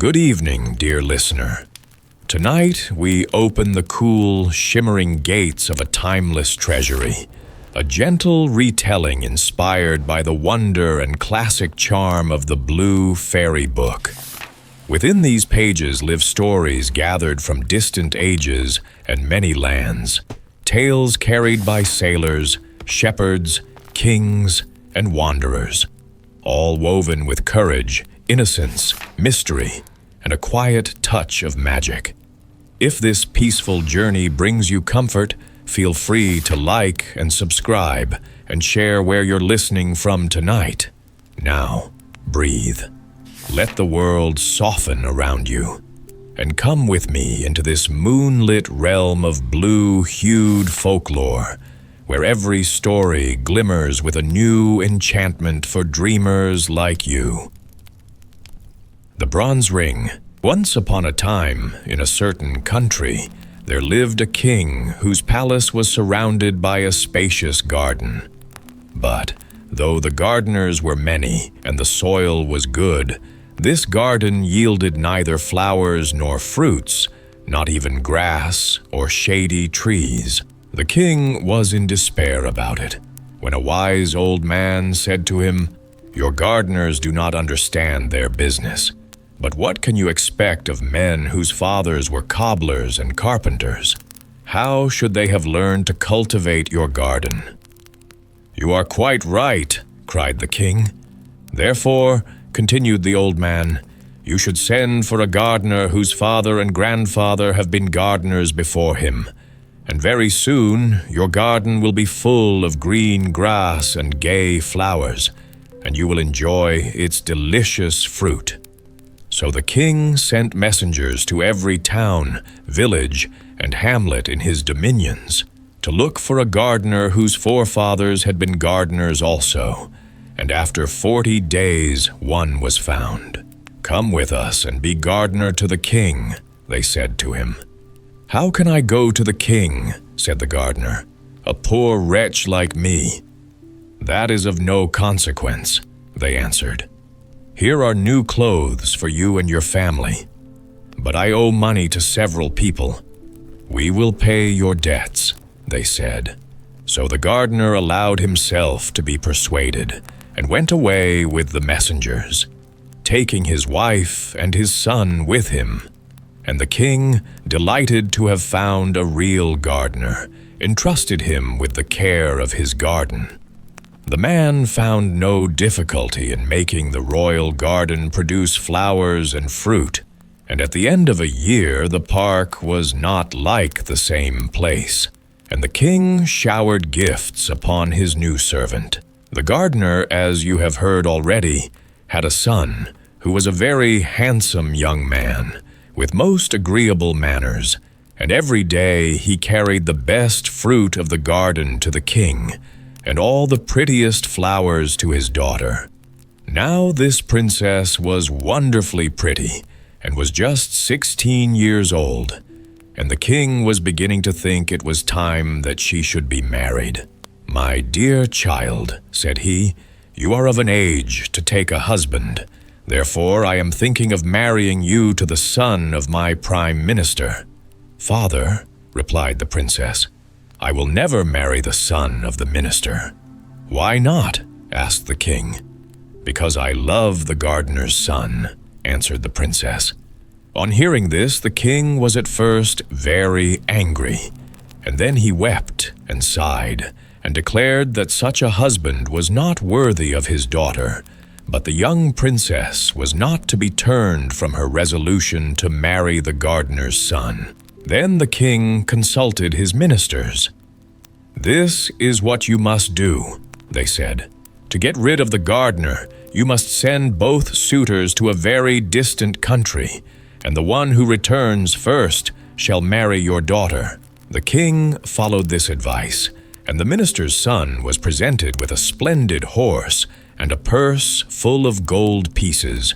Good evening, dear listener. Tonight, we open the cool, shimmering gates of a timeless treasury, a gentle retelling inspired by the wonder and classic charm of the Blue Fairy Book. Within these pages live stories gathered from distant ages and many lands, tales carried by sailors, shepherds, kings, and wanderers, all woven with courage, innocence, mystery, and a quiet touch of magic. If this peaceful journey brings you comfort, feel free to like and subscribe and share where you're listening from tonight. Now, breathe. Let the world soften around you, and come with me into this moonlit realm of blue-hued folklore, where every story glimmers with a new enchantment for dreamers like you. The Bronze Ring. Once upon a time, in a certain country, there lived a king whose palace was surrounded by a spacious garden. But, though the gardeners were many and the soil was good, this garden yielded neither flowers nor fruits, not even grass or shady trees. The king was in despair about it, when a wise old man said to him, "Your gardeners do not understand their business. But what can you expect of men whose fathers were cobblers and carpenters? How should they have learned to cultivate your garden?" "You are quite right," cried the king. "Therefore," continued the old man, "you should send for a gardener whose father and grandfather have been gardeners before him. And very soon your garden will be full of green grass and gay flowers, and you will enjoy its delicious fruit." So the king sent messengers to every town, village, and hamlet in his dominions to look for a gardener whose forefathers had been gardeners also, and after 40 days one was found. "Come with us and be gardener to the king," they said to him. "How can I go to the king?" said the gardener, "a poor wretch like me." "That is of no consequence," they answered. "Here are new clothes for you and your family. But I owe money to several people." "We will pay your debts," they said. So the gardener allowed himself to be persuaded and went away with the messengers, taking his wife and his son with him. And the king, delighted to have found a real gardener, entrusted him with the care of his garden. The man found no difficulty in making the royal garden produce flowers and fruit, and at the end of a year the park was not like the same place, and the king showered gifts upon his new servant. The gardener, as you have heard already, had a son who was a very handsome young man, with most agreeable manners, and every day he carried the best fruit of the garden to the king, and all the prettiest flowers to his daughter. Now this princess was wonderfully pretty, and was just 16 years old, and the king was beginning to think it was time that she should be married. "My dear child," said he, "you are of an age to take a husband. Therefore I am thinking of marrying you to the son of my prime minister." "Father," replied the princess, "I will never marry the son of the minister." "Why not?" asked the king. "Because I love the gardener's son," answered the princess. On hearing this, the king was at first very angry, and then he wept and sighed, and declared that such a husband was not worthy of his daughter, but the young princess was not to be turned from her resolution to marry the gardener's son. Then the king consulted his ministers. "This is what you must do," they said. "To get rid of the gardener, you must send both suitors to a very distant country, and the one who returns first shall marry your daughter." The king followed this advice, and the minister's son was presented with a splendid horse and a purse full of gold pieces,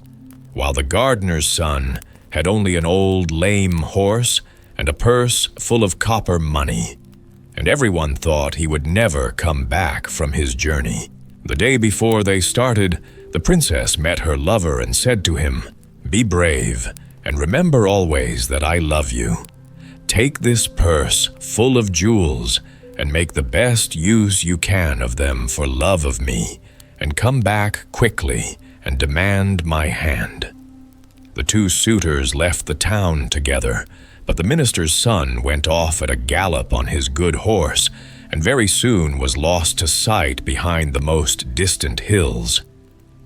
while the gardener's son had only an old lame horse and a purse full of copper money, and everyone thought he would never come back from his journey. The day before they started, the princess met her lover and said to him, Be brave, and remember always that I love you. Take this purse full of jewels, and make the best use you can of them for love of me, and come back quickly and demand my hand." The two suitors left the town together, but the minister's son went off at a gallop on his good horse, and very soon was lost to sight behind the most distant hills.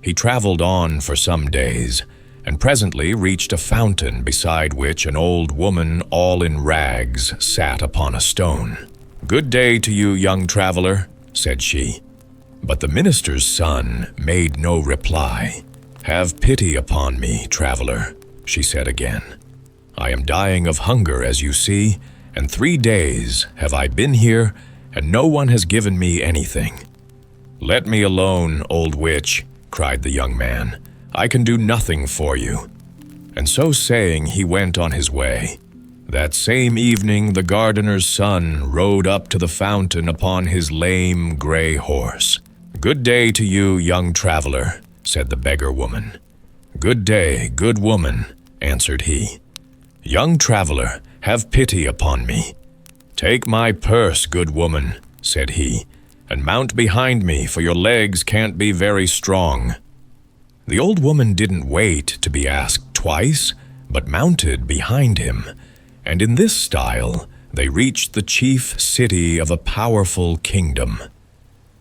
He traveled on for some days, and presently reached a fountain beside which an old woman all in rags sat upon a stone. "Good day to you, young traveler," said she. But the minister's son made no reply. "Have pity upon me, traveler," she said again. "I am dying of hunger, as you see, and 3 days have I been here, and no one has given me anything." "Let me alone, old witch," cried the young man. "I can do nothing for you." And so saying, he went on his way. That same evening the gardener's son rode up to the fountain upon his lame gray horse. "Good day to you, young traveler," said the beggar woman. "Good day, good woman," answered he. "Young traveler, have pity upon me." "Take my purse, good woman," said he, "and mount behind me, for your legs can't be very strong." The old woman didn't wait to be asked twice, but mounted behind him, and in this style they reached the chief city of a powerful kingdom.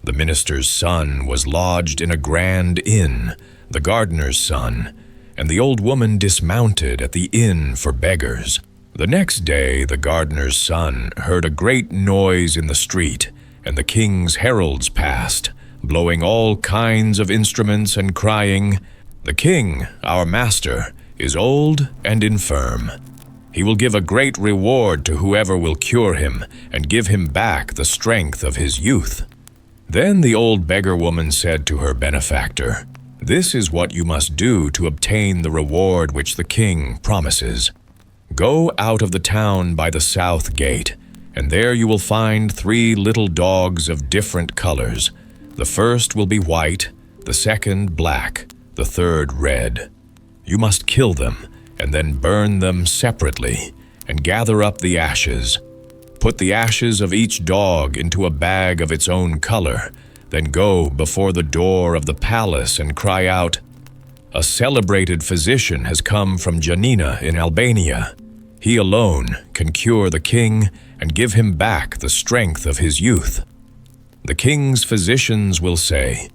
The minister's son was lodged in a grand inn, the gardener's son, and the old woman dismounted at the inn for beggars. The next day the gardener's son heard a great noise in the street, and the king's heralds passed, blowing all kinds of instruments and crying, "The king, our master, is old and infirm. He will give a great reward to whoever will cure him and give him back the strength of his youth." Then the old beggar woman said to her benefactor, "This is what you must do to obtain the reward which the king promises. Go out of the town by the south gate, and there you will find 3 little dogs of different colors. The first will be white, the second black, the third red. You must kill them, and then burn them separately, and gather up the ashes. Put the ashes of each dog into a bag of its own color, then go before the door of the palace and cry out, 'A celebrated physician has come from Janina in Albania. He alone can cure the king and give him back the strength of his youth.' The king's physicians will say,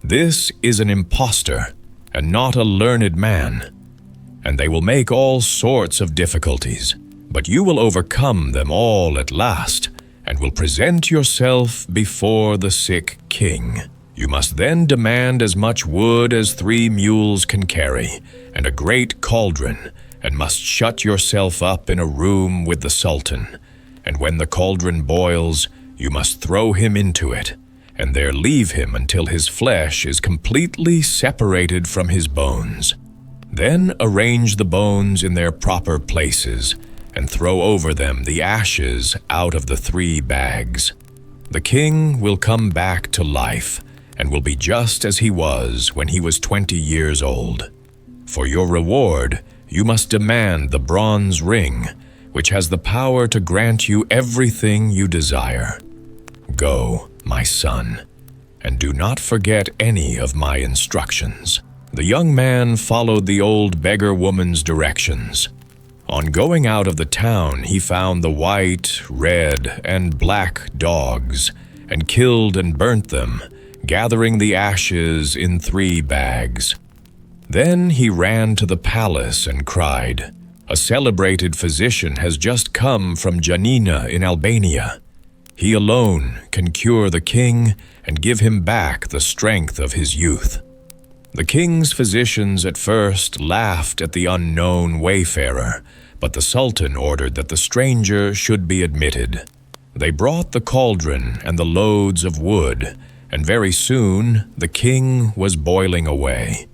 'This is an impostor and not a learned man.' And they will make all sorts of difficulties, but you will overcome them all at last, and will present yourself before the sick king. You must then demand as much wood as 3 mules can carry, and a great cauldron, and must shut yourself up in a room with the sultan. And when the cauldron boils, you must throw him into it, and there leave him until his flesh is completely separated from his bones. Then arrange the bones in their proper places, and throw over them the ashes out of the 3 bags. The king will come back to life, and will be just as he was when he was 20 years old. For your reward, you must demand the bronze ring, which has the power to grant you everything you desire. Go, my son, and do not forget any of my instructions." The young man followed the old beggar woman's directions. On going out of the town, he found the white, red, and black dogs, and killed and burnt them, gathering the ashes in 3 bags. Then he ran to the palace and cried, "A celebrated physician has just come from Janina in Albania. He alone can cure the king and give him back the strength of his youth." The king's physicians at first laughed at the unknown wayfarer, but the sultan ordered that the stranger should be admitted. They brought the cauldron and the loads of wood, and very soon the king was boiling away.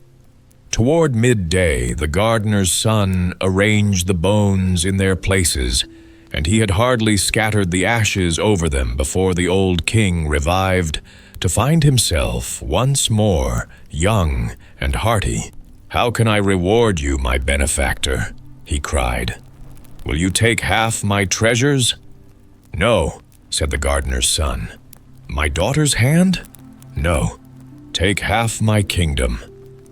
Toward midday, the gardener's son arranged the bones in their places, and he had hardly scattered the ashes over them before the old king revived, to find himself once more young and hearty. "How can I reward you, my benefactor?" he cried. "Will you take half my treasures?" "No," said the gardener's son. "My daughter's hand?" "No." "Take half my kingdom?"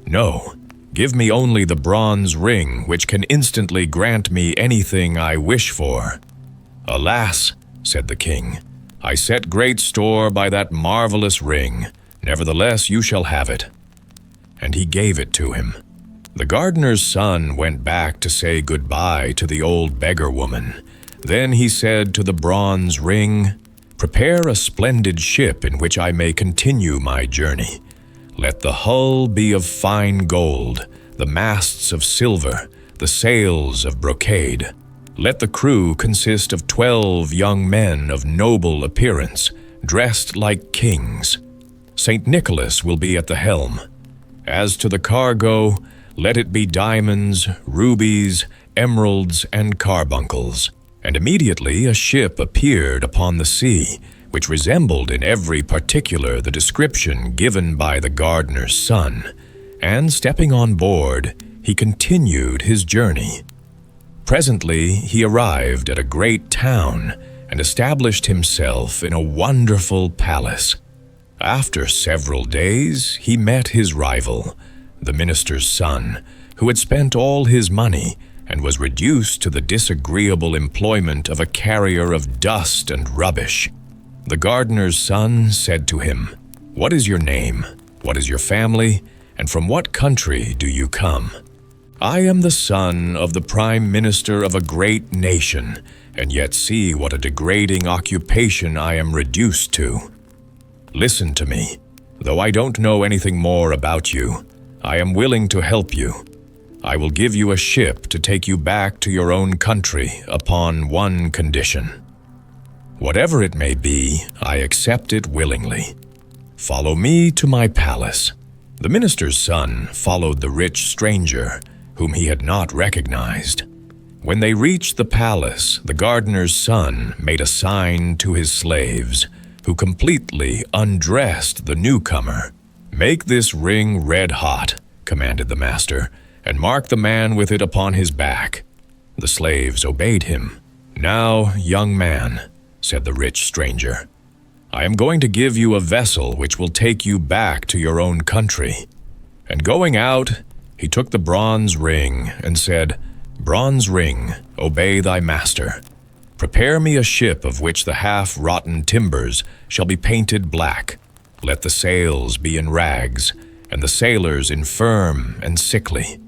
"No. Give me only the bronze ring, which can instantly grant me anything I wish for." "Alas," said the king, "I set great store by that marvelous ring. Nevertheless, you shall have it." And he gave it to him. The gardener's son went back to say goodbye to the old beggar woman. Then he said to the bronze ring, "Prepare a splendid ship in which I may continue my journey. Let the hull be of fine gold, the masts of silver, the sails of brocade. Let the crew consist of 12 young men of noble appearance, dressed like kings. St. Nicholas will be at the helm. As to the cargo, let it be diamonds, rubies, emeralds, and carbuncles." And immediately a ship appeared upon the sea, which resembled in every particular the description given by the gardener's son. And stepping on board, he continued his journey. Presently he arrived at a great town and established himself in a wonderful palace. After several days, he met his rival, the minister's son, who had spent all his money and was reduced to the disagreeable employment of a carrier of dust and rubbish. The gardener's son said to him, "What is your name? What is your family? And from what country do you come?" "I am the son of the prime minister of a great nation, and yet see what a degrading occupation I am reduced to. Listen to me. Though I don't know anything more about you, I am willing to help you. I will give you a ship to take you back to your own country upon one condition. Whatever it may be, I accept it willingly. Follow me to my palace." The minister's son followed the rich stranger, whom he had not recognized. When they reached the palace, the gardener's son made a sign to his slaves, who completely undressed the newcomer. "Make this ring red hot," commanded the master, "and mark the man with it upon his back." The slaves obeyed him. "Now, young man," said the rich stranger, "I am going to give you a vessel which will take you back to your own country." And going out, he took the bronze ring and said, "Bronze ring, obey thy master. Prepare me a ship of which the half-rotten timbers shall be painted black. Let the sails be in rags, and the sailors infirm and sickly.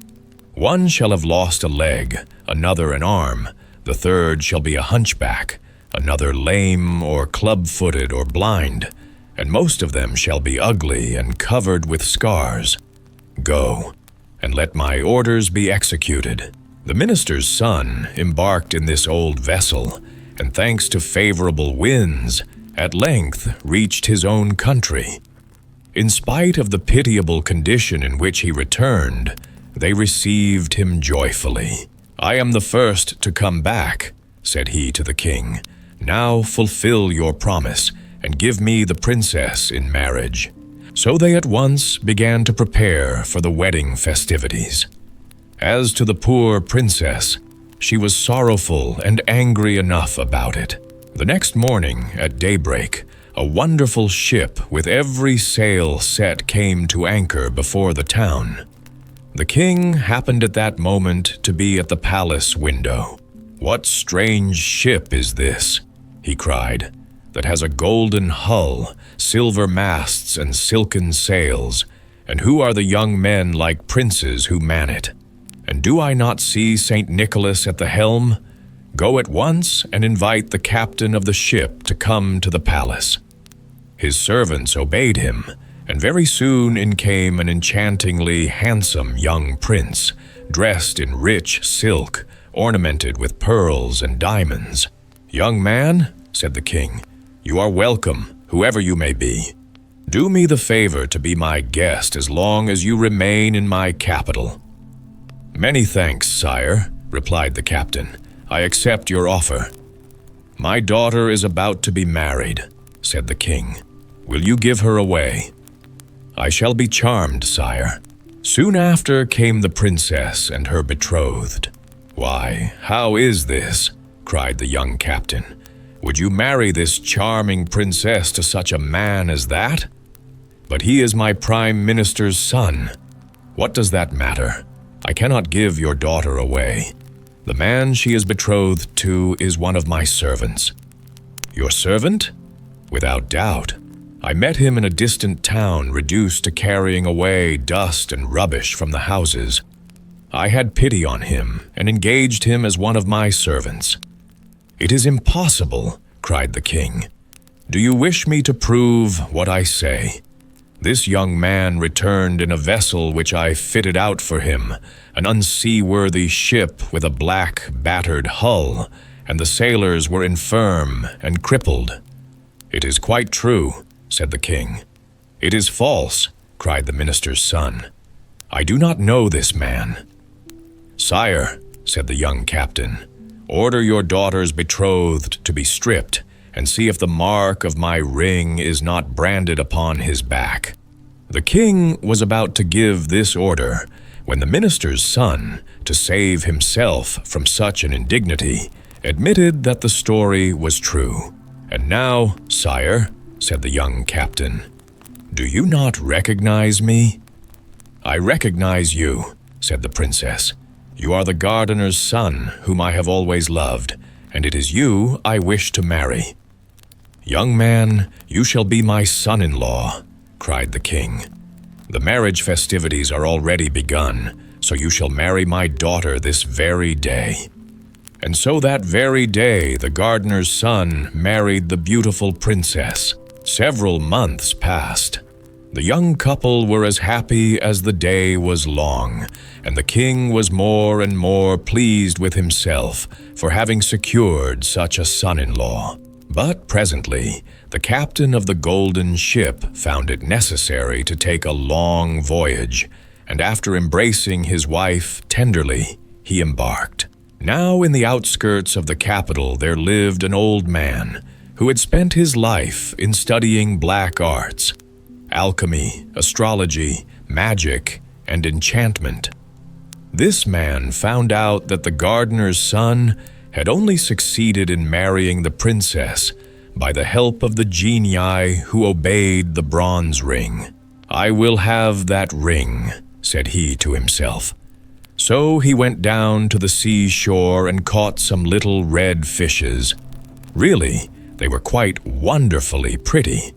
One shall have lost a leg, another an arm, the third shall be a hunchback, another lame or club-footed or blind, and most of them shall be ugly and covered with scars. Go, and let my orders be executed." The minister's son embarked in this old vessel, and thanks to favorable winds, at length reached his own country. In spite of the pitiable condition in which he returned, they received him joyfully. "I am the first to come back," said he to the king. "Now fulfill your promise, and give me the princess in marriage." So they at once began to prepare for the wedding festivities. As to the poor princess, she was sorrowful and angry enough about it. The next morning, at daybreak, a wonderful ship with every sail set came to anchor before the town. The king happened at that moment to be at the palace window. "What strange ship is this," he cried, "that has a golden hull, silver masts, and silken sails? And who are the young men like princes who man it? And do I not see St. Nicholas at the helm? Go at once and invite the captain of the ship to come to the palace." His servants obeyed him, and very soon in came an enchantingly handsome young prince, dressed in rich silk, ornamented with pearls and diamonds. "Young man," said the king, "you are welcome, whoever you may be. Do me the favor to be my guest as long as you remain in my capital." "Many thanks, sire," replied the captain. "I accept your offer." "My daughter is about to be married," said the king. "Will you give her away?" "I shall be charmed, sire." Soon after came the princess and her betrothed. "Why, how is this?" cried the young captain. "Would you marry this charming princess to such a man as that? But he is my prime minister's son. What does that matter? I cannot give your daughter away. The man she is betrothed to is one of my servants." "Your servant?" "Without doubt. I met him in a distant town, reduced to carrying away dust and rubbish from the houses. I had pity on him and engaged him as one of my servants." "It is impossible," cried the king. "Do you wish me to prove what I say? This young man returned in a vessel which I fitted out for him, an unseaworthy ship with a black, battered hull, and the sailors were infirm and crippled." "It is quite true," said the king. "It is false," cried the minister's son. "I do not know this man." "Sire," said the young captain, "order your daughter's betrothed to be stripped, and see if the mark of my ring is not branded upon his back." The king was about to give this order when the minister's son, to save himself from such an indignity, admitted that the story was true. "And now, sire," said the young captain, "do you not recognize me?" "I recognize you," said the princess. "You are the gardener's son, whom I have always loved, and it is you I wish to marry." "Young man, you shall be my son-in-law," cried the king. "The marriage festivities are already begun, so you shall marry my daughter this very day." And so that very day the gardener's son married the beautiful princess. Several months passed. The young couple were as happy as the day was long, and the king was more and more pleased with himself for having secured such a son-in-law. But presently, the captain of the golden ship found it necessary to take a long voyage, and after embracing his wife tenderly, he embarked. Now in the outskirts of the capital there lived an old man who had spent his life in studying black arts, alchemy, astrology, magic, and enchantment. This man found out that the gardener's son had only succeeded in marrying the princess by the help of the genii who obeyed the bronze ring. "I will have that ring," said he to himself. So he went down to the seashore and caught some little red fishes. Really, they were quite wonderfully pretty.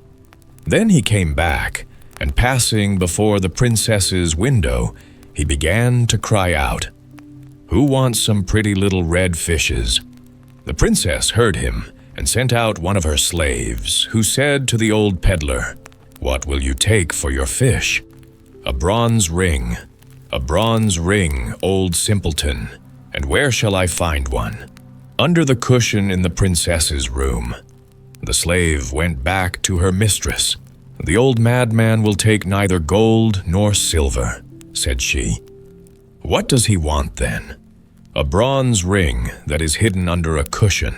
Then he came back, and passing before the princess's window, he began to cry out, "Who wants some pretty little red fishes?" The princess heard him and sent out one of her slaves, who said to the old peddler, "What will you take for your fish?" "A bronze ring. A bronze ring, old simpleton. And where shall I find one?" "Under the cushion in the princess's room." The slave went back to her mistress. "The old madman will take neither gold nor silver," said she. "What does he want then?" "A bronze ring that is hidden under a cushion."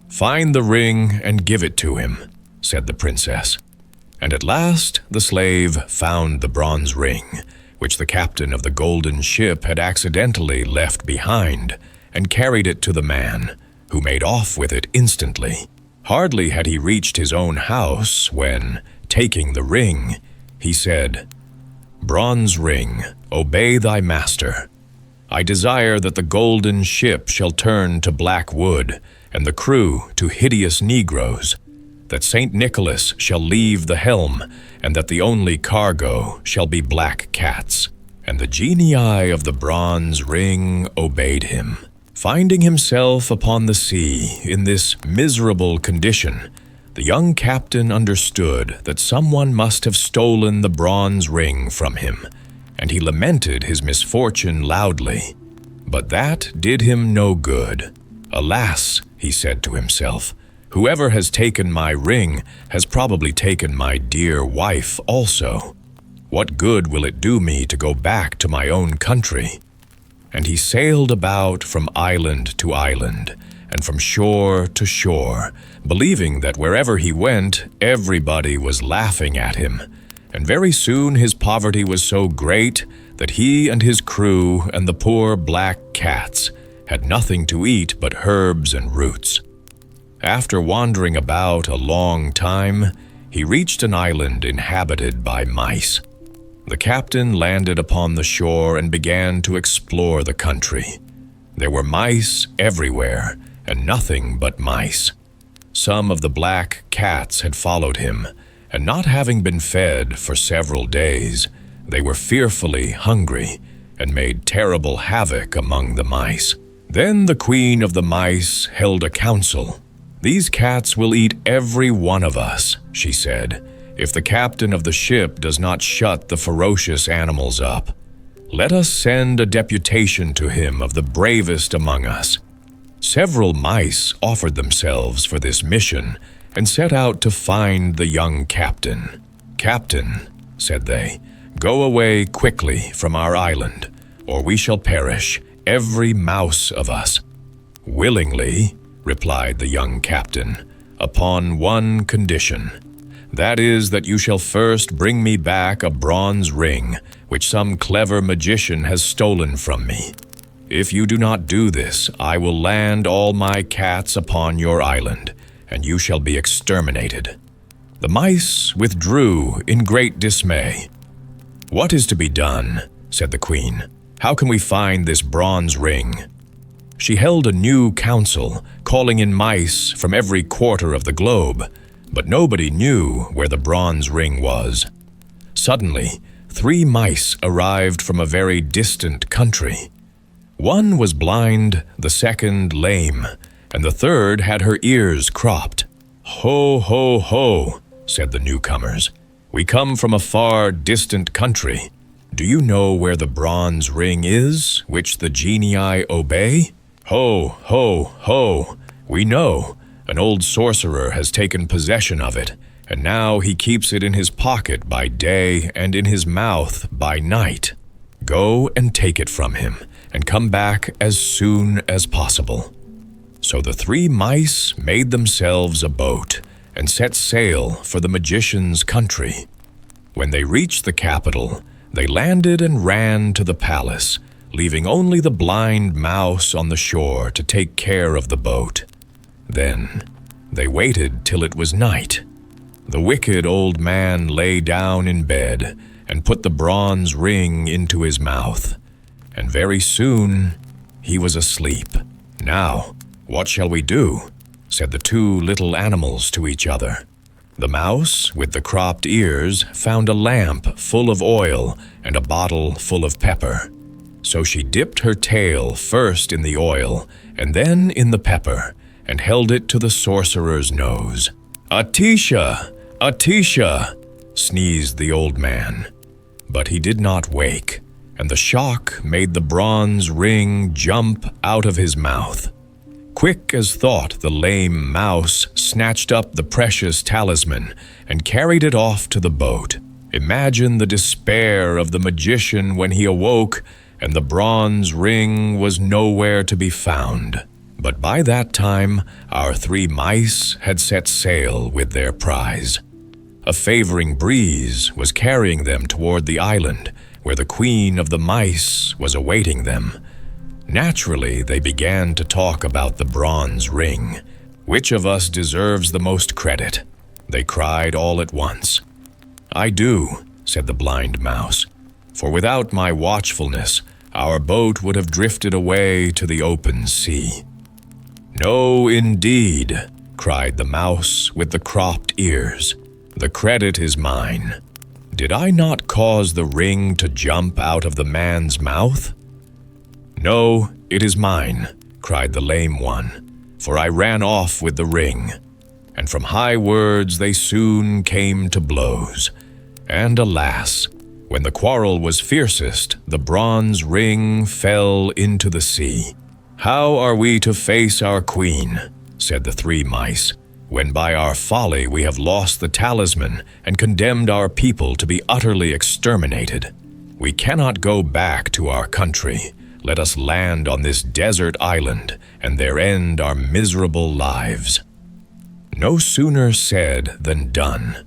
"Find the ring and give it to him," said the princess. And at last the slave found the bronze ring, which the captain of the golden ship had accidentally left behind, and carried it to the man, who made off with it instantly. Hardly had he reached his own house when, taking the ring, he said, "Bronze ring, obey thy master. I desire that the golden ship shall turn to black wood, and the crew to hideous negroes, that St. Nicholas shall leave the helm, and that the only cargo shall be black cats." And the genii of the bronze ring obeyed him. Finding himself upon the sea in this miserable condition, the young captain understood that someone must have stolen the bronze ring from him, and he lamented his misfortune loudly. But that did him no good. "Alas," he said to himself, "whoever has taken my ring has probably taken my dear wife also. What good will it do me to go back to my own country?" And he sailed about from island to island, and from shore to shore, believing that wherever he went, everybody was laughing at him. And very soon his poverty was so great that he and his crew and the poor black cats had nothing to eat but herbs and roots. After wandering about a long time, he reached an island inhabited by mice. The captain landed upon the shore and began to explore the country. There were mice everywhere, and nothing but mice. Some of the black cats had followed him, and not having been fed for several days, they were fearfully hungry and made terrible havoc among the mice. Then the queen of the mice held a council. "These cats will eat every one of us," she said, "if the captain of the ship does not shut the ferocious animals up. Let us send a deputation to him of the bravest among us." Several mice offered themselves for this mission and set out to find the young captain. "Captain," said they, "go away quickly from our island, or we shall perish, every mouse of us." "Willingly," replied the young captain, "upon one condition. That is that you shall first bring me back a bronze ring which some clever magician has stolen from me. If you do not do this, I will land all my cats upon your island, and you shall be exterminated." The mice withdrew in great dismay. "What is to be done?" said the queen. "How can we find this bronze ring?" She held a new council, calling in mice from every quarter of the globe, but nobody knew where the bronze ring was. Suddenly, 3 mice arrived from a very distant country. One was blind, the second lame, and the third had her ears cropped. "Ho, ho, ho," said the newcomers. "We come from a far distant country. Do you know where the bronze ring is, which the genii obey?" "Ho, ho, ho, we know. An old sorcerer has taken possession of it, and now he keeps it in his pocket by day and in his mouth by night. Go and take it from him, and come back as soon as possible." So the 3 mice made themselves a boat and set sail for the magician's country. When they reached the capital, they landed and ran to the palace, leaving only the blind mouse on the shore to take care of the boat. Then they waited till it was night. The wicked old man lay down in bed and put the bronze ring into his mouth, and very soon he was asleep. "Now, what shall we do?" said the 2 little animals to each other. The mouse with the cropped ears found a lamp full of oil and a bottle full of pepper. So she dipped her tail first in the oil and then in the pepper, and held it to the sorcerer's nose. "Atisha! Atisha!" sneezed the old man. But he did not wake, and the shock made the bronze ring jump out of his mouth. Quick as thought, the lame mouse snatched up the precious talisman and carried it off to the boat. Imagine the despair of the magician when he awoke and the bronze ring was nowhere to be found. But by that time, our 3 mice had set sail with their prize. A favoring breeze was carrying them toward the island, where the queen of the mice was awaiting them. Naturally, they began to talk about the bronze ring. "Which of us deserves the most credit?" they cried all at once. "I do," said the blind mouse, "for without my watchfulness, our boat would have drifted away to the open sea." "No, indeed," cried the mouse with the cropped ears. "The credit is mine. Did I not cause the ring to jump out of the man's mouth?" "No, it is mine," cried the lame one, "for I ran off with the ring." And from high words they soon came to blows. And alas, when the quarrel was fiercest, the bronze ring fell into the sea. "How are we to face our queen," said the 3 mice, "when by our folly we have lost the talisman and condemned our people to be utterly exterminated? We cannot go back to our country. Let us land on this desert island and there end our miserable lives." No sooner said than done.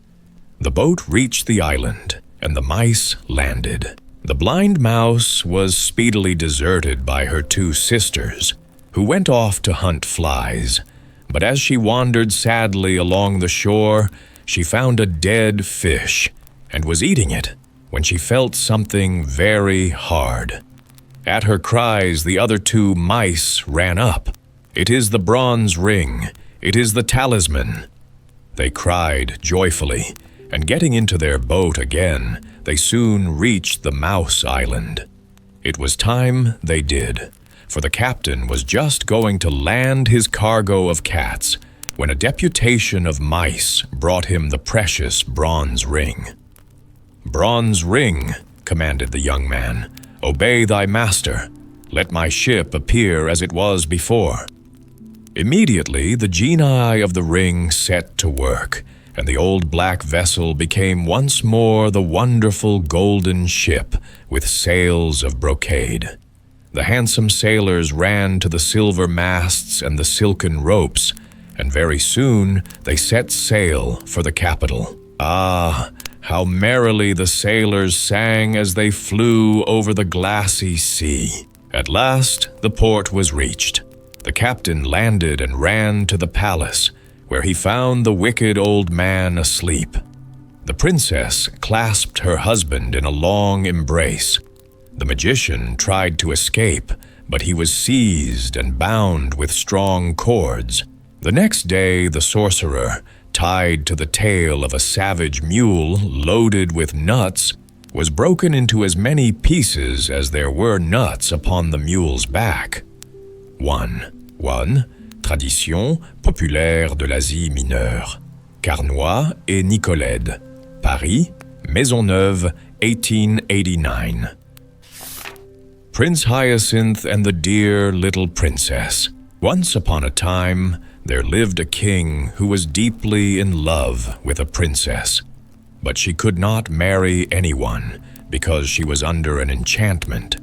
The boat reached the island, and the mice landed. The blind mouse was speedily deserted by her two sisters, who went off to hunt flies. But as she wandered sadly along the shore, she found a dead fish and was eating it when she felt something very hard. At her cries, the other two mice ran up. "It is the bronze ring. It is the talisman." They cried joyfully, and getting into their boat again, they soon reached the Mouse Island. It was time they did, for the captain was just going to land his cargo of cats when a deputation of mice brought him the precious bronze ring. "Bronze ring," commanded the young man, "obey thy master. Let my ship appear as it was before." Immediately the genii of the ring set to work, and the old black vessel became once more the wonderful golden ship with sails of brocade. The handsome sailors ran to the silver masts and the silken ropes, and very soon they set sail for the capital. Ah, how merrily the sailors sang as they flew over the glassy sea. At last the port was reached. The captain landed and ran to the palace, where he found the wicked old man asleep. The princess clasped her husband in a long embrace. The magician tried to escape, but he was seized and bound with strong cords. The next day, the sorcerer, tied to the tail of a savage mule loaded with nuts, was broken into as many pieces as there were nuts upon the mule's back. 1. Tradition populaire de l'Asie mineure. Carnoy et Nicolède. Paris, Maisonneuve, 1889. Prince Hyacinth and the dear little princess. Once upon a time, there lived a king who was deeply in love with a princess. But she could not marry anyone because she was under an enchantment.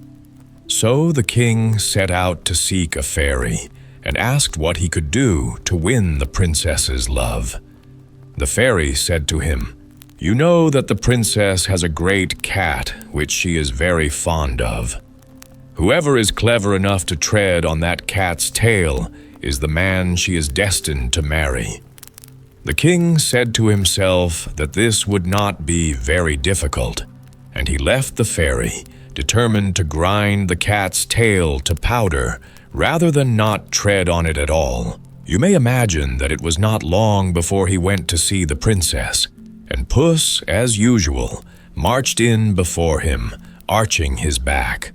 So the king set out to seek a fairy and asked what he could do to win the princess's love. The fairy said to him, "You know that the princess has a great cat which she is very fond of. Whoever is clever enough to tread on that cat's tail is the man she is destined to marry." The king said to himself that this would not be very difficult, and he left the fairy, determined to grind the cat's tail to powder rather than not tread on it at all. You may imagine that it was not long before he went to see the princess, and Puss, as usual, marched in before him, arching his back.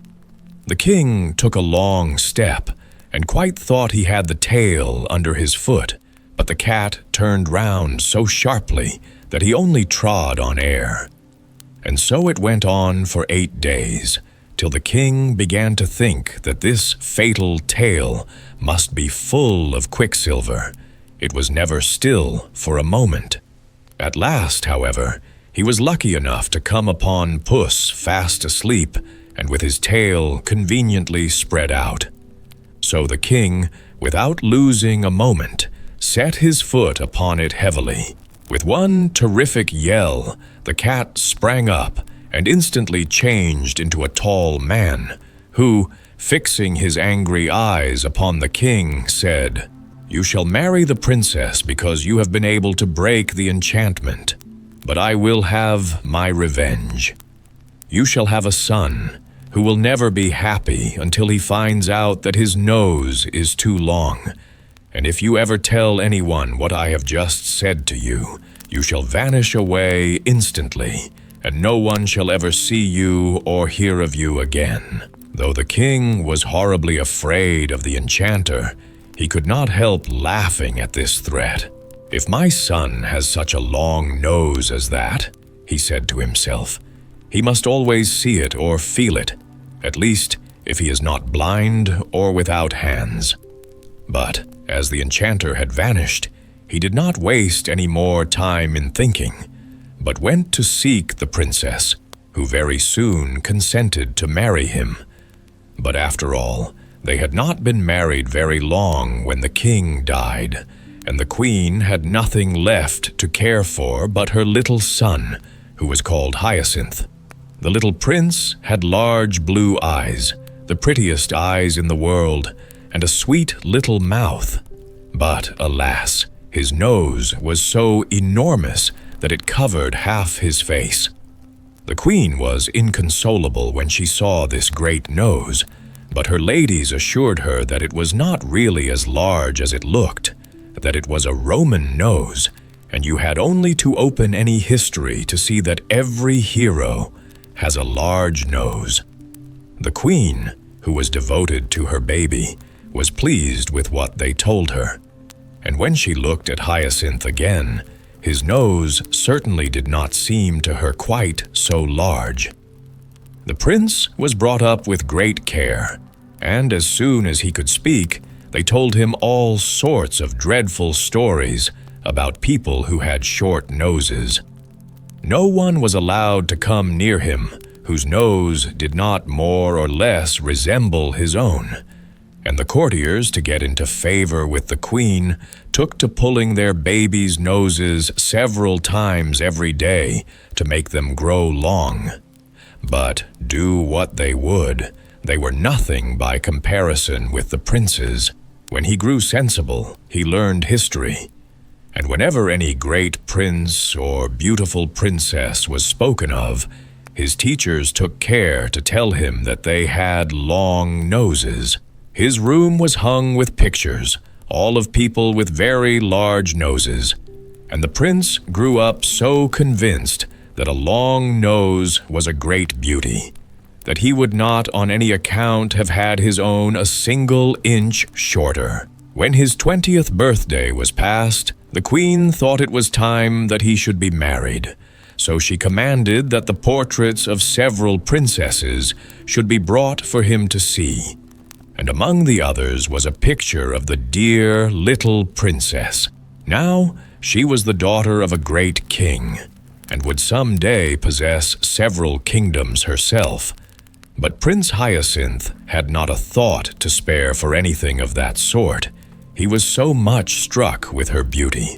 The king took a long step and quite thought he had the tail under his foot, but the cat turned round so sharply that he only trod on air. And so it went on for 8 days, till the king began to think that this fatal tail must be full of quicksilver. It was never still for a moment. At last, however, he was lucky enough to come upon Puss fast asleep and with his tail conveniently spread out. So the king, without losing a moment, set his foot upon it heavily. With one terrific yell, the cat sprang up and instantly changed into a tall man, who, fixing his angry eyes upon the king, said, "You shall marry the princess because you have been able to break the enchantment, but I will have my revenge. You shall have a son who will never be happy until he finds out that his nose is too long, and if you ever tell anyone what I have just said to you, you shall vanish away instantly, and no one shall ever see you or hear of you again." Though the king was horribly afraid of the enchanter, he could not help laughing at this threat. "If my son has such a long nose as that," he said to himself, "he must always see it or feel it, at least if he is not blind or without hands." But as the enchanter had vanished, he did not waste any more time in thinking, but went to seek the princess, who very soon consented to marry him. But after all, they had not been married very long when the king died, and the queen had nothing left to care for but her little son, who was called Hyacinth. The little prince had large blue eyes, the prettiest eyes in the world, and a sweet little mouth. But, alas, his nose was so enormous that it covered half his face. The queen was inconsolable when she saw this great nose, but her ladies assured her that it was not really as large as it looked, that it was a Roman nose, and you had only to open any history to see that every hero has a large nose. The queen, who was devoted to her baby, was pleased with what they told her, and when she looked at Hyacinth again, his nose certainly did not seem to her quite so large. The prince was brought up with great care, and as soon as he could speak, they told him all sorts of dreadful stories about people who had short noses. No one was allowed to come near him whose nose did not more or less resemble his own, and the courtiers, to get into favor with the queen, took to pulling their babies' noses several times every day to make them grow long. But do what they would, they were nothing by comparison with the prince's. When he grew sensible, he learned history, and whenever any great prince or beautiful princess was spoken of, his teachers took care to tell him that they had long noses. His room was hung with pictures, all of people with very large noses, and the prince grew up so convinced that a long nose was a great beauty, that he would not on any account have had his own a single inch shorter. When his 20th birthday was past, the queen thought it was time that he should be married, so she commanded that the portraits of several princesses should be brought for him to see. And among the others was a picture of the dear little princess. Now she was the daughter of a great king, and would some day possess several kingdoms herself. But Prince Hyacinth had not a thought to spare for anything of that sort. He was so much struck with her beauty.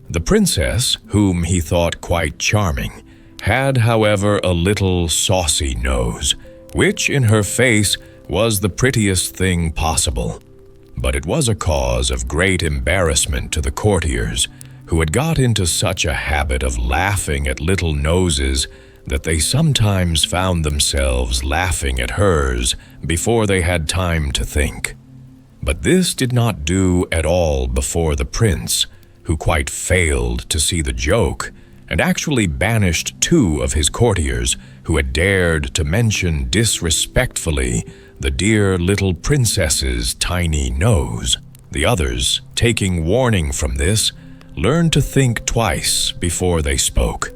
The princess, whom he thought quite charming, had, however, a little saucy nose, which in her face was the prettiest thing possible. But it was a cause of great embarrassment to the courtiers, who had got into such a habit of laughing at little noses that they sometimes found themselves laughing at hers before they had time to think. But this did not do at all before the prince, who quite failed to see the joke, and actually banished 2 of his courtiers who had dared to mention disrespectfully the dear little princess's tiny nose. The others, taking warning from this, learned to think twice before they spoke,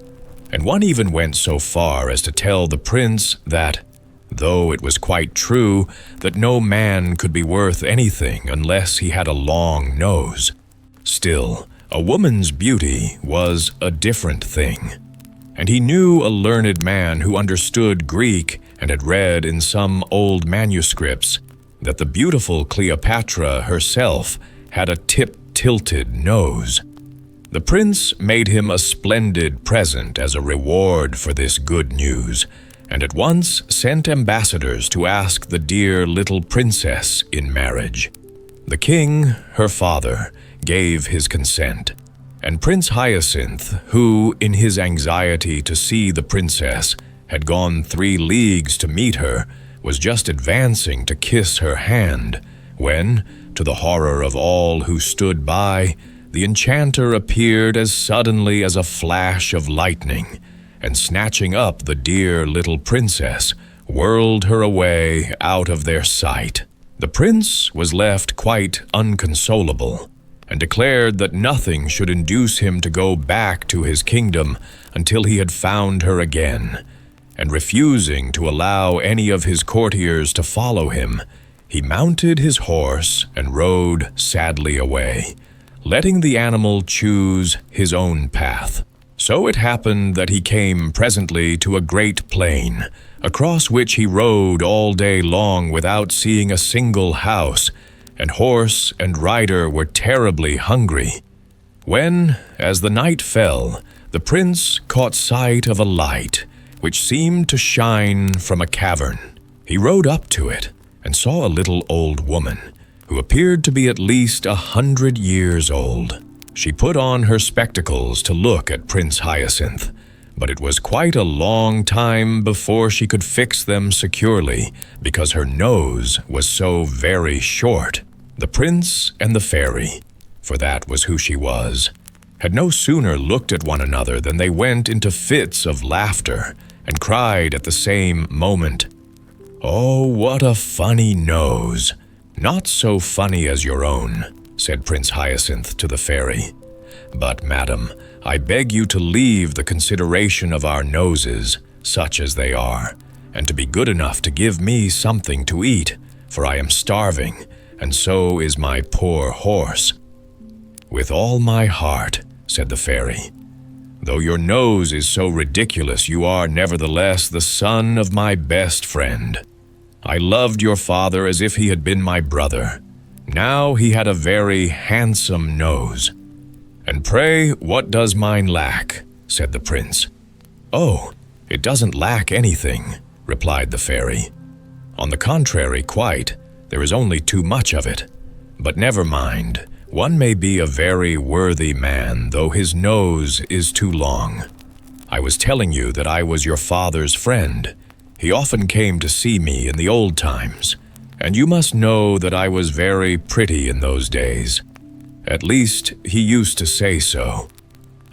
and one even went so far as to tell the prince that, though it was quite true that no man could be worth anything unless he had a long nose, still, a woman's beauty was a different thing. And he knew a learned man who understood Greek and had read in some old manuscripts that the beautiful Cleopatra herself had a tip-tilted nose. The prince made him a splendid present as a reward for this good news, and at once sent ambassadors to ask the dear little princess in marriage. The king, her father, gave his consent, and Prince Hyacinth, who, in his anxiety to see the princess, had gone 3 leagues to meet her, was just advancing to kiss her hand, when, to the horror of all who stood by, the enchanter appeared as suddenly as a flash of lightning, and snatching up the dear little princess, whirled her away out of their sight. The prince was left quite unconsolable, and declared that nothing should induce him to go back to his kingdom until he had found her again, and refusing to allow any of his courtiers to follow him, he mounted his horse and rode sadly away, letting the animal choose his own path. So it happened that he came presently to a great plain, across which he rode all day long without seeing a single house, and horse and rider were terribly hungry. When, as the night fell, the prince caught sight of a light, which seemed to shine from a cavern. He rode up to it and saw a little old woman who appeared to be at least 100 years old. She put on her spectacles to look at Prince Hyacinth, but it was quite a long time before she could fix them securely because her nose was so very short. The prince and the fairy, for that was who she was, had no sooner looked at one another than they went into fits of laughter and cried at the same moment, "Oh, what a funny nose! Not so funny as your own," said Prince Hyacinth to the fairy. "But, madam, I beg you to leave the consideration of our noses, such as they are, and to be good enough to give me something to eat, for I am starving, and so is my poor horse." "With all my heart," said the fairy. "Though your nose is so ridiculous, you are nevertheless the son of my best friend. I loved your father as if he had been my brother. Now he had a very handsome nose." "And pray, what does mine lack?" said the prince. "Oh, it doesn't lack anything," replied the fairy. "On the contrary, quite. There is only too much of it. But never mind. One may be a very worthy man, though his nose is too long. I was telling you that I was your father's friend. He often came to see me in the old times, and you must know that I was very pretty in those days. At least, he used to say so.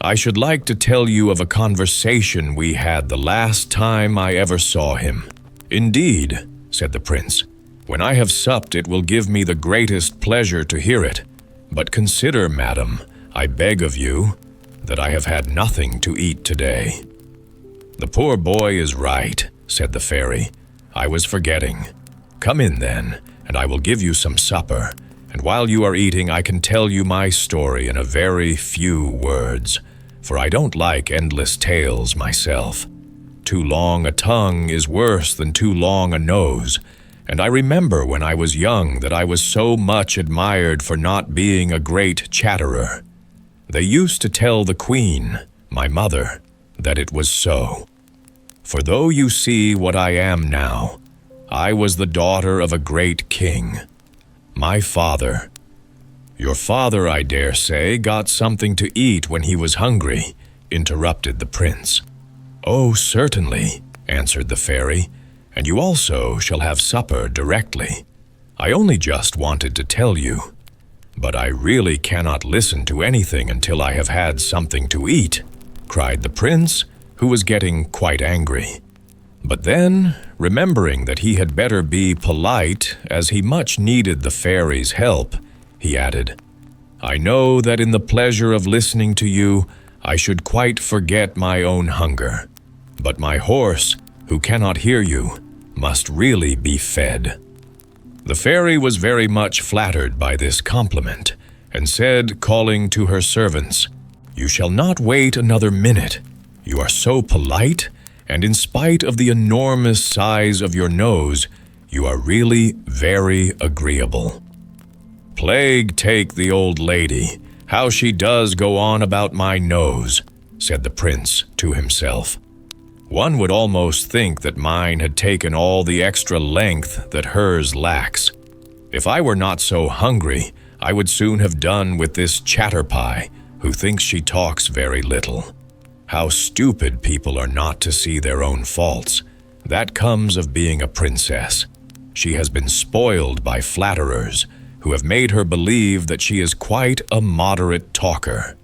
I should like to tell you of a conversation we had the last time I ever saw him." "Indeed," said the prince. "When I have supped, it will give me the greatest pleasure to hear it. But consider, madam, I beg of you, that I have had nothing to eat today." "The poor boy is right," said the fairy. "I was forgetting. Come in then, and I will give you some supper, and while you are eating I can tell you my story in a very few words, for I don't like endless tales myself. Too long a tongue is worse than too long a nose, and I remember when I was young that I was so much admired for not being a great chatterer. They used to tell the queen, my mother, that it was so. For though you see what I am now, I was the daughter of a great king. My father. Your father, I dare say, got something to eat when he was hungry," interrupted the prince. "Oh, certainly," answered the fairy, "and you also shall have supper directly. I only just wanted to tell you. But I really cannot listen to anything until I have had something to eat," cried the prince, who was getting quite angry. But then, remembering that he had better be polite, as he much needed the fairy's help, he added, "I know that in the pleasure of listening to you, I should quite forget my own hunger. But my horse, who cannot hear you, must really be fed." The fairy was very much flattered by this compliment, and said, calling to her servants, "You shall not wait another minute. You are so polite, and in spite of the enormous size of your nose, you are really very agreeable." "Plague take the old lady, how she does go on about my nose," said the prince to himself. "One would almost think that mine had taken all the extra length that hers lacks. If I were not so hungry, I would soon have done with this chatterpie, who thinks she talks very little. How stupid people are not to see their own faults. That comes of being a princess. She has been spoiled by flatterers, who have made her believe that she is quite a moderate talker."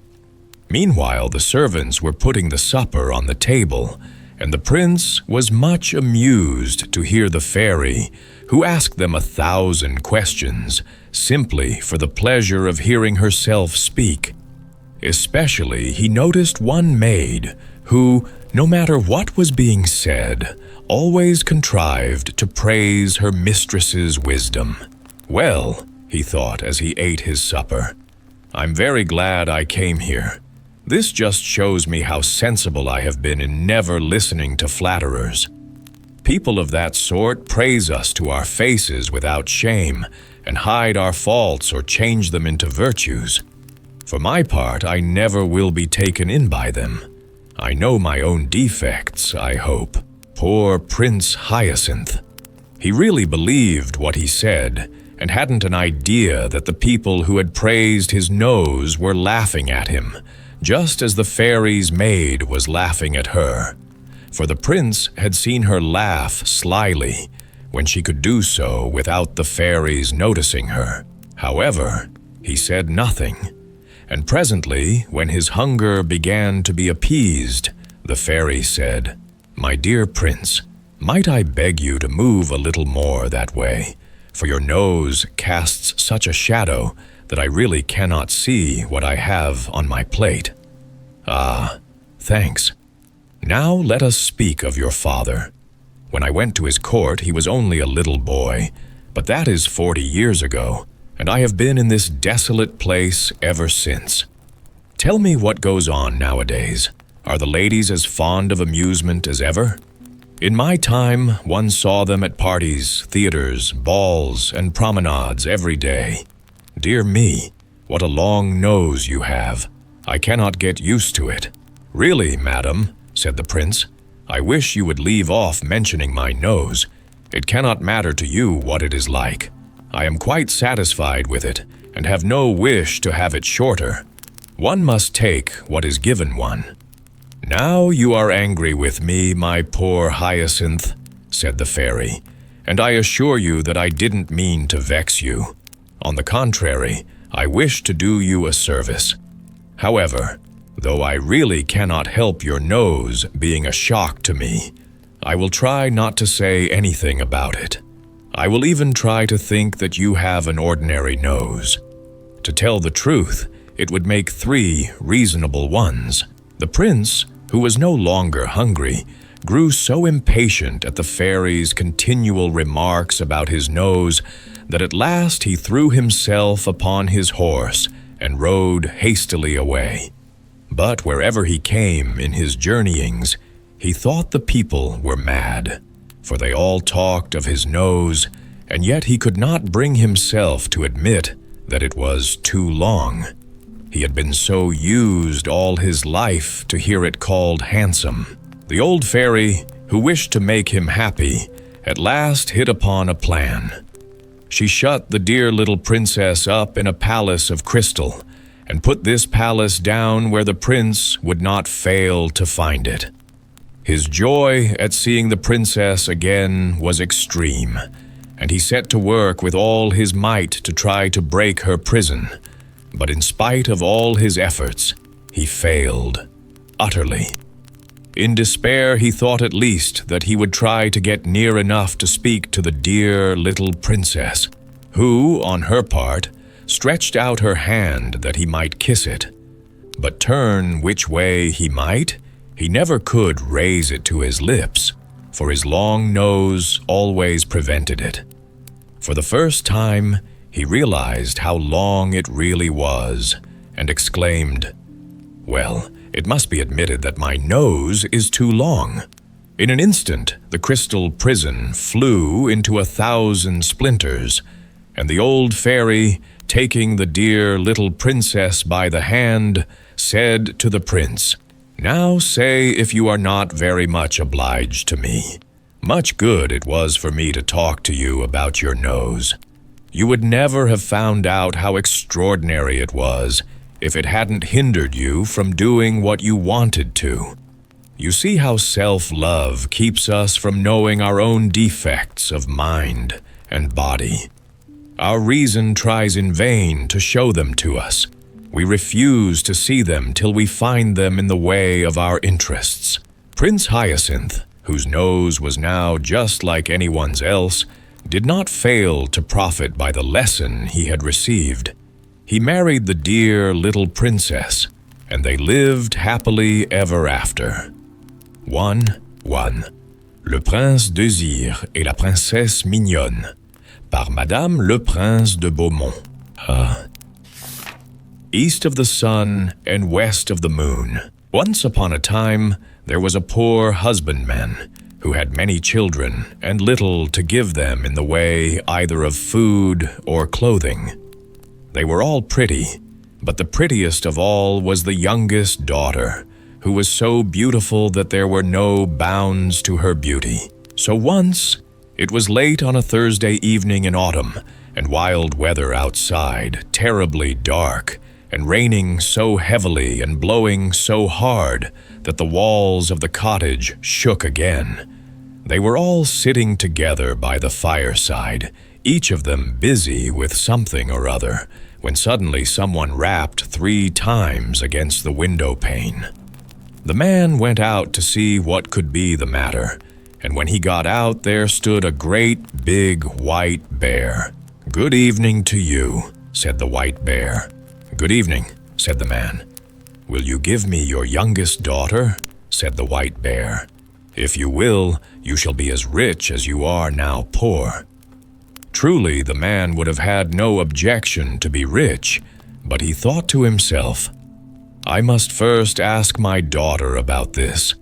Meanwhile, the servants were putting the supper on the table, and the prince was much amused to hear the fairy, who asked them 1,000 questions, simply for the pleasure of hearing herself speak. Especially, he noticed one maid, who, no matter what was being said, always contrived to praise her mistress's wisdom. "Well," he thought as he ate his supper, "I'm very glad I came here. This just shows me how sensible I have been in never listening to flatterers. People of that sort praise us to our faces without shame, and hide our faults or change them into virtues. For my part, I never will be taken in by them. I know my own defects, I hope. Poor Prince Hyacinth. He really believed what he said and hadn't an idea that the people who had praised his nose were laughing at him, just as the fairy's maid was laughing at her. For the prince had seen her laugh slyly when she could do so without the fairies noticing her. However, he said nothing, and presently, when his hunger began to be appeased, the fairy said, "My dear prince, might I beg you to move a little more that way, for your nose casts such a shadow that I really cannot see what I have on my plate." "Ah, thanks. Now let us speak of your father. When I went to his court, he was only a little boy, but that is 40 years ago, and I have been in this desolate place ever since. Tell me what goes on nowadays. Are the ladies as fond of amusement as ever? In my time, one saw them at parties, theaters, balls, and promenades every day. Dear me, what a long nose you have. I cannot get used to it." "Really, madam," said the prince, "I wish you would leave off mentioning my nose. It cannot matter to you what it is like. I am quite satisfied with it, and have no wish to have it shorter. One must take what is given one." "Now you are angry with me, my poor Hyacinth," said the fairy, "and I assure you that I didn't mean to vex you. On the contrary, I wish to do you a service. However, though I really cannot help your nose being a shock to me, I will try not to say anything about it. I will even try to think that you have an ordinary nose. To tell the truth, it would make 3 reasonable ones." The prince, who was no longer hungry, grew so impatient at the fairy's continual remarks about his nose that at last he threw himself upon his horse and rode hastily away. But wherever he came in his journeyings, he thought the people were mad, for they all talked of his nose, and yet he could not bring himself to admit that it was too long. He had been so used all his life to hear it called handsome. The old fairy, who wished to make him happy, at last hit upon a plan. She shut the dear little princess up in a palace of crystal, and put this palace down where the prince would not fail to find it. His joy at seeing the princess again was extreme, and he set to work with all his might to try to break her prison. But in spite of all his efforts, he failed, utterly. In despair, he thought at least that he would try to get near enough to speak to the dear little princess, who, on her part, stretched out her hand that he might kiss it. But turn which way he might, he never could raise it to his lips, for his long nose always prevented it. For the first time, he realized how long it really was, and exclaimed, "Well, it must be admitted that my nose is too long." In an instant, the crystal prison flew into 1,000 splinters, and the old fairy, taking the dear little princess by the hand, said to the prince, "Now say if you are not very much obliged to me. Much good it was for me to talk to you about your nose. You would never have found out how extraordinary it was if it hadn't hindered you from doing what you wanted to. You see how self-love keeps us from knowing our own defects of mind and body. Our reason tries in vain to show them to us. We refuse to see them till we find them in the way of our interests. Prince Hyacinth, whose nose was now just like anyone's else, did not fail to profit by the lesson he had received. He married the dear little princess, and they lived happily ever after. 1. Le Prince Désir et la Princesse Mignonne, par Madame le Prince de Beaumont. East of the sun and west of the moon. Once upon a time, there was a poor husbandman who had many children and little to give them in the way either of food or clothing. They were all pretty, but the prettiest of all was the youngest daughter, who was so beautiful that there were no bounds to her beauty. So once, it was late on a Thursday evening in autumn, and wild weather outside, terribly dark, and raining so heavily and blowing so hard that the walls of the cottage shook again. They were all sitting together by the fireside, each of them busy with something or other, when suddenly someone rapped 3 times against the window pane. The man went out to see what could be the matter, and when he got out there stood a great big white bear. "Good evening to you," said the white bear. "Good evening," said the man. "Will you give me your youngest daughter?" said the white bear. "If you will, you shall be as rich as you are now poor." Truly, the man would have had no objection to be rich, but he thought to himself, "I must first ask my daughter about this."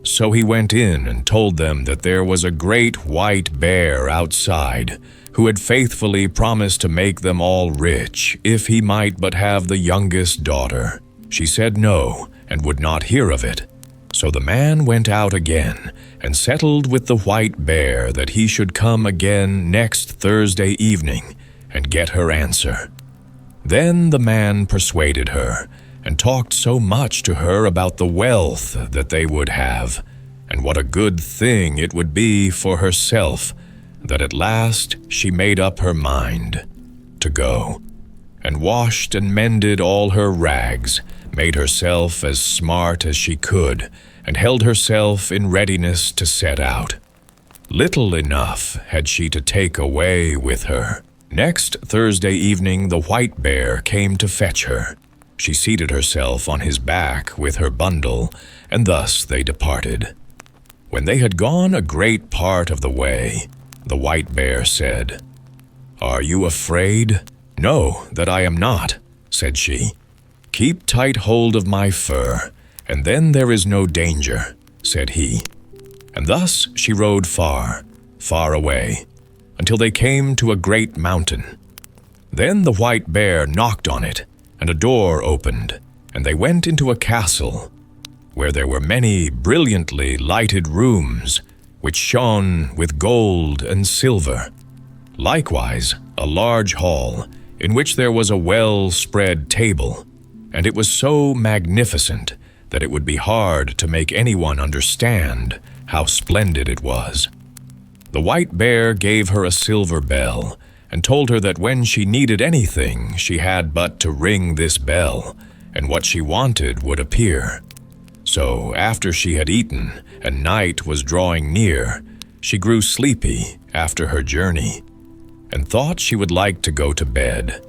So he went in and told them that there was a great white bear outside, who had faithfully promised to make them all rich if he might but have the youngest daughter. She said no, and would not hear of it. So the man went out again, and settled with the white bear that he should come again next Thursday evening and get her answer. Then the man persuaded her, and talked so much to her about the wealth that they would have, and what a good thing it would be for herself, that at last she made up her mind to go, and washed and mended all her rags, made herself as smart as she could, and held herself in readiness to set out. Little enough had she to take away with her. Next Thursday evening the white bear came to fetch her. She seated herself on his back with her bundle, and thus they departed. When they had gone a great part of the way, the white bear said, "Are you afraid?" "No, that I am not," said she. "Keep tight hold of my fur, and then there is no danger," said he. And thus she rode far, far away, until they came to a great mountain. Then the white bear knocked on it, and a door opened, and they went into a castle, where there were many brilliantly lighted rooms, which shone with gold and silver. Likewise, a large hall, in which there was a well-spread table, and it was so magnificent that it would be hard to make anyone understand how splendid it was. The white bear gave her a silver bell, and told her that when she needed anything, she had but to ring this bell, and what she wanted would appear. So, after she had eaten, and night was drawing near, she grew sleepy after her journey, and thought she would like to go to bed.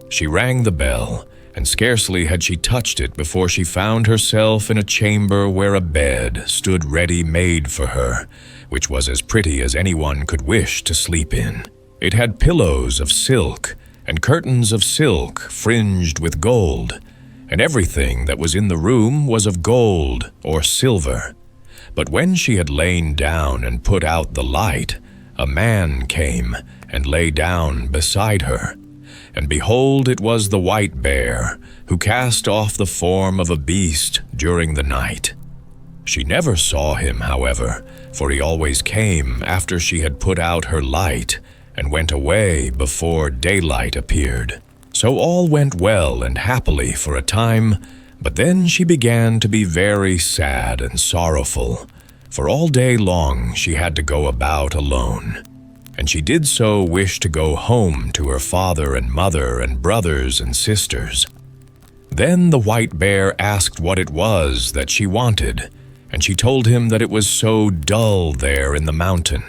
She rang the bell, and scarcely had she touched it before she found herself in a chamber where a bed stood ready-made for her, which was as pretty as anyone could wish to sleep in. It had pillows of silk, and curtains of silk fringed with gold, and everything that was in the room was of gold or silver. But when she had lain down and put out the light, a man came and lay down beside her. And behold, it was the white bear, who cast off the form of a beast during the night. She never saw him, however, for he always came after she had put out her light, and went away before daylight appeared. So all went well and happily for a time, but then she began to be very sad and sorrowful, for all day long she had to go about alone. And she did so wish to go home to her father and mother and brothers and sisters. Then the white bear asked what it was that she wanted, and she told him that it was so dull there in the mountain,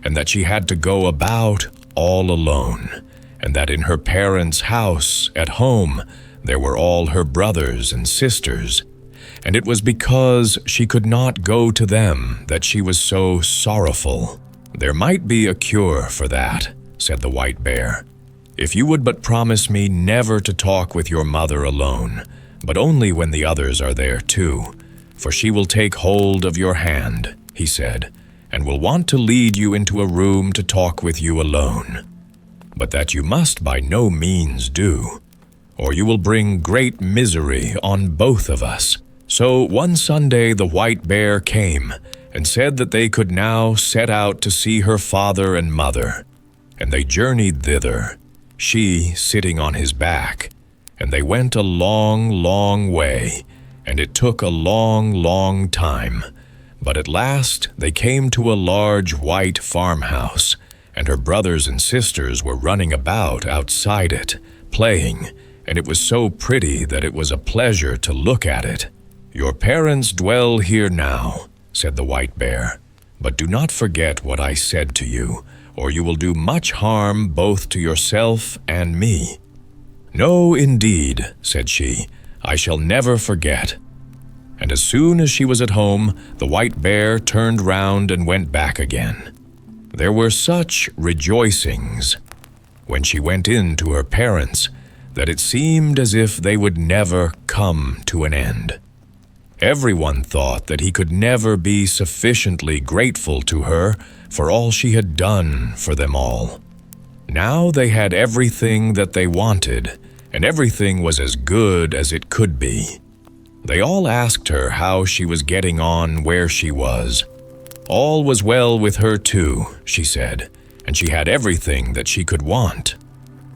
and that she had to go about all alone, and that in her parents' house at home there were all her brothers and sisters, and it was because she could not go to them that she was so sorrowful. "There might be a cure for that," said the white bear, "if you would but promise me never to talk with your mother alone, but only when the others are there too, for she will take hold of your hand," he said, "and will want to lead you into a room to talk with you alone. But that you must by no means do, or you will bring great misery on both of us." So one Sunday the white bear came and said that they could now set out to see her father and mother. And they journeyed thither, she sitting on his back. And they went a long, long way, and it took a long, long time. But at last they came to a large white farmhouse, and her brothers and sisters were running about outside it, playing, and it was so pretty that it was a pleasure to look at it. "Your parents dwell here now," said the white bear, "but do not forget what I said to you, or you will do much harm both to yourself and me." "No, indeed," said she, "I shall never forget." And as soon as she was at home, the white bear turned round and went back again. There were such rejoicings when she went in to her parents that it seemed as if they would never come to an end. Everyone thought that he could never be sufficiently grateful to her for all she had done for them all. Now they had everything that they wanted, and everything was as good as it could be. They all asked her how she was getting on where she was. All was well with her too, she said, and she had everything that she could want.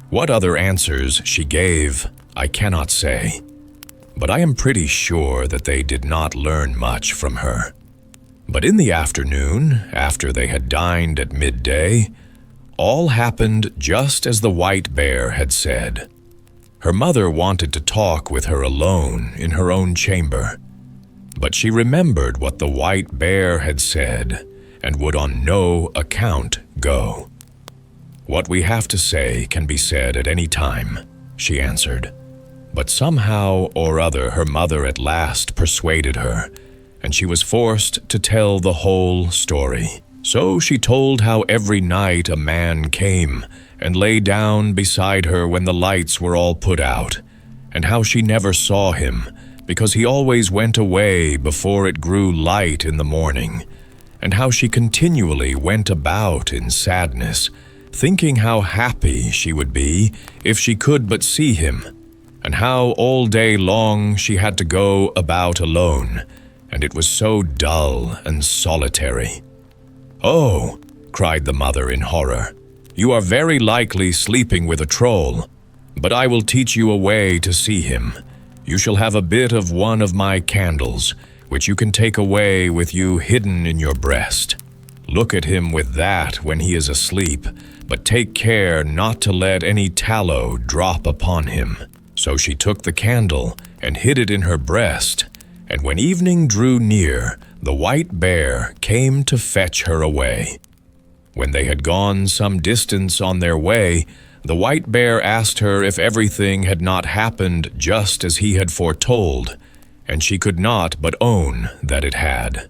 What other answers she gave, I cannot say, but I am pretty sure that they did not learn much from her. But in the afternoon, after they had dined at midday, all happened just as the white bear had said. Her mother wanted to talk with her alone in her own chamber, but she remembered what the white bear had said and would on no account go. "What we have to say can be said at any time," she answered. But somehow or other her mother at last persuaded her, and she was forced to tell the whole story. So she told how every night a man came and lay down beside her when the lights were all put out, and how she never saw him, because he always went away before it grew light in the morning, and how she continually went about in sadness, thinking how happy she would be if she could but see him, and how all day long she had to go about alone, and it was so dull and solitary. "Oh," cried the mother in horror, "you are very likely sleeping with a troll, but I will teach you a way to see him. You shall have a bit of one of my candles, which you can take away with you hidden in your breast. Look at him with that when he is asleep, but take care not to let any tallow drop upon him." So she took the candle and hid it in her breast, and when evening drew near, the white bear came to fetch her away. When they had gone some distance on their way, the white bear asked her if everything had not happened just as he had foretold, and she could not but own that it had.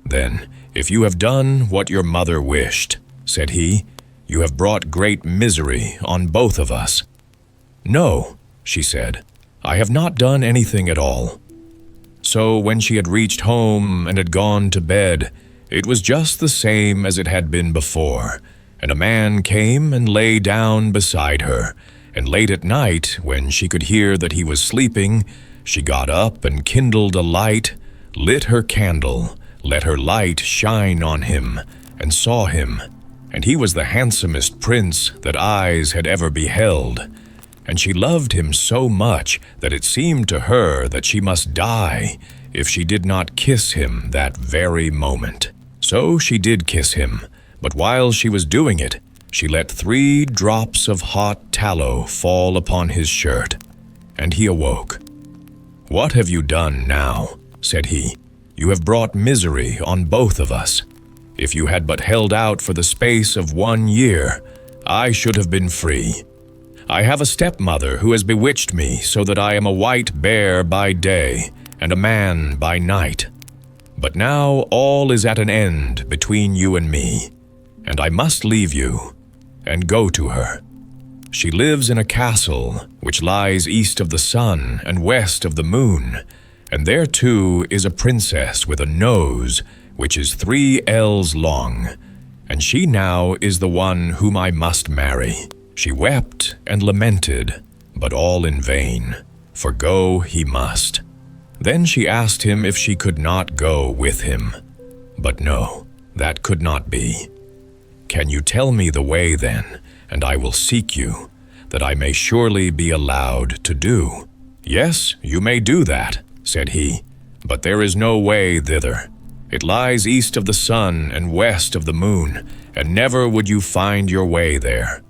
"Then, if you have done what your mother wished," said he, "you have brought great misery on both of us." "No," she said, "I have not done anything at all." So when she had reached home and had gone to bed, it was just the same as it had been before, and a man came and lay down beside her, and late at night, when she could hear that he was sleeping, she got up and kindled a light, lit her candle, let her light shine on him, and saw him, and he was the handsomest prince that eyes had ever beheld. And she loved him so much that it seemed to her that she must die if she did not kiss him that very moment. So she did kiss him, but while she was doing it, she let 3 drops of hot tallow fall upon his shirt, and he awoke. "What have you done now?" said he. "You have brought misery on both of us. If you had but held out for the space of 1 year, I should have been free. I have a stepmother who has bewitched me so that I am a white bear by day and a man by night. But now all is at an end between you and me, and I must leave you and go to her. She lives in a castle which lies east of the sun and west of the moon, and there too is a princess with a nose which is 3 ells long, and she now is the one whom I must marry." She wept and lamented, but all in vain, for go he must. Then she asked him if she could not go with him. But no, that could not be. "Can you tell me the way then, and I will seek you, that I may surely be allowed to do?" "Yes, you may do that," said he, "but there is no way thither. It lies east of the sun and west of the moon, and never would you find your way there."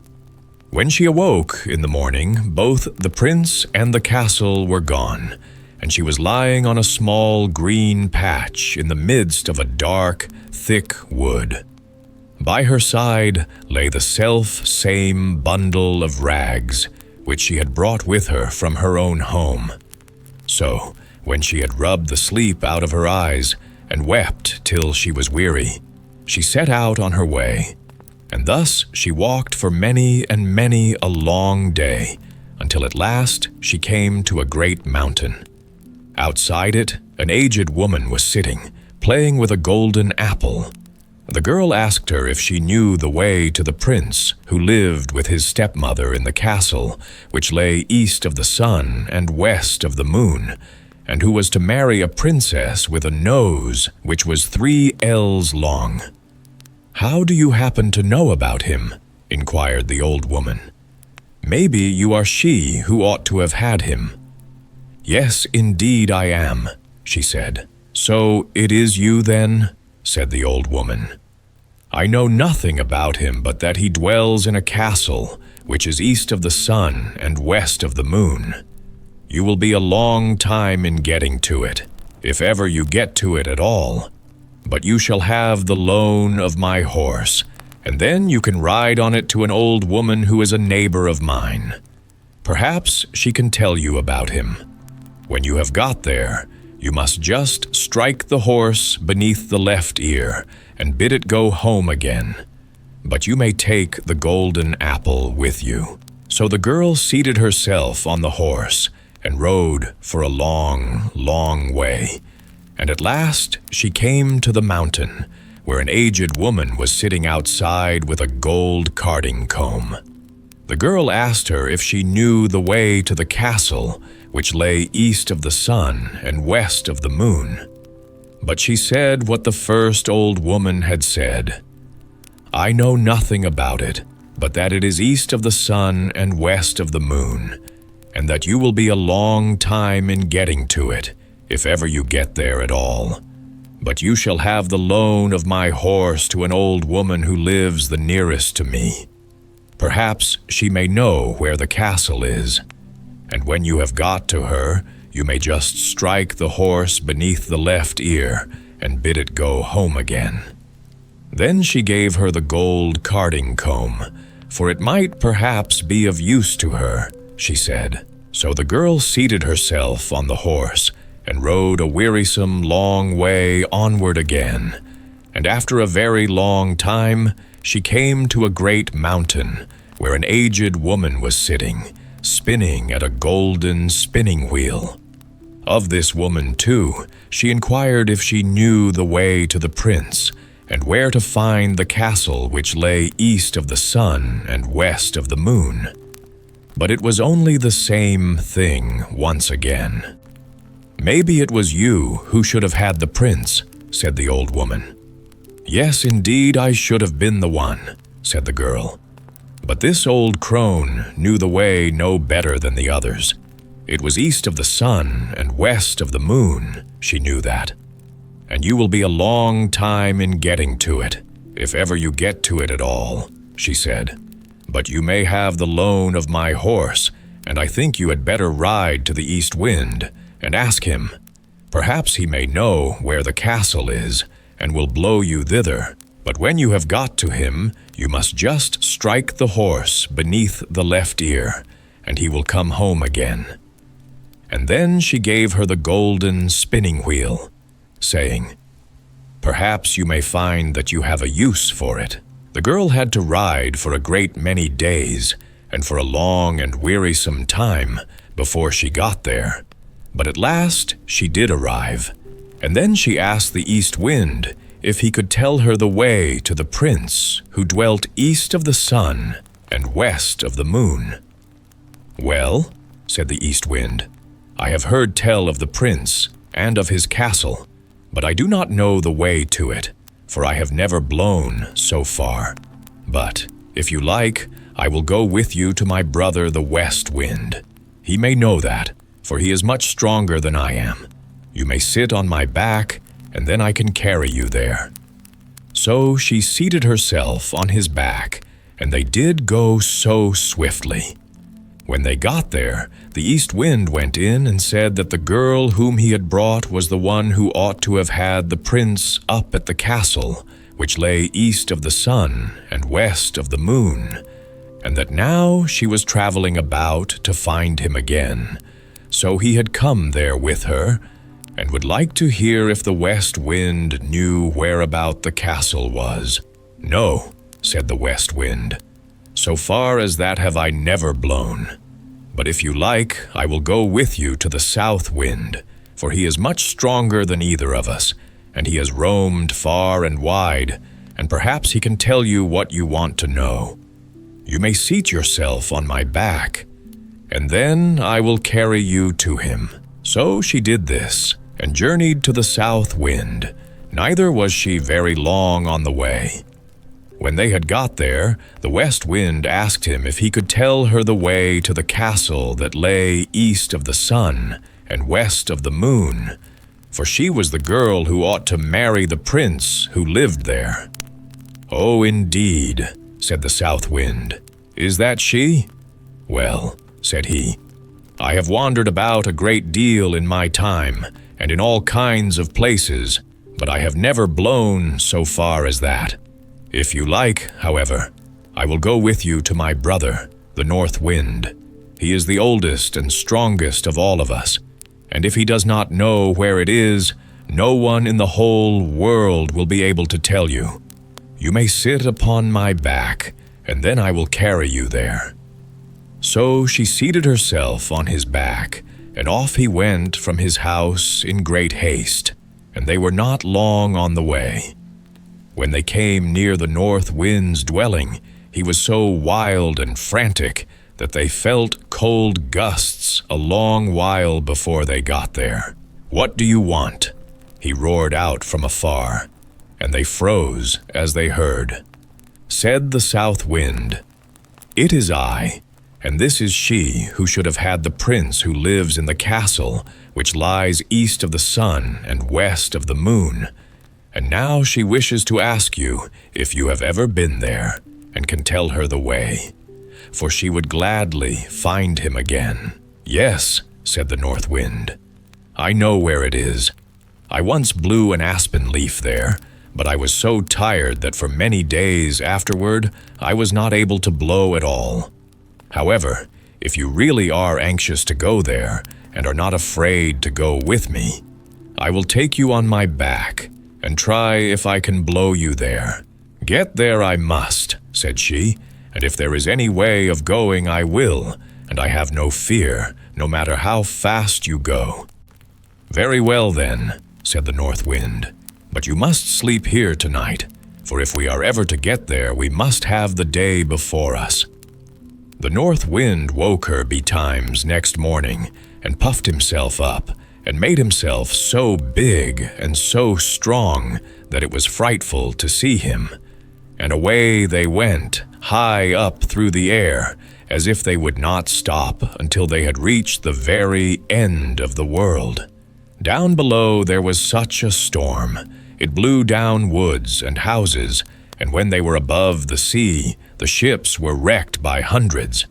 When she awoke in the morning, both the prince and the castle were gone, and she was lying on a small green patch in the midst of a dark, thick wood. By her side lay the self-same bundle of rags which she had brought with her from her own home. So, when she had rubbed the sleep out of her eyes and wept till she was weary, she set out on her way, and thus she walked for many and many a long day, until at last she came to a great mountain. Outside it, an aged woman was sitting, playing with a golden apple. The girl asked her if she knew the way to the prince who lived with his stepmother in the castle, which lay east of the sun and west of the moon, and who was to marry a princess with a nose which was 3 ells long. "How do you happen to know about him?" inquired the old woman. "Maybe you are she who ought to have had him." "Yes, indeed I am," she said. "So it is you then?" said the old woman. "I know nothing about him but that he dwells in a castle which is east of the sun and west of the moon. You will be a long time in getting to it, if ever you get to it at all. But you shall have the loan of my horse, and then you can ride on it to an old woman who is a neighbor of mine. Perhaps she can tell you about him. When you have got there, you must just strike the horse beneath the left ear and bid it go home again. But you may take the golden apple with you." So the girl seated herself on the horse and rode for a long, long way. And at last she came to the mountain, where an aged woman was sitting outside with a gold carding comb. The girl asked her if she knew the way to the castle, which lay east of the sun and west of the moon. But she said what the first old woman had said. "I know nothing about it, but that it is east of the sun and west of the moon, and that you will be a long time in getting to it, if ever you get there at all. But you shall have the loan of my horse to an old woman who lives the nearest to me. Perhaps she may know where the castle is. And when you have got to her, you may just strike the horse beneath the left ear and bid it go home again." Then she gave her the gold carding comb, for it might perhaps be of use to her, she said. So the girl seated herself on the horse and rode a wearisome long way onward again, and after a very long time she came to a great mountain where an aged woman was sitting, spinning at a golden spinning wheel. Of this woman, too, she inquired if she knew the way to the prince, and where to find the castle which lay east of the sun and west of the moon. But it was only the same thing once again. "Maybe it was you who should have had the prince," said the old woman. "Yes, indeed, I should have been the one," said the girl. "But this old crone knew the way no better than the others. It was east of the sun and west of the moon, she knew that. And you will be a long time in getting to it, if ever you get to it at all," she said. "But you may have the loan of my horse, and I think you had better ride to the east wind and ask him. Perhaps he may know where the castle is, and will blow you thither. But when you have got to him, you must just strike the horse beneath the left ear, and he will come home again." And then she gave her the golden spinning wheel, saying, "Perhaps you may find that you have a use for it." The girl had to ride for a great many days, and for a long and wearisome time before she got there. But at last she did arrive, and then she asked the east wind if he could tell her the way to the prince who dwelt east of the sun and west of the moon. "Well," said the east wind, "I have heard tell of the prince, and of his castle, but I do not know the way to it, for I have never blown so far. But, if you like, I will go with you to my brother the West Wind. He may know that, for he is much stronger than I am. You may sit on my back, and then I can carry you there." So she seated herself on his back, and they did go so swiftly. When they got there, the East Wind went in and said that the girl whom he had brought was the one who ought to have had the prince up at the castle, which lay east of the sun and west of the moon, and that now she was traveling about to find him again. So he had come there with her, and would like to hear if the West Wind knew whereabout the castle was. "No," said the West Wind. "So far as that have I never blown. But if you like, I will go with you to the South Wind, for he is much stronger than either of us, and he has roamed far and wide, and perhaps he can tell you what you want to know. You may seat yourself on my back, and then I will carry you to him." So she did this, and journeyed to the South Wind. Neither was she very long on the way. When they had got there, the West Wind asked him if he could tell her the way to the castle that lay east of the sun and west of the moon, for she was the girl who ought to marry the prince who lived there. "Oh, indeed," said the South Wind. "Is that she?" "Well," said he, "I have wandered about a great deal in my time, and in all kinds of places, but I have never blown so far as that. If you like, however, I will go with you to my brother, the North Wind. He is the oldest and strongest of all of us, and if he does not know where it is, no one in the whole world will be able to tell you. You may sit upon my back, and then I will carry you there." So she seated herself on his back, and off he went from his house in great haste, and they were not long on the way. When they came near the North Wind's dwelling, he was so wild and frantic that they felt cold gusts a long while before they got there. "What do you want?" he roared out from afar, and they froze as they heard. Said the South Wind, "It is I, and this is she who should have had the prince who lives in the castle, which lies east of the sun and west of the moon. And now she wishes to ask you if you have ever been there, and can tell her the way, for she would gladly find him again." "Yes," said the North Wind, "I know where it is. I once blew an aspen leaf there, but I was so tired that for many days afterward I was not able to blow at all. However, if you really are anxious to go there, and are not afraid to go with me, I will take you on my back, and try if I can blow you there." "Get there I must," said she, "and if there is any way of going I will, and I have no fear, no matter how fast you go." "Very well then," said the North Wind, "but you must sleep here tonight, for if we are ever to get there we must have the day before us." The North Wind woke her betimes next morning, and puffed himself up, and made himself so big and so strong that it was frightful to see him. And away they went, high up through the air, as if they would not stop until they had reached the very end of the world. Down below there was such a storm. It blew down woods and houses, and when they were above the sea, the ships were wrecked by hundreds.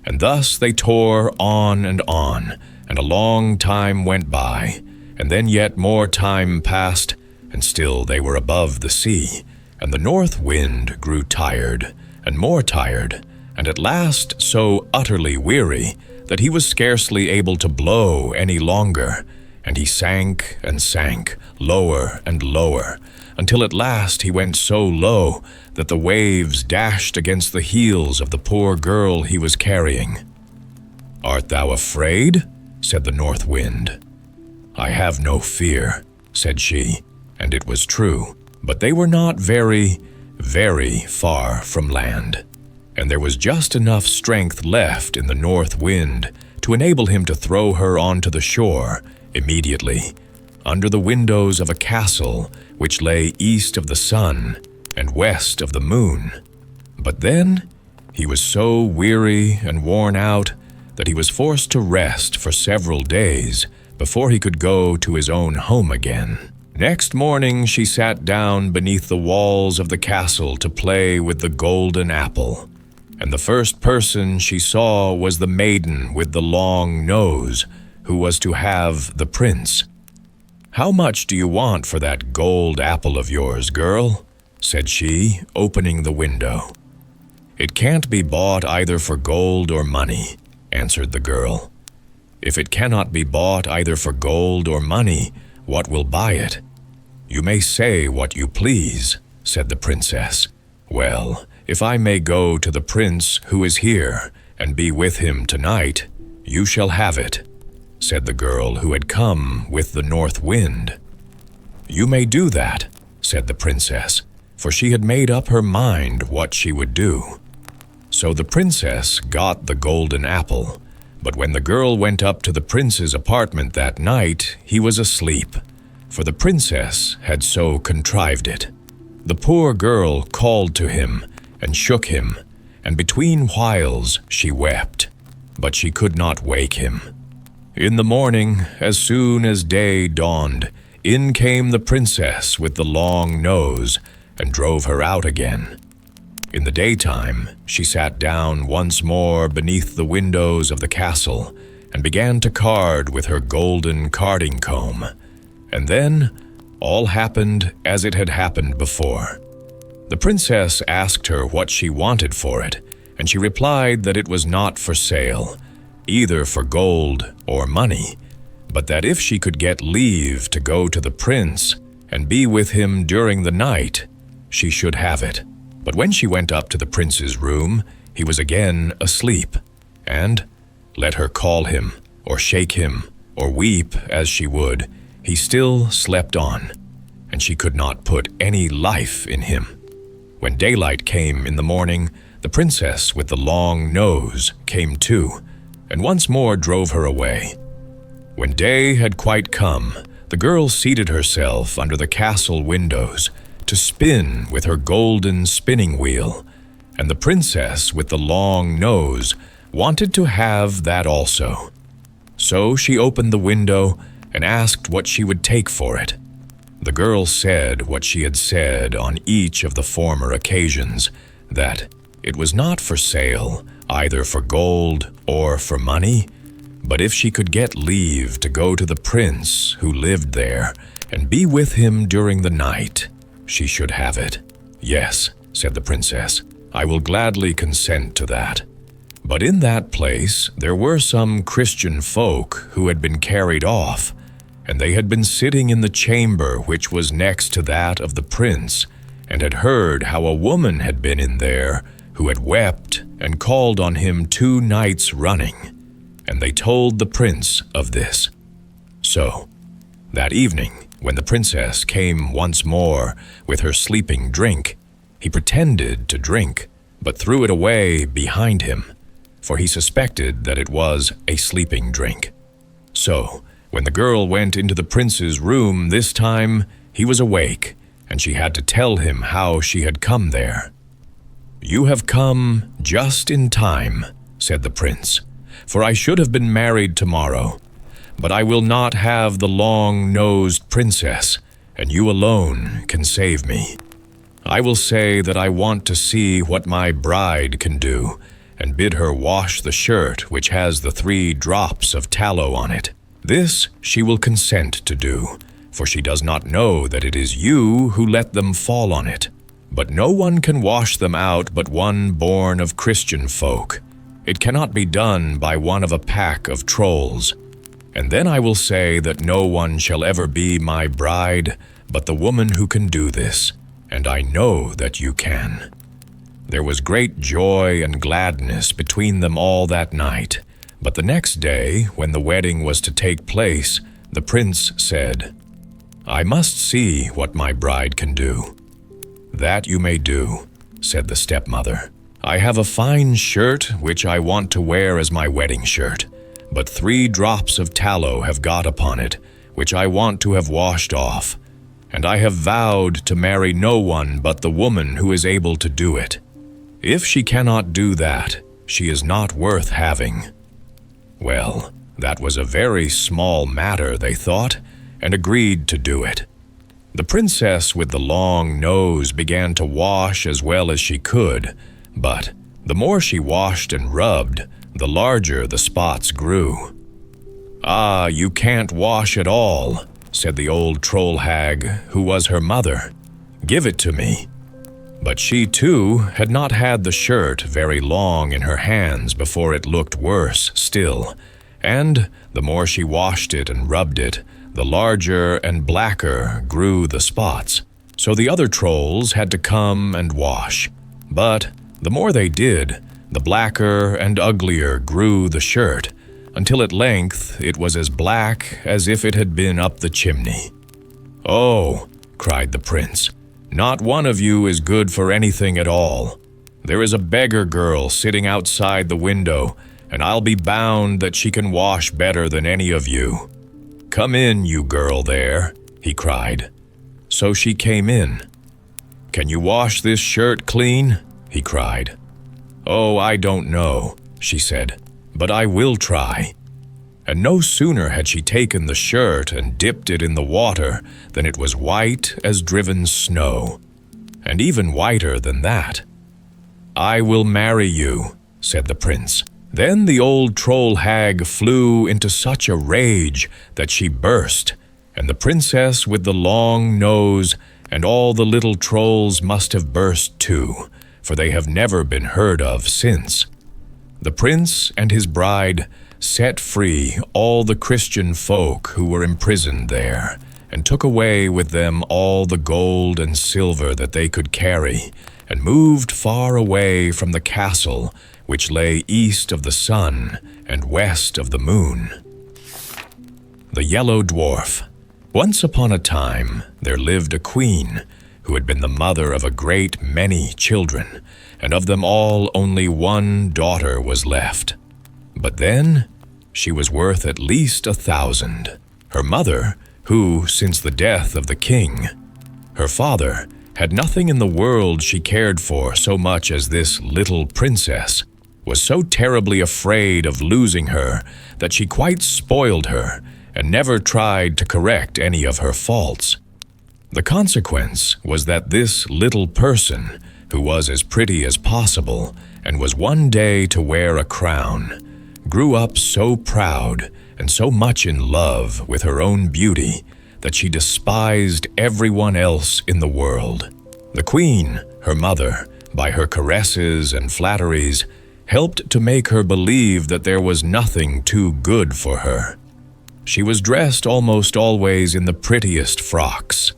And thus they tore on, and a long time went by, and then yet more time passed, and still they were above the sea, and the North Wind grew tired, and more tired, and at last so utterly weary that he was scarcely able to blow any longer, and he sank and sank, lower and lower, until at last he went so low that the waves dashed against the heels of the poor girl he was carrying. "Art thou afraid?" said the North Wind. "I have no fear," said she, and it was true, but they were not very, very far from land, and there was just enough strength left in the North Wind to enable him to throw her onto the shore immediately, under the windows of a castle which lay east of the sun and west of the moon. But then he was so weary and worn out that he was forced to rest for several days before he could go to his own home again. Next morning she sat down beneath the walls of the castle to play with the golden apple, and the first person she saw was the maiden with the long nose, who was to have the prince. "How much do you want for that gold apple of yours, girl?" said she, opening the window. "It can't be bought either for gold or money," answered the girl. "If it cannot be bought either for gold or money, what will buy it?" "You may say what you please," said the princess. "Well, if I may go to the prince who is here and be with him tonight, you shall have it," said the girl who had come with the north wind. "You may do that," said the princess, for she had made up her mind what she would do. So the princess got the golden apple, but when the girl went up to the prince's apartment that night, he was asleep, for the princess had so contrived it. The poor girl called to him and shook him, and between whiles she wept, but she could not wake him. In the morning, as soon as day dawned, in came the princess with the long nose and drove her out again. In the daytime, she sat down once more beneath the windows of the castle and began to card with her golden carding comb. And then all happened as it had happened before. The princess asked her what she wanted for it, and she replied that it was not for sale, either for gold or money, but that if she could get leave to go to the prince and be with him during the night, she should have it. But when she went up to the prince's room, he was again asleep, and, let her call him, or shake him, or weep as she would, he still slept on, and she could not put any life in him. When daylight came in the morning, the princess with the long nose came too, and once more drove her away. When day had quite come, the girl seated herself under the castle windows to spin with her golden spinning wheel, and the princess with the long nose wanted to have that also. So she opened the window and asked what she would take for it. The girl said what she had said on each of the former occasions, that it was not for sale, either for gold or for money, but if she could get leave to go to the prince who lived there and be with him during the night, she should have it. "Yes," said the princess, "I will gladly consent to that." But in that place there were some Christian folk who had been carried off, and they had been sitting in the chamber which was next to that of the prince, and had heard how a woman had been in there who had wept and called on him 2 nights running, and they told the prince of this. So, that evening, when the princess came once more with her sleeping drink, he pretended to drink, but threw it away behind him, for he suspected that it was a sleeping drink. So, when the girl went into the prince's room this time, he was awake, and she had to tell him how she had come there. "You have come just in time," said the prince, "for I should have been married tomorrow. But I will not have the long-nosed princess, and you alone can save me. I will say that I want to see what my bride can do, and bid her wash the shirt which has the 3 drops of tallow on it. This she will consent to do, for she does not know that it is you who let them fall on it. But no one can wash them out but one born of Christian folk. It cannot be done by one of a pack of trolls. And then I will say that no one shall ever be my bride but the woman who can do this, and I know that you can." There was great joy and gladness between them all that night, but the next day, when the wedding was to take place, the prince said, "I must see what my bride can do." "That you may do," said the stepmother. "I have a fine shirt which I want to wear as my wedding shirt, but 3 drops of tallow have got upon it, which I want to have washed off, and I have vowed to marry no one but the woman who is able to do it. If she cannot do that, she is not worth having." Well, that was a very small matter, they thought, and agreed to do it. The princess with the long nose began to wash as well as she could, but the more she washed and rubbed, the larger the spots grew. "Ah, you can't wash at all," said the old troll hag, who was her mother. "Give it to me." But she, too, had not had the shirt very long in her hands before it looked worse still, and the more she washed it and rubbed it, the larger and blacker grew the spots. So the other trolls had to come and wash. But the more they did, the blacker and uglier grew the shirt, until at length it was as black as if it had been up the chimney. "Oh," cried the prince, "not one of you is good for anything at all. There is a beggar girl sitting outside the window, and I'll be bound that she can wash better than any of you. Come in, you girl there," he cried. So she came in. "Can you wash this shirt clean?" he cried. "Oh, I don't know," she said, "but I will try." And no sooner had she taken the shirt and dipped it in the water than it was white as driven snow, and even whiter than that. "I will marry you," said the prince. Then the old troll hag flew into such a rage that she burst, and the princess with the long nose and all the little trolls must have burst too, for they have never been heard of since. The prince and his bride set free all the Christian folk who were imprisoned there, and took away with them all the gold and silver that they could carry, and moved far away from the castle which lay east of the sun and west of the moon. The Yellow Dwarf. Once upon a time there lived a queen who had been the mother of a great many children, and of them all only one daughter was left. But then she was worth at least 1,000. Her mother, who, since the death of the king, her father, had nothing in the world she cared for so much as this little princess, was so terribly afraid of losing her that she quite spoiled her and never tried to correct any of her faults. The consequence was that this little person, who was as pretty as possible and was one day to wear a crown, grew up so proud and so much in love with her own beauty that she despised everyone else in the world. The queen, her mother, by her caresses and flatteries, helped to make her believe that there was nothing too good for her. She was dressed almost always in the prettiest frocks,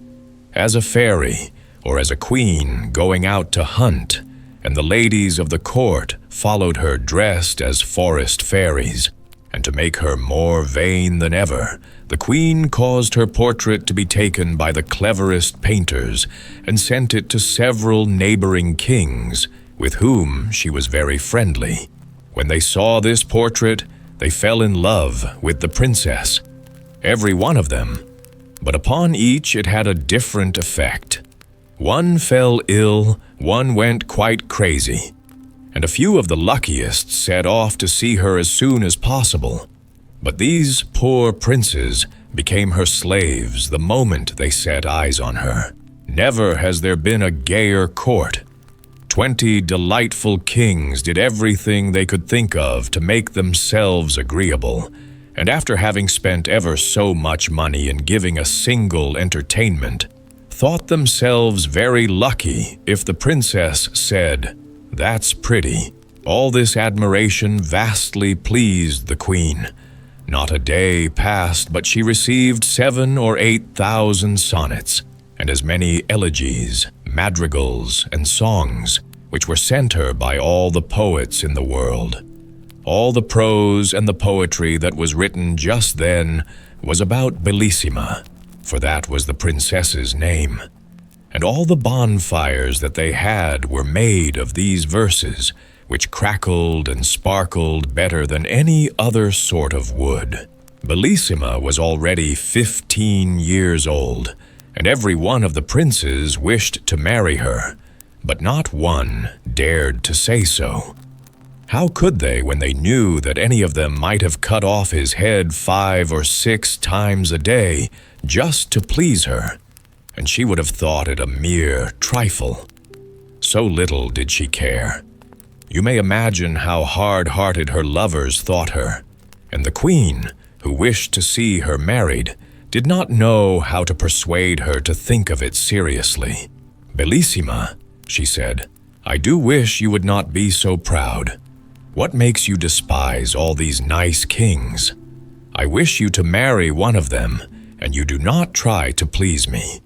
as a fairy or as a queen going out to hunt, and the ladies of the court followed her dressed as forest fairies. And to make her more vain than ever, the queen caused her portrait to be taken by the cleverest painters and sent it to several neighboring kings, with whom she was very friendly. When they saw this portrait, they fell in love with the princess, every one of them, but upon each it had a different effect. One fell ill, one went quite crazy, and a few of the luckiest set off to see her as soon as possible. But these poor princes became her slaves the moment they set eyes on her. Never has there been a gayer court. 20 delightful kings did everything they could think of to make themselves agreeable, and after having spent ever so much money in giving a single entertainment, thought themselves very lucky if the princess said, "That's pretty." All this admiration vastly pleased the queen. Not a day passed but she received 7,000 or 8,000 sonnets, and as many elegies, madrigals, and songs, which were sent her by all the poets in the world. All the prose and the poetry that was written just then was about Bellissima, for that was the princess's name. And all the bonfires that they had were made of these verses, which crackled and sparkled better than any other sort of wood. Bellissima was already 15 years old, and every one of the princes wished to marry her, but not one dared to say so. How could they when they knew that any of them might have cut off his head 5 or 6 times a day just to please her, and she would have thought it a mere trifle. So little did she care. You may imagine how hard-hearted her lovers thought her, and the queen, who wished to see her married, did not know how to persuade her to think of it seriously. "Bellissima," she said, "I do wish you would not be so proud. What makes you despise all these nice kings? I wish you to marry one of them, and you do not try to please me."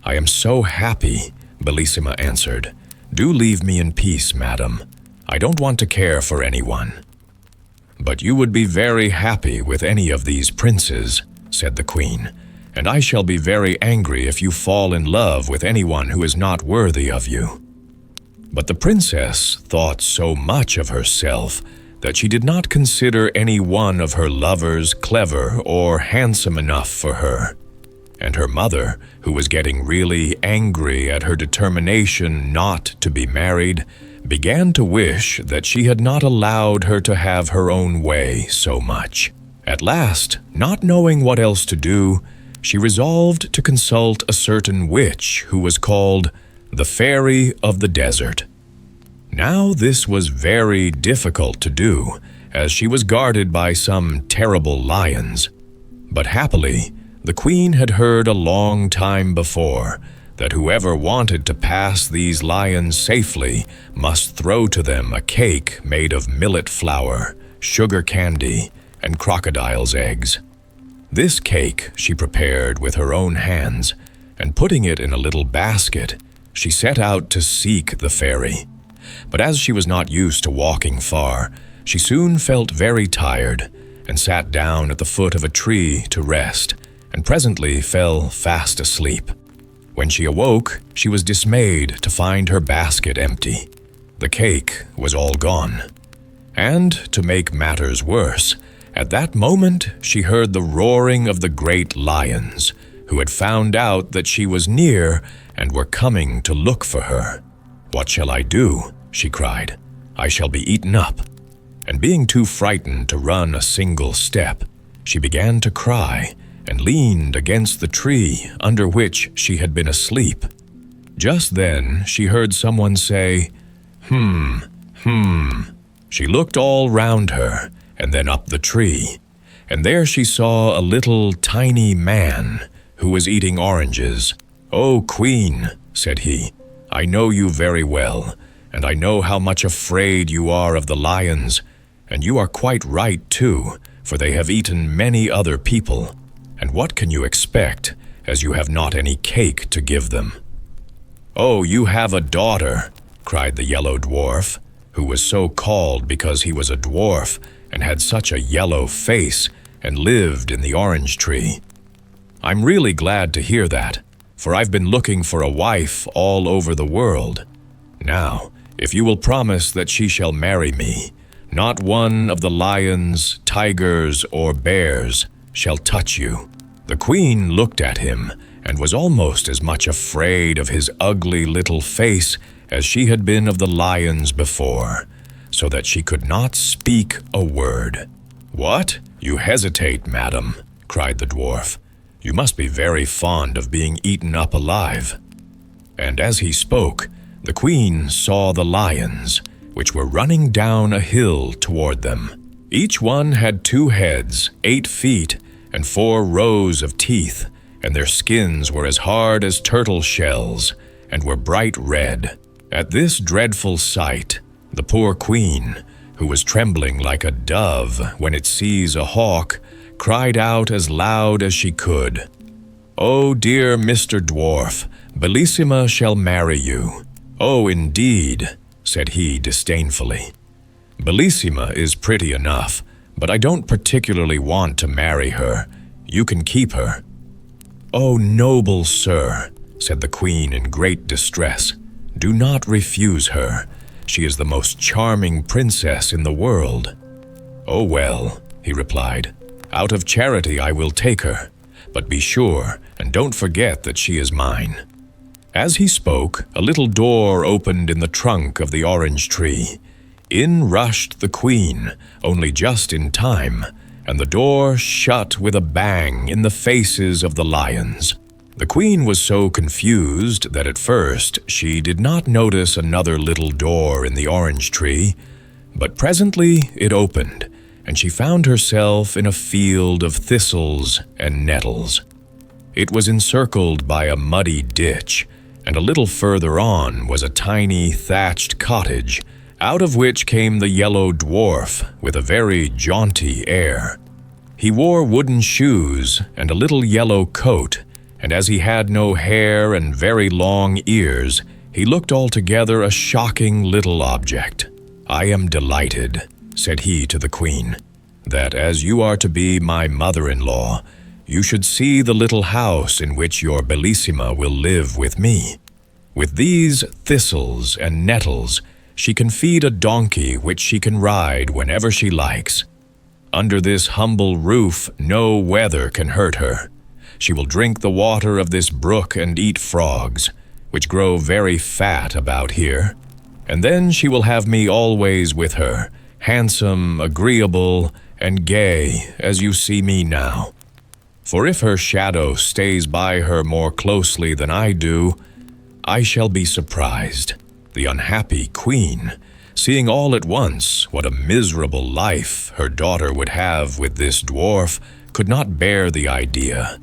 "I am so happy," Bellissima answered. "Do leave me in peace, madam. I don't want to care for anyone." "But you would be very happy with any of these princes," said the queen, "and I shall be very angry if you fall in love with anyone who is not worthy of you." But the princess thought so much of herself that she did not consider any one of her lovers clever or handsome enough for her. And her mother, who was getting really angry at her determination not to be married, began to wish that she had not allowed her to have her own way so much. At last, not knowing what else to do, she resolved to consult a certain witch who was called the Fairy of the Desert. Now this was very difficult to do, as she was guarded by some terrible lions. But happily, the queen had heard a long time before that whoever wanted to pass these lions safely must throw to them a cake made of millet flour, sugar candy, and crocodile's eggs. This cake she prepared with her own hands, and putting it in a little basket, she set out to seek the fairy. But as she was not used to walking far, she soon felt very tired and sat down at the foot of a tree to rest, and presently fell fast asleep. When she awoke, she was dismayed to find her basket empty. The cake was all gone. And, to make matters worse, at that moment she heard the roaring of the great lions, who had found out that she was near and were coming to look for her. "What shall I do?" she cried. "I shall be eaten up." And being too frightened to run a single step, she began to cry and leaned against the tree under which she had been asleep. Just then she heard someone say, "Hmm." She looked all round her and then up the tree, and there she saw a little tiny man who was eating oranges. "Oh, Queen," said he, "I know you very well, and I know how much afraid you are of the lions, and you are quite right too, for they have eaten many other people. And what can you expect, as you have not any cake to give them?" "Oh, you have a daughter," cried the Yellow Dwarf, who was so called because he was a dwarf and had such a yellow face and lived in the orange tree. "I'm really glad to hear that, for I've been looking for a wife all over the world. Now, if you will promise that she shall marry me, not one of the lions, tigers, or bears shall touch you." The queen looked at him and was almost as much afraid of his ugly little face as she had been of the lions before, so that she could not speak a word. "What? You hesitate, madam," cried the dwarf. "You must be very fond of being eaten up alive." And as he spoke, the queen saw the lions, which were running down a hill toward them. Each one had 2 heads, 8 feet, and 4 rows of teeth, and their skins were as hard as turtle shells, and were bright red. At this dreadful sight, the poor queen, who was trembling like a dove when it sees a hawk, cried out as loud as she could, "Oh, dear Mr. Dwarf, Bellissima shall marry you." "Oh, indeed," said he disdainfully. "Bellissima is pretty enough, but I don't particularly want to marry her. You can keep her." "Oh, noble sir," said the queen in great distress, "do not refuse her. She is the most charming princess in the world." "Oh, well," he replied, Out of charity I will take her, but be sure and don't forget that she is mine." As he spoke, a little door opened in the trunk of the orange tree. In rushed the queen, only just in time, and the door shut with a bang in the faces of the lions. The queen was so confused that at first she did not notice another little door in the orange tree, but presently it opened, and she found herself in a field of thistles and nettles. It was encircled by a muddy ditch, and a little further on was a tiny thatched cottage, out of which came the Yellow Dwarf with a very jaunty air. He wore wooden shoes and a little yellow coat, and as he had no hair and very long ears, he looked altogether a shocking little object. "I am delighted," said he to the queen, "that as you are to be my mother-in-law, you should see the little house in which your Bellissima will live with me. With these thistles and nettles, she can feed a donkey which she can ride whenever she likes. Under this humble roof, no weather can hurt her. She will drink the water of this brook and eat frogs, which grow very fat about here. And then she will have me always with her, handsome, agreeable, and gay as you see me now. For if her shadow stays by her more closely than I do, I shall be surprised." The unhappy queen, seeing all at once what a miserable life her daughter would have with this dwarf, could not bear the idea,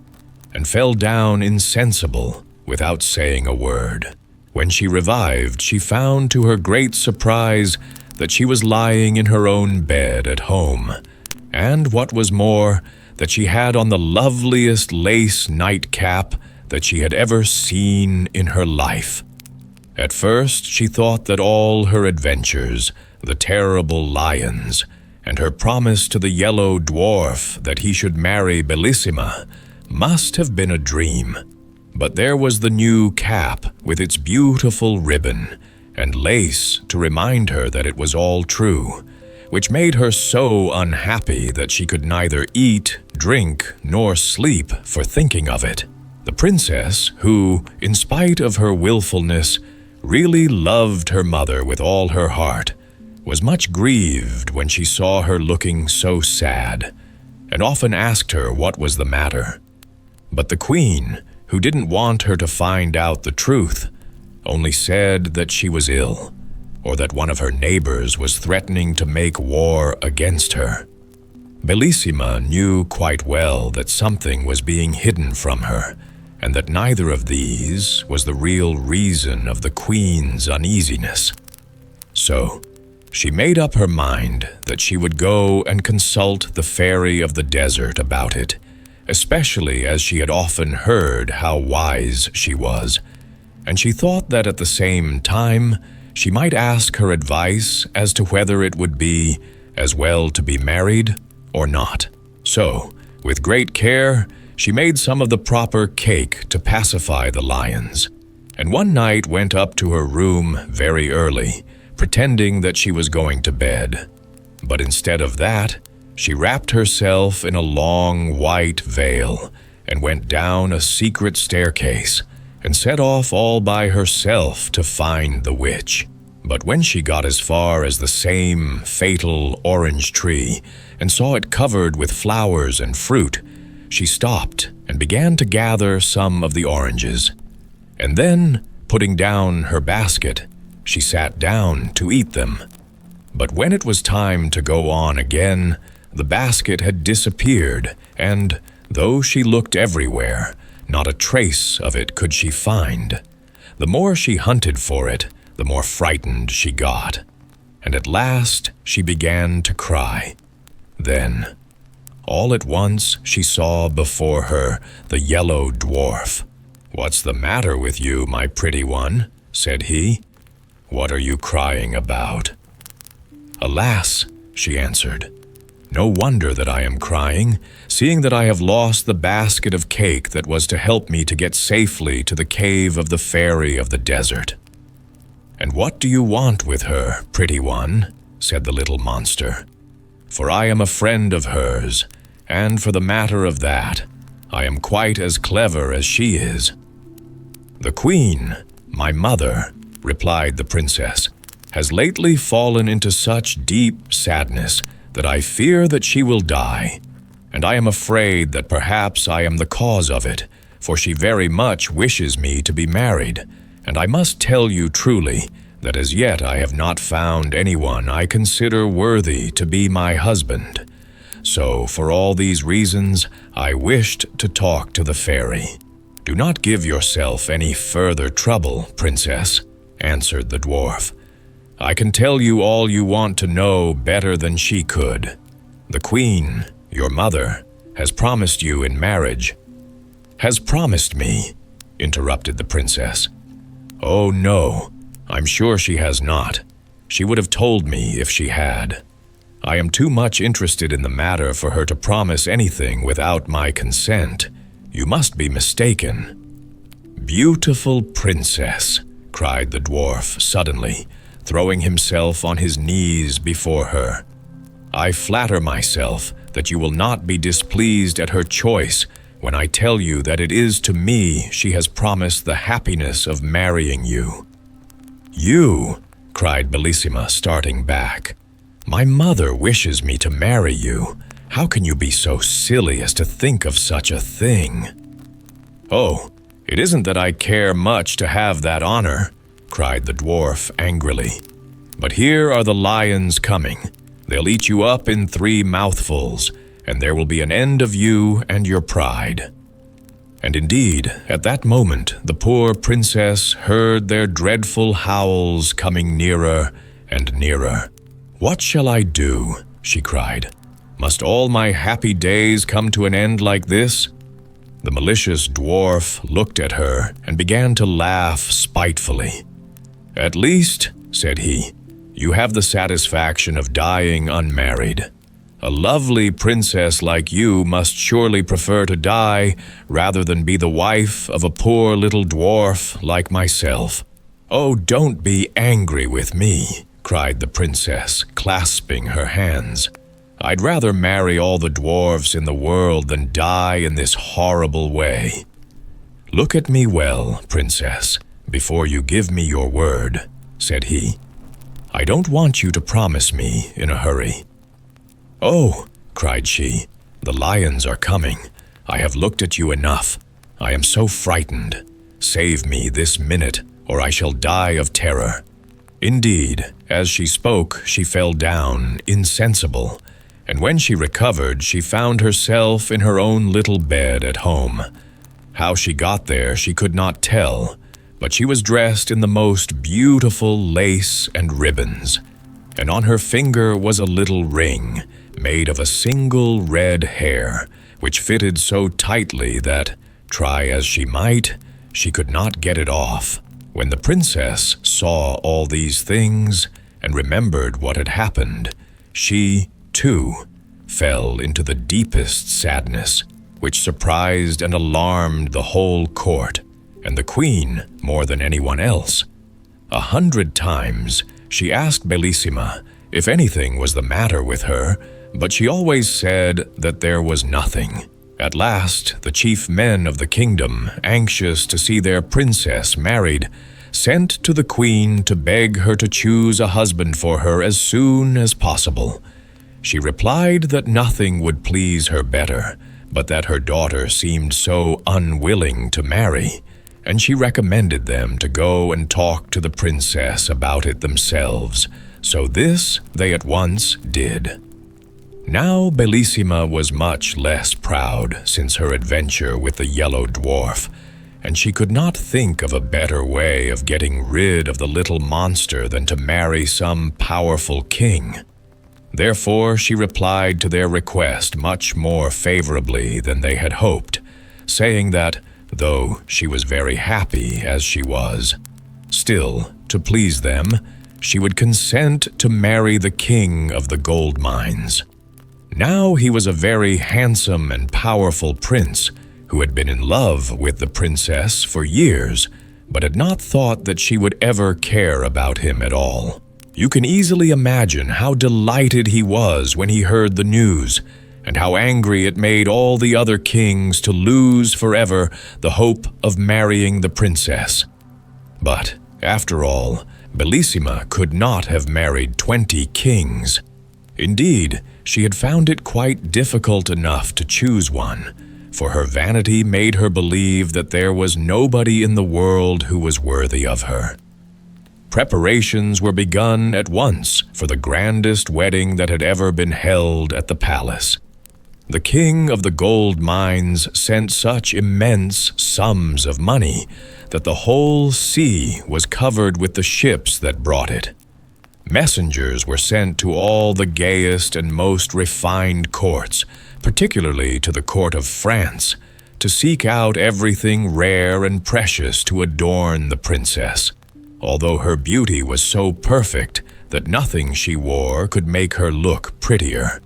and fell down insensible without saying a word. When she revived, she found to her great surprise that she was lying in her own bed at home, and what was more, that she had on the loveliest lace nightcap that she had ever seen in her life. At first she thought that all her adventures, the terrible lions, and her promise to the Yellow Dwarf that he should marry Bellissima, must have been a dream. But there was the new cap with its beautiful ribbon and lace to remind her that it was all true, which made her so unhappy that she could neither eat, drink, nor sleep for thinking of it. The princess, who, in spite of her willfulness, really loved her mother with all her heart, was much grieved when she saw her looking so sad, and often asked her what was the matter. But the queen, who didn't want her to find out the truth, only said that she was ill, or that one of her neighbors was threatening to make war against her. Bellissima knew quite well that something was being hidden from her, and that neither of these was the real reason of the queen's uneasiness. So, she made up her mind that she would go and consult the fairy of the desert about it, especially as she had often heard how wise she was, and she thought that at the same time she might ask her advice as to whether it would be as well to be married or not. So, with great care, she made some of the proper cake to pacify the lions, and one night went up to her room very early, pretending that she was going to bed. But instead of that, she wrapped herself in a long white veil and went down a secret staircase and set off all by herself to find the witch. But when she got as far as the same fatal orange tree and saw it covered with flowers and fruit, she stopped and began to gather some of the oranges. And then, putting down her basket, she sat down to eat them. But when it was time to go on again, the basket had disappeared, and, though she looked everywhere, not a trace of it could she find. The more she hunted for it, the more frightened she got, and at last she began to cry. Then, all at once, she saw before her the Yellow Dwarf. "What's the matter with you, my pretty one?" said he. "What are you crying about?" "Alas," she answered, "no wonder that I am crying, seeing that I have lost the basket of cake that was to help me to get safely to the cave of the fairy of the desert." "And what do you want with her, pretty one?" said the little monster. "For I am a friend of hers, and for the matter of that, I am quite as clever as she is." "The queen, my mother," replied the princess, "has lately fallen into such deep sadness that I fear that she will die, and I am afraid that perhaps I am the cause of it, for she very much wishes me to be married, and I must tell you truly that as yet I have not found anyone I consider worthy to be my husband. So, for all these reasons, I wished to talk to the fairy." "Do not give yourself any further trouble, princess," answered the dwarf. "I can tell you all you want to know better than she could. The queen, your mother, has promised you in marriage." "Has promised me?" interrupted the princess. "Oh, no, I'm sure she has not. She would have told me if she had. I am too much interested in the matter for her to promise anything without my consent. You must be mistaken." "Beautiful princess," cried the dwarf suddenly, throwing himself on his knees before her. "I flatter myself that you will not be displeased at her choice when I tell you that it is to me she has promised the happiness of marrying you." "You!" cried Bellissima, starting back. "My mother wishes me to marry you. How can you be so silly as to think of such a thing?" "Oh, it isn't that I care much to have that honor," cried the dwarf angrily. "But here are the lions coming. They'll eat you up in 3 mouthfuls, and there will be an end of you and your pride." And indeed, at that moment, the poor princess heard their dreadful howls coming nearer and nearer. "What shall I do?" she cried. "Must all my happy days come to an end like this?" The malicious dwarf looked at her and began to laugh spitefully. "At least," said he, "you have the satisfaction of dying unmarried. A lovely princess like you must surely prefer to die rather than be the wife of a poor little dwarf like myself." "Oh, don't be angry with me," cried the princess, clasping her hands. "I'd rather marry all the dwarves in the world than die in this horrible way." "Look at me well, princess, before you give me your word," said he. "I don't want you to promise me in a hurry." "Oh," cried she, "the lions are coming. I have looked at you enough. I am so frightened. Save me this minute, or I shall die of terror." Indeed, as she spoke, she fell down insensible, and when she recovered, she found herself in her own little bed at home. How she got there she could not tell, but she was dressed in the most beautiful lace and ribbons, and on her finger was a little ring made of a single red hair, which fitted so tightly that, try as she might, she could not get it off. When the princess saw all these things and remembered what had happened, she, too, fell into the deepest sadness, which surprised and alarmed the whole court, and the queen more than anyone else. 100 times she asked Bellissima if anything was the matter with her, but she always said that there was nothing. At last, the chief men of the kingdom, anxious to see their princess married, sent to the queen to beg her to choose a husband for her as soon as possible. She replied that nothing would please her better, but that her daughter seemed so unwilling to marry, and she recommended them to go and talk to the princess about it themselves. So this they at once did. Now Bellissima was much less proud since her adventure with the Yellow Dwarf, and she could not think of a better way of getting rid of the little monster than to marry some powerful king. Therefore she replied to their request much more favorably than they had hoped, saying that, though she was very happy as she was, still, to please them, she would consent to marry the king of the gold mines. Now he was a very handsome and powerful prince who had been in love with the princess for years, but had not thought that she would ever care about him at all. You can easily imagine how delighted he was when he heard the news, and how angry it made all the other kings to lose forever the hope of marrying the princess. But, after all, Bellissima could not have married 20 kings. Indeed, she had found it quite difficult enough to choose one, for her vanity made her believe that there was nobody in the world who was worthy of her. Preparations were begun at once for the grandest wedding that had ever been held at the palace. The king of the gold mines sent such immense sums of money that the whole sea was covered with the ships that brought it. Messengers were sent to all the gayest and most refined courts, particularly to the court of France, to seek out everything rare and precious to adorn the princess, although her beauty was so perfect that nothing she wore could make her look prettier.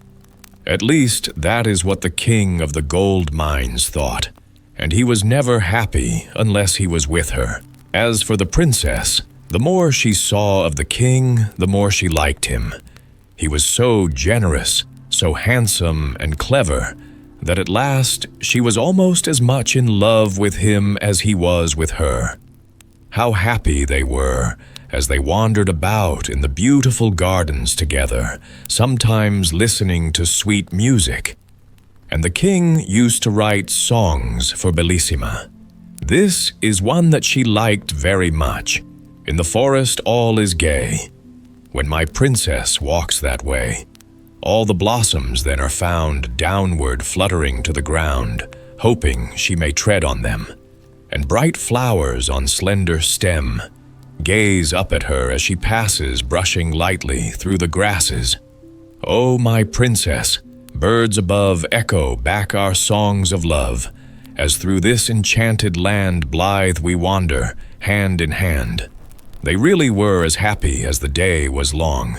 At least that is what the king of the gold mines thought, and he was never happy unless he was with her. As for the princess, the more she saw of the king, the more she liked him. He was so generous, so handsome and clever, that at last she was almost as much in love with him as he was with her. How happy they were as they wandered about in the beautiful gardens together, sometimes listening to sweet music. And the king used to write songs for Bellissima. This is one that she liked very much. In the forest all is gay. When my princess walks that way, all the blossoms then are found downward fluttering to the ground, hoping she may tread on them. And bright flowers on slender stem gaze up at her as she passes, brushing lightly through the grasses. Oh, my princess, birds above echo back our songs of love, as through this enchanted land blithe we wander, hand in hand. They really were as happy as the day was long.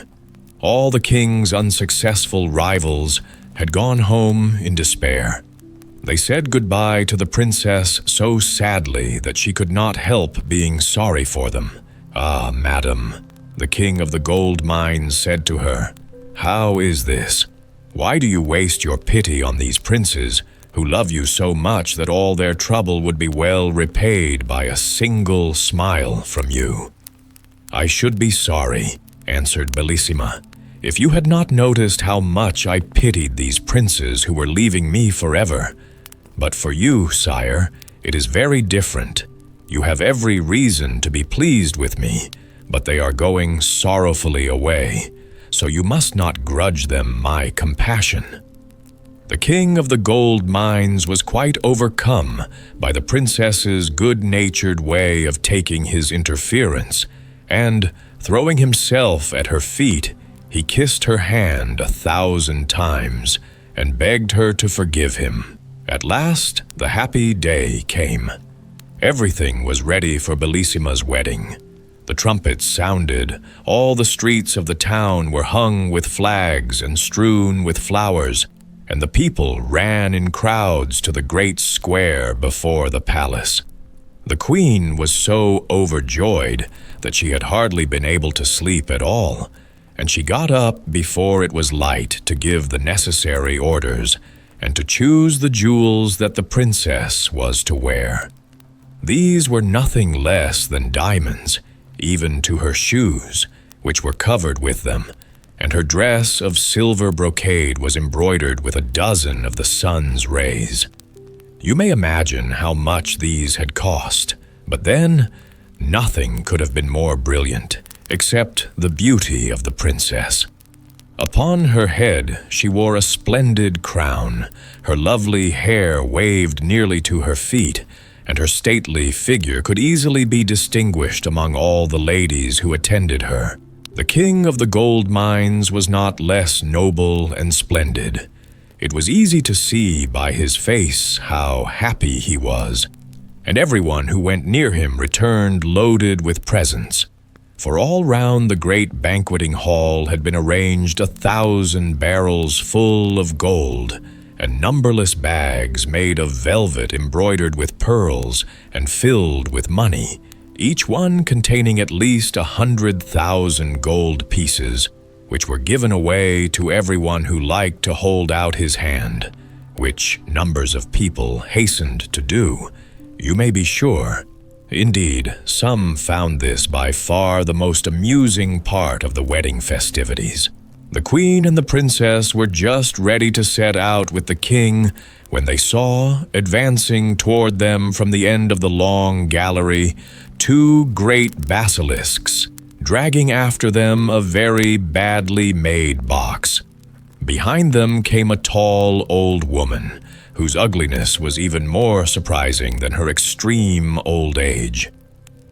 All the king's unsuccessful rivals had gone home in despair. They said goodbye to the princess so sadly that she could not help being sorry for them. "Ah, madam," the king of the gold mines said to her, "how is this? Why do you waste your pity on these princes who love you so much that all their trouble would be well repaid by a single smile from you?" "I should be sorry," answered Bellissima, "if you had not noticed how much I pitied these princes who were leaving me forever. But for you, sire, it is very different. You have every reason to be pleased with me, but they are going sorrowfully away, so you must not grudge them my compassion." The king of the gold mines was quite overcome by the princess's good-natured way of taking his interference, and, throwing himself at her feet, he kissed her hand 1,000 times and begged her to forgive him. At last, the happy day came. Everything was ready for Bellissima's wedding. The trumpets sounded, all the streets of the town were hung with flags and strewn with flowers, and the people ran in crowds to the great square before the palace. The queen was so overjoyed that she had hardly been able to sleep at all, and she got up before it was light to give the necessary orders and to choose the jewels that the princess was to wear. These were nothing less than diamonds, even to her shoes, which were covered with them, and her dress of silver brocade was embroidered with a dozen of the sun's rays. You may imagine how much these had cost, but then nothing could have been more brilliant, except the beauty of the princess. Upon her head she wore a splendid crown, her lovely hair waved nearly to her feet, and her stately figure could easily be distinguished among all the ladies who attended her. The king of the gold mines was not less noble and splendid. It was easy to see by his face how happy he was, and everyone who went near him returned loaded with presents. For all round the great banqueting hall had been arranged 1,000 barrels full of gold, and numberless bags made of velvet embroidered with pearls and filled with money, each one containing at least 100,000 gold pieces. which were given away to everyone who liked to hold out his hand, which numbers of people hastened to do, you may be sure. Indeed, some found this by far the most amusing part of the wedding festivities. The queen and the princess were just ready to set out with the king when they saw, advancing toward them from the end of the long gallery, two great basilisks, dragging after them a very badly made box. Behind them came a tall old woman, whose ugliness was even more surprising than her extreme old age.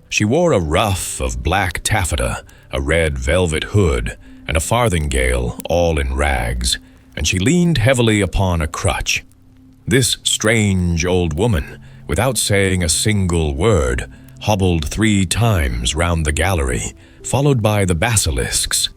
She wore a ruff of black taffeta, a red velvet hood, and a farthingale, all in rags, and she leaned heavily upon a crutch. This strange old woman, without saying a single word, hobbled 3 times round the gallery, followed by the basilisks.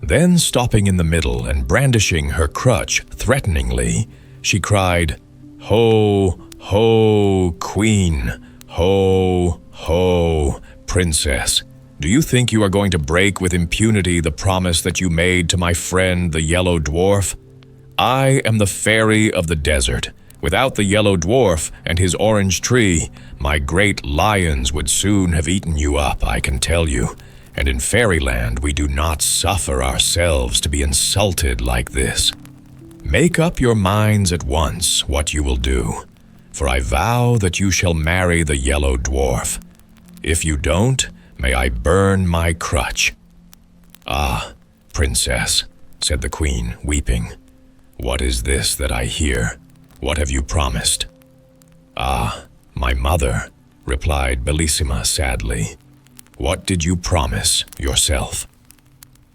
Then, stopping in the middle and brandishing her crutch threateningly, she cried, "Ho, ho, queen! Ho, ho, princess! Do you think you are going to break with impunity the promise that you made to my friend the Yellow Dwarf? I am the fairy of the desert. Without the Yellow Dwarf and his orange tree, my great lions would soon have eaten you up, I can tell you. And in fairyland we do not suffer ourselves to be insulted like this. Make up your minds at once what you will do, for I vow that you shall marry the Yellow Dwarf. If you don't, may I burn my crutch." "Ah, princess," said the queen, weeping, "what is this that I hear? What have you promised?" "Ah, my mother," replied Bellissima sadly, "what did you promise yourself?"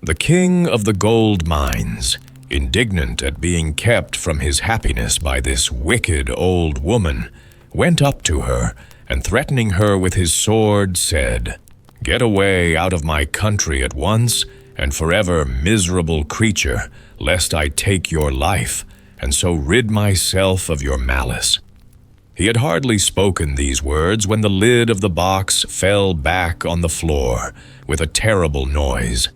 The king of the gold mines, indignant at being kept from his happiness by this wicked old woman, went up to her and, threatening her with his sword, said, "Get away out of my country at once, and forever, miserable creature, lest I take your life, and so rid myself of your malice." He had hardly spoken these words when the lid of the box fell back on the floor with a terrible noise,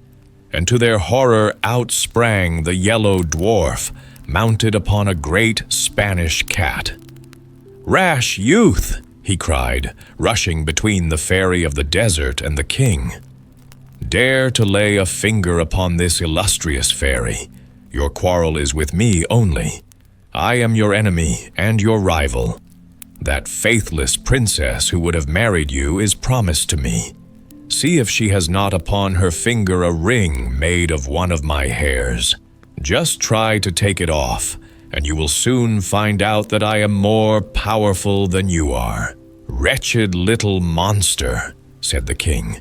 and to their horror out sprang the Yellow Dwarf, mounted upon a great Spanish cat. "Rash youth!" he cried, rushing between the fairy of the desert and the king. "Dare to lay a finger upon this illustrious fairy. Your quarrel is with me only. I am your enemy and your rival. That faithless princess who would have married you is promised to me. See if she has not upon her finger a ring made of one of my hairs. Just try to take it off, and you will soon find out that I am more powerful than you are." "Wretched little monster," said the king.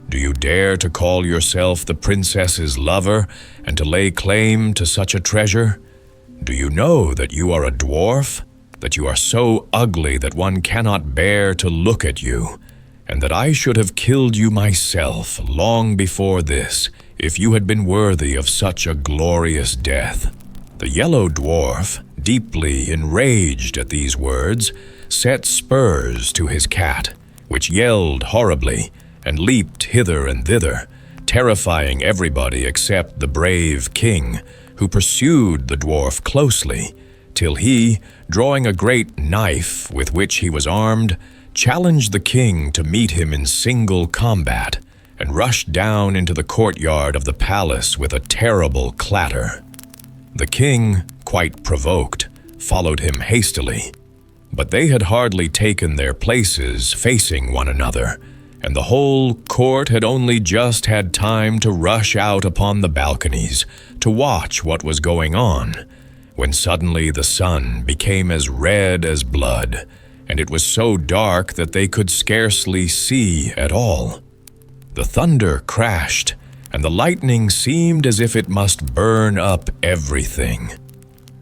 "Do you dare to call yourself the princess's lover and to lay claim to such a treasure? Do you know that you are a dwarf, that you are so ugly that one cannot bear to look at you, and that I should have killed you myself long before this if you had been worthy of such a glorious death?" The Yellow Dwarf, deeply enraged at these words, set spurs to his cat, which yelled horribly and leaped hither and thither, terrifying everybody except the brave king, who pursued the dwarf closely, till he, drawing a great knife with which he was armed, challenged the king to meet him in single combat, and rushed down into the courtyard of the palace with a terrible clatter. The king, quite provoked, followed him hastily, but they had hardly taken their places facing one another, and the whole court had only just had time to rush out upon the balconies to watch what was going on, when suddenly the sun became as red as blood, and it was so dark that they could scarcely see at all. The thunder crashed, and the lightning seemed as if it must burn up everything.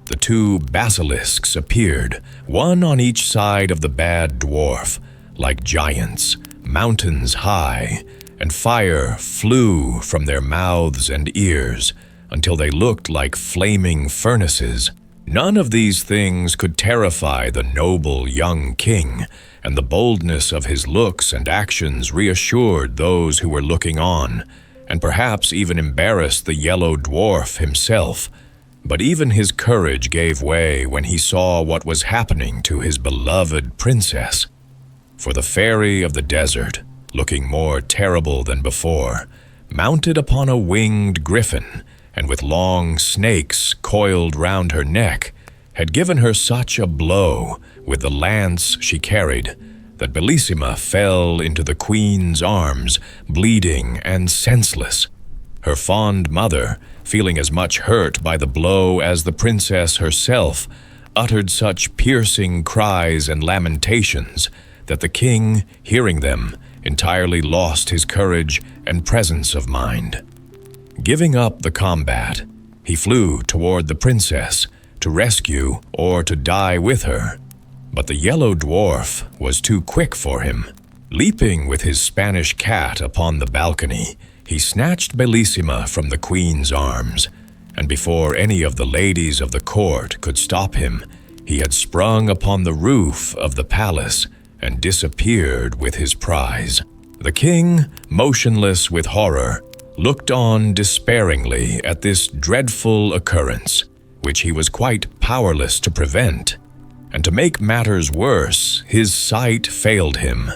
The two basilisks appeared, one on each side of the bad dwarf, like giants, mountains high, and fire flew from their mouths and ears until they looked like flaming furnaces. None of these things could terrify the noble young king, and the boldness of his looks and actions reassured those who were looking on, and perhaps even embarrassed the Yellow Dwarf himself. But even his courage gave way when he saw what was happening to his beloved princess. For the fairy of the desert, looking more terrible than before, mounted upon a winged griffin, and with long snakes coiled round her neck, had given her such a blow with the lance she carried that Bellissima fell into the queen's arms, bleeding and senseless. Her fond mother, feeling as much hurt by the blow as the princess herself, uttered such piercing cries and lamentations that the king, hearing them, entirely lost his courage and presence of mind. Giving up the combat, he flew toward the princess to rescue or to die with her. But the Yellow Dwarf was too quick for him. Leaping with his Spanish cat upon the balcony, he snatched Bellissima from the queen's arms, and before any of the ladies of the court could stop him, he had sprung upon the roof of the palace and disappeared with his prize. The king, motionless with horror, looked on despairingly at this dreadful occurrence, which he was quite powerless to prevent. And to make matters worse, his sight failed him.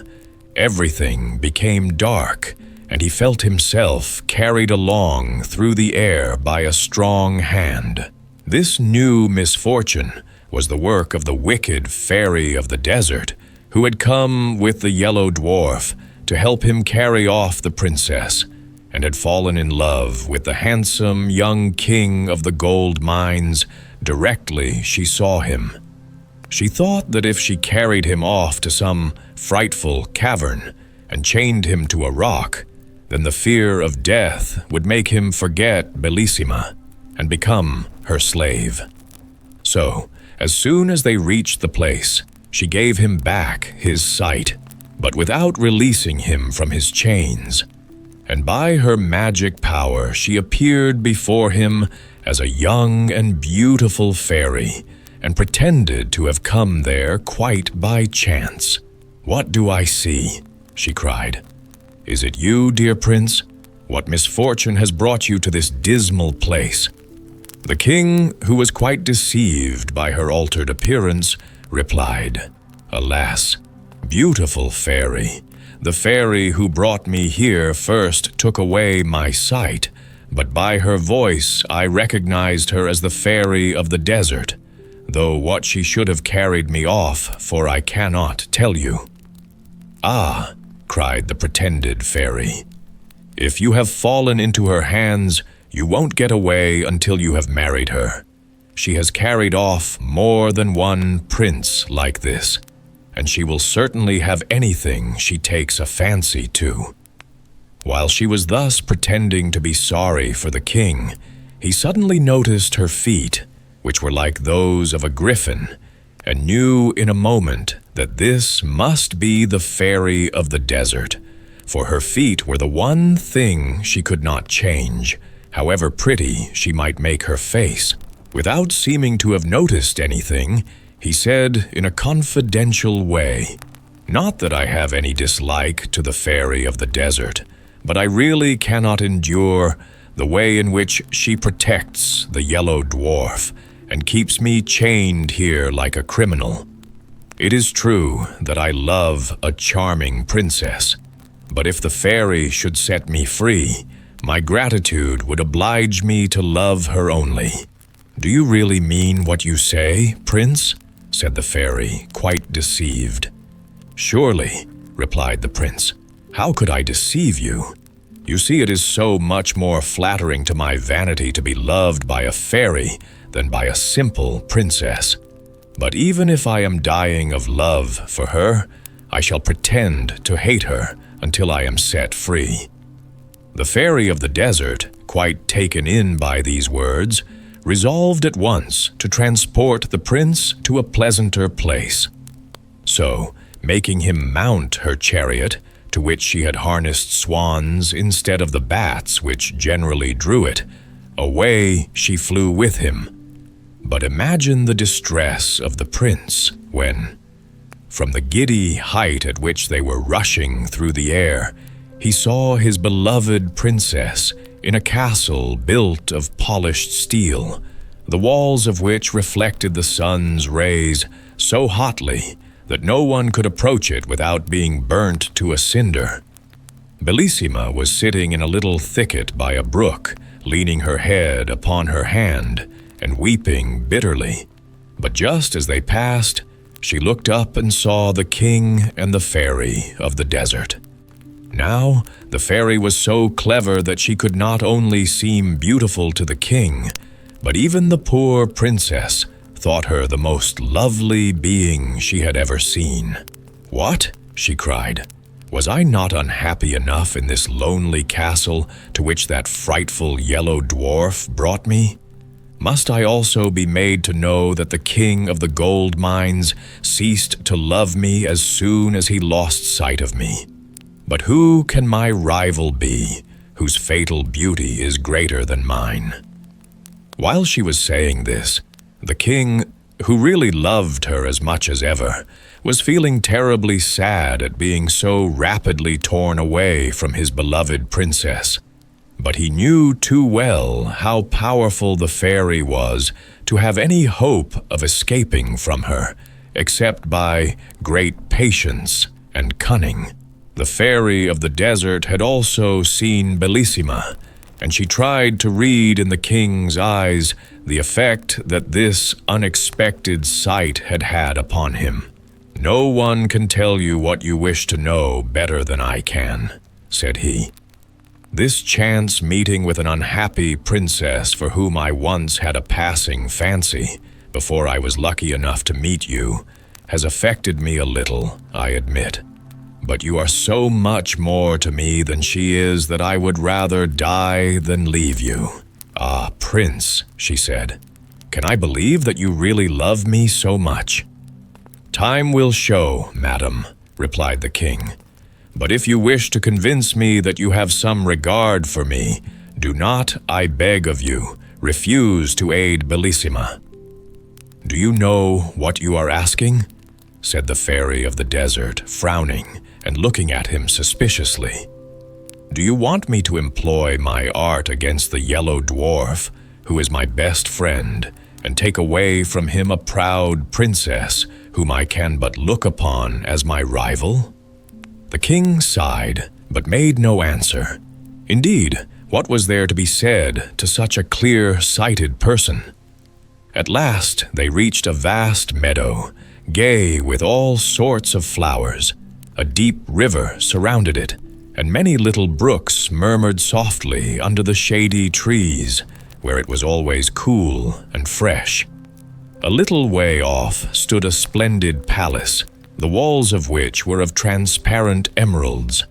Everything became dark, and he felt himself carried along through the air by a strong hand. This new misfortune was the work of the wicked fairy of the desert, who had come with the Yellow Dwarf to help him carry off the princess, and had fallen in love with the handsome young king of the gold mines directly she saw him. She thought that if she carried him off to some frightful cavern and chained him to a rock, then the fear of death would make him forget Bellissima and become her slave. So, as soon as they reached the place, she gave him back his sight, but without releasing him from his chains. And by her magic power she appeared before him as a young and beautiful fairy, and pretended to have come there quite by chance. "What do I see?" she cried. "Is it you, dear prince? What misfortune has brought you to this dismal place?" The king, who was quite deceived by her altered appearance, replied, "Alas, beautiful fairy, the fairy who brought me here first took away my sight, but by her voice I recognized her as the fairy of the desert, though what she should have carried me off, for I cannot tell you." "Ah," cried the pretended fairy, "if you have fallen into her hands, you won't get away until you have married her. She has carried off more than one prince like this, and she will certainly have anything she takes a fancy to." While she was thus pretending to be sorry for the king, he suddenly noticed her feet, which were like those of a griffin, and knew in a moment that this must be the fairy of the desert, for her feet were the one thing she could not change, however pretty she might make her face. Without seeming to have noticed anything, he said in a confidential way, "Not that I have any dislike to the fairy of the desert, but I really cannot endure the way in which she protects the Yellow Dwarf and keeps me chained here like a criminal. It is true that I love a charming princess, but if the fairy should set me free, my gratitude would oblige me to love her only." "Do you really mean what you say, prince?" said the fairy, quite deceived. "Surely," replied the prince. "How could I deceive you? You see, it is so much more flattering to my vanity to be loved by a fairy than by a simple princess. But even if I am dying of love for her, I shall pretend to hate her until I am set free." The fairy of the desert, quite taken in by these words, resolved at once to transport the prince to a pleasanter place. So, making him mount her chariot, to which she had harnessed swans instead of the bats which generally drew it, away she flew with him. But imagine the distress of the prince when, from the giddy height at which they were rushing through the air, he saw his beloved princess in a castle built of polished steel, the walls of which reflected the sun's rays so hotly that no one could approach it without being burnt to a cinder. Bellissima was sitting in a little thicket by a brook, leaning her head upon her hand and weeping bitterly. But just as they passed, she looked up and saw the king and the fairy of the desert. Now, the fairy was so clever that she could not only seem beautiful to the king, but even the poor princess thought her the most lovely being she had ever seen. "What?" she cried. "Was I not unhappy enough in this lonely castle to which that frightful yellow dwarf brought me? Must I also be made to know that the king of the gold mines ceased to love me as soon as he lost sight of me? But who can my rival be, whose fatal beauty is greater than mine?" While she was saying this, the king, who really loved her as much as ever, was feeling terribly sad at being so rapidly torn away from his beloved princess. But he knew too well how powerful the fairy was to have any hope of escaping from her, except by great patience and cunning. The fairy of the desert had also seen Bellissima, and she tried to read in the king's eyes the effect that this unexpected sight had had upon him. "No one can tell you what you wish to know better than I can," said he. "This chance meeting with an unhappy princess for whom I once had a passing fancy, before I was lucky enough to meet you, has affected me a little, I admit. But you are so much more to me than she is that I would rather die than leave you." "Ah, Prince," she said, "can I believe that you really love me so much?" "Time will show, madam," replied the king. "But if you wish to convince me that you have some regard for me, do not, I beg of you, refuse to aid Bellissima." "Do you know what you are asking?" said the fairy of the desert, frowning and looking at him suspiciously. "Do you want me to employ my art against the Yellow Dwarf, who is my best friend, and take away from him a proud princess whom I can but look upon as my rival?" The king sighed, but made no answer. Indeed, what was there to be said to such a clear-sighted person? At last they reached a vast meadow, gay with all sorts of flowers. A deep river surrounded it, and many little brooks murmured softly under the shady trees, where it was always cool and fresh. A little way off stood a splendid palace, the walls of which were of transparent emeralds.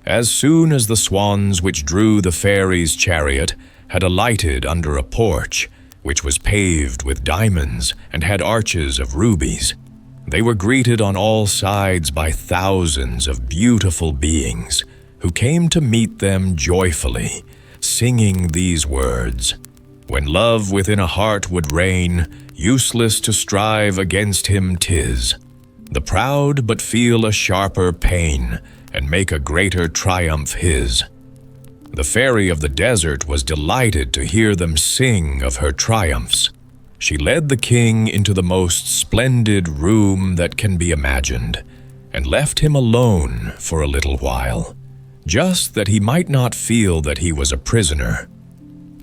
As soon as the swans which drew the fairy's chariot had alighted under a porch, which was paved with diamonds and had arches of rubies, they were greeted on all sides by thousands of beautiful beings who came to meet them joyfully, singing these words: "When love within a heart would reign, useless to strive against him 'tis. The proud but feel a sharper pain, and make a greater triumph his." The fairy of the desert was delighted to hear them sing of her triumphs. She led the king into the most splendid room that can be imagined, and left him alone for a little while, just that he might not feel that he was a prisoner.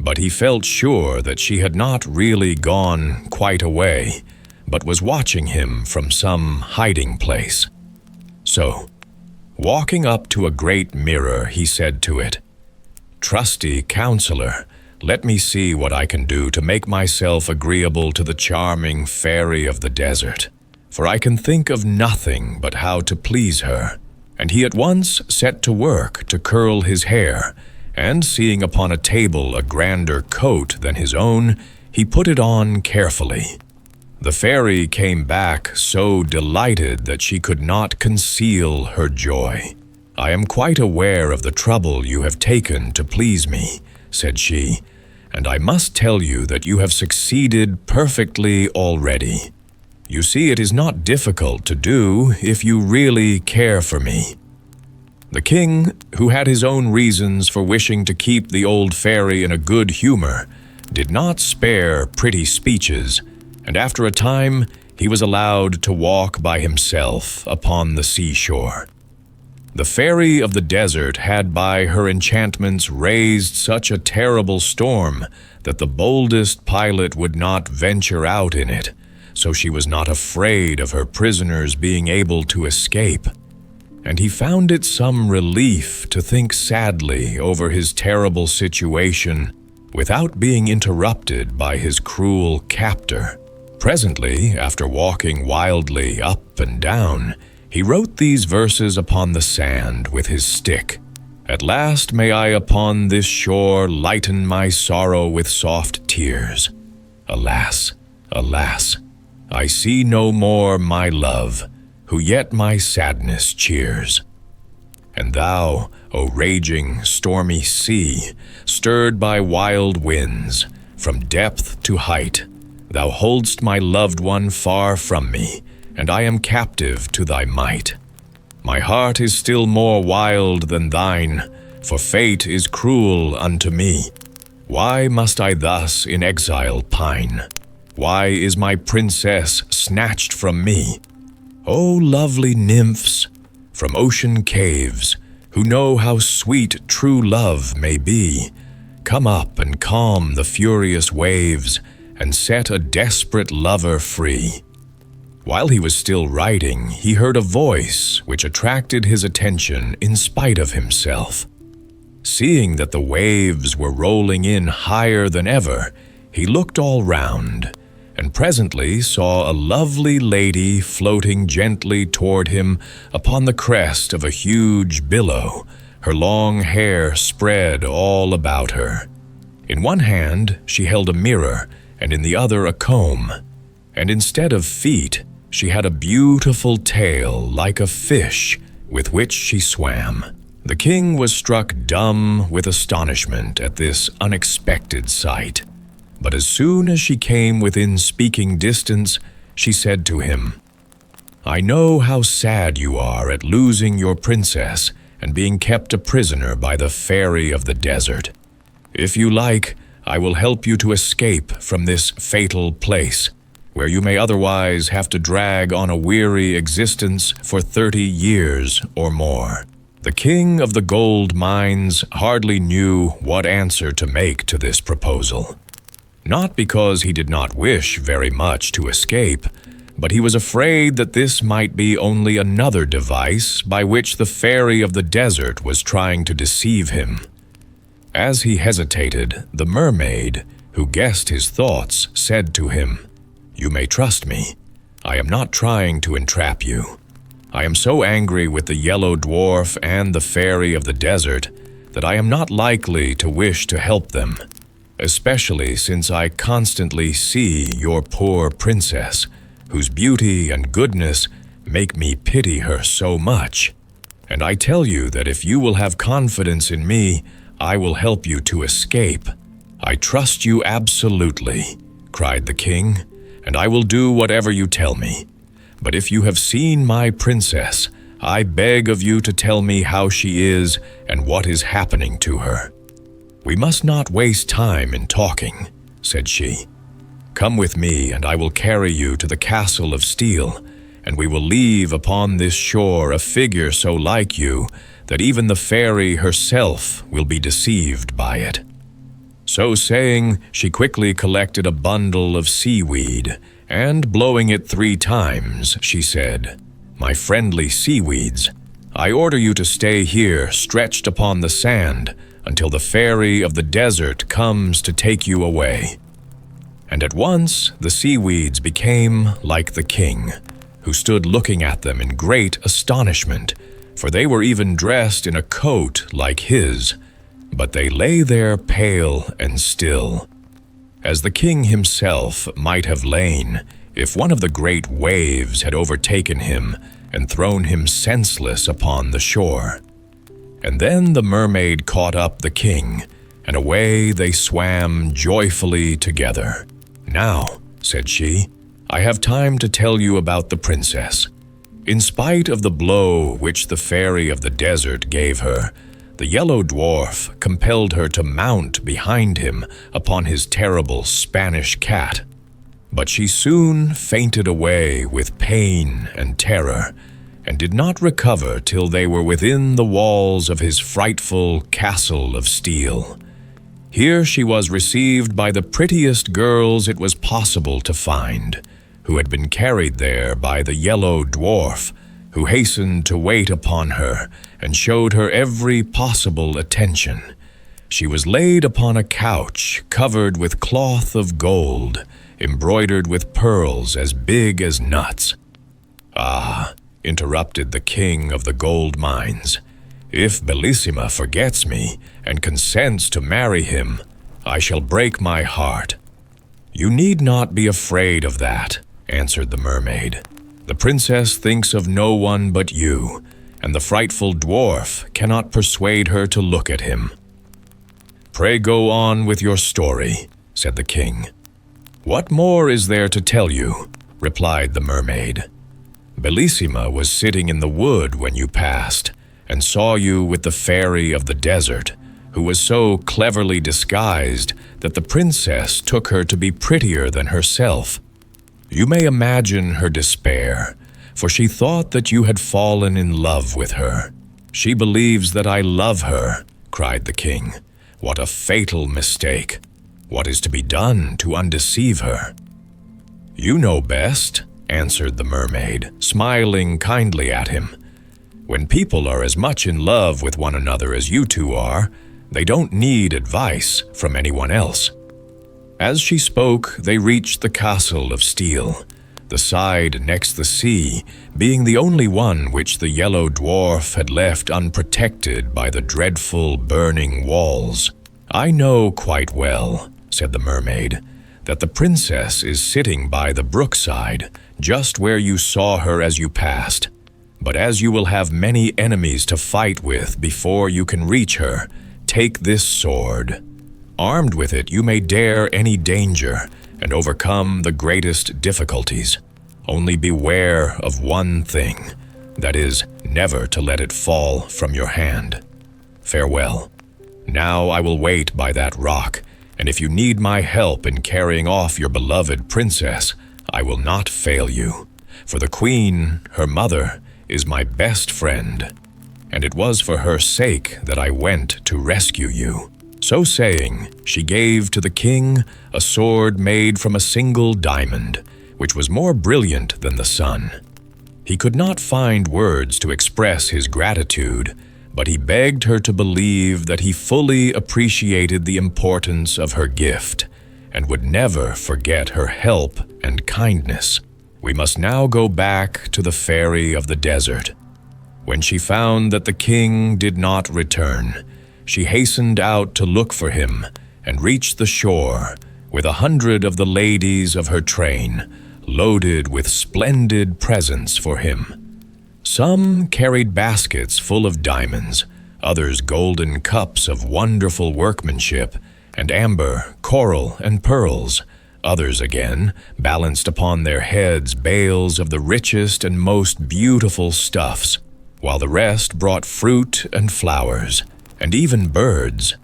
But he felt sure that she had not really gone quite away, but was watching him from some hiding place. So, walking up to a great mirror, he said to it, "Trusty counselor, let me see what I can do to make myself agreeable to the charming fairy of the desert, for I can think of nothing but how to please her." And he at once set to work to curl his hair, and seeing upon a table a grander coat than his own, he put it on carefully. The fairy came back so delighted that she could not conceal her joy. "I am quite aware of the trouble you have taken to please me," said she, "and I must tell you that you have succeeded perfectly already. You see, it is not difficult to do if you really care for me." The king, who had his own reasons for wishing to keep the old fairy in a good humor, did not spare pretty speeches, and after a time he was allowed to walk by himself upon the seashore. The fairy of the desert had by her enchantments raised such a terrible storm that the boldest pilot would not venture out in it, so she was not afraid of her prisoners being able to escape. And he found it some relief to think sadly over his terrible situation without being interrupted by his cruel captor. Presently, after walking wildly up and down, he wrote these verses upon the sand with his stick. At last may I upon this shore lighten my sorrow with soft tears. Alas, alas, I see no more my love, who yet my sadness cheers. And thou, O raging, stormy sea, stirred by wild winds, from depth to height, thou hold'st my loved one far from me, and I am captive to thy might. My heart is still more wild than thine, for fate is cruel unto me. Why must I thus in exile pine? Why is my princess snatched from me? O lovely nymphs, from ocean caves, who know how sweet true love may be, come up and calm the furious waves, and set a desperate lover free. While he was still writing, he heard a voice which attracted his attention in spite of himself. Seeing that the waves were rolling in higher than ever, he looked all round, and presently saw a lovely lady floating gently toward him upon the crest of a huge billow, her long hair spread all about her. In one hand she held a mirror, and in the other a comb, and instead of feet, she had a beautiful tail like a fish with which she swam. The king was struck dumb with astonishment at this unexpected sight. But as soon as she came within speaking distance, she said to him, I know how sad you are at losing your princess and being kept a prisoner by the fairy of the desert. If you like, I will help you to escape from this fatal place, where you may otherwise have to drag on a weary existence for 30 years or more. The king of the gold mines hardly knew what answer to make to this proposal. Not because he did not wish very much to escape, but he was afraid that this might be only another device by which the fairy of the desert was trying to deceive him. As he hesitated, the mermaid, who guessed his thoughts, said to him, You may trust me. I am not trying to entrap you. I am so angry with the Yellow Dwarf and the fairy of the desert that I am not likely to wish to help them, especially since I constantly see your poor princess, whose beauty and goodness make me pity her so much. And I tell you that if you will have confidence in me, I will help you to escape. I trust you absolutely, cried the king, and I will do whatever you tell me. But if you have seen my princess, I beg of you to tell me how she is and what is happening to her. We must not waste time in talking, said she. Come with me, and I will carry you to the castle of steel, and we will leave upon this shore a figure so like you that even the fairy herself will be deceived by it. So saying, she quickly collected a bundle of seaweed, and blowing it 3 times, she said, My friendly seaweeds, I order you to stay here stretched upon the sand until the fairy of the desert comes to take you away. And at once the seaweeds became like the king, who stood looking at them in great astonishment, for they were even dressed in a coat like his, but they lay there pale and still, as the king himself might have lain if one of the great waves had overtaken him and thrown him senseless upon the shore. And then the mermaid caught up the king, and away they swam joyfully together. Now, said she, I have time to tell you about the princess. In spite of the blow which the fairy of the desert gave her, the Yellow Dwarf compelled her to mount behind him upon his terrible Spanish cat. But she soon fainted away with pain and terror, and did not recover till they were within the walls of his frightful castle of steel. Here she was received by the prettiest girls it was possible to find, who had been carried there by the Yellow Dwarf, who hastened to wait upon her and showed her every possible attention. She was laid upon a couch covered with cloth of gold, embroidered with pearls as big as nuts. "Ah," interrupted the king of the gold mines, "if Bellissima forgets me and consents to marry him, I shall break my heart." "You need not be afraid of that," answered the mermaid. "The princess thinks of no one but you, and the frightful dwarf cannot persuade her to look at him." "Pray go on with your story," said the king. "What more is there to tell you?" replied the mermaid. "Bellissima was sitting in the wood when you passed, and saw you with the fairy of the desert, who was so cleverly disguised that the princess took her to be prettier than herself. You may imagine her despair, for she thought that you had fallen in love with her. 'She believes that I love her,' cried the king. 'What a fatal mistake! What is to be done to undeceive her?' 'You know best,' answered the mermaid, smiling kindly at him. 'When people are as much in love with one another as you two are, they don't need advice from anyone else.' As she spoke, they reached the castle of steel, the side next the sea being the only one which the Yellow Dwarf had left unprotected by the dreadful burning walls. "I know quite well," said the mermaid, "that the princess is sitting by the brookside, just where you saw her as you passed. But as you will have many enemies to fight with before you can reach her, take this sword. Armed with it, you may dare any danger and overcome the greatest difficulties. Only beware of one thing, that is, never to let it fall from your hand. Farewell. Now I will wait by that rock, and if you need my help in carrying off your beloved princess, I will not fail you. For the queen, her mother, is my best friend, and it was for her sake that I went to rescue you." So saying, she gave to the king a sword made from a single diamond, which was more brilliant than the sun. He could not find words to express his gratitude, but he begged her to believe that he fully appreciated the importance of her gift, and would never forget her help and kindness. We must now go back to the fairy of the desert. When she found that the king did not return, she hastened out to look for him and reached the shore with 100 of the ladies of her train, loaded with splendid presents for him. Some carried baskets full of diamonds, others golden cups of wonderful workmanship, and amber, coral, and pearls. Others again balanced upon their heads bales of the richest and most beautiful stuffs, while the rest brought fruit and flowers, and even birds.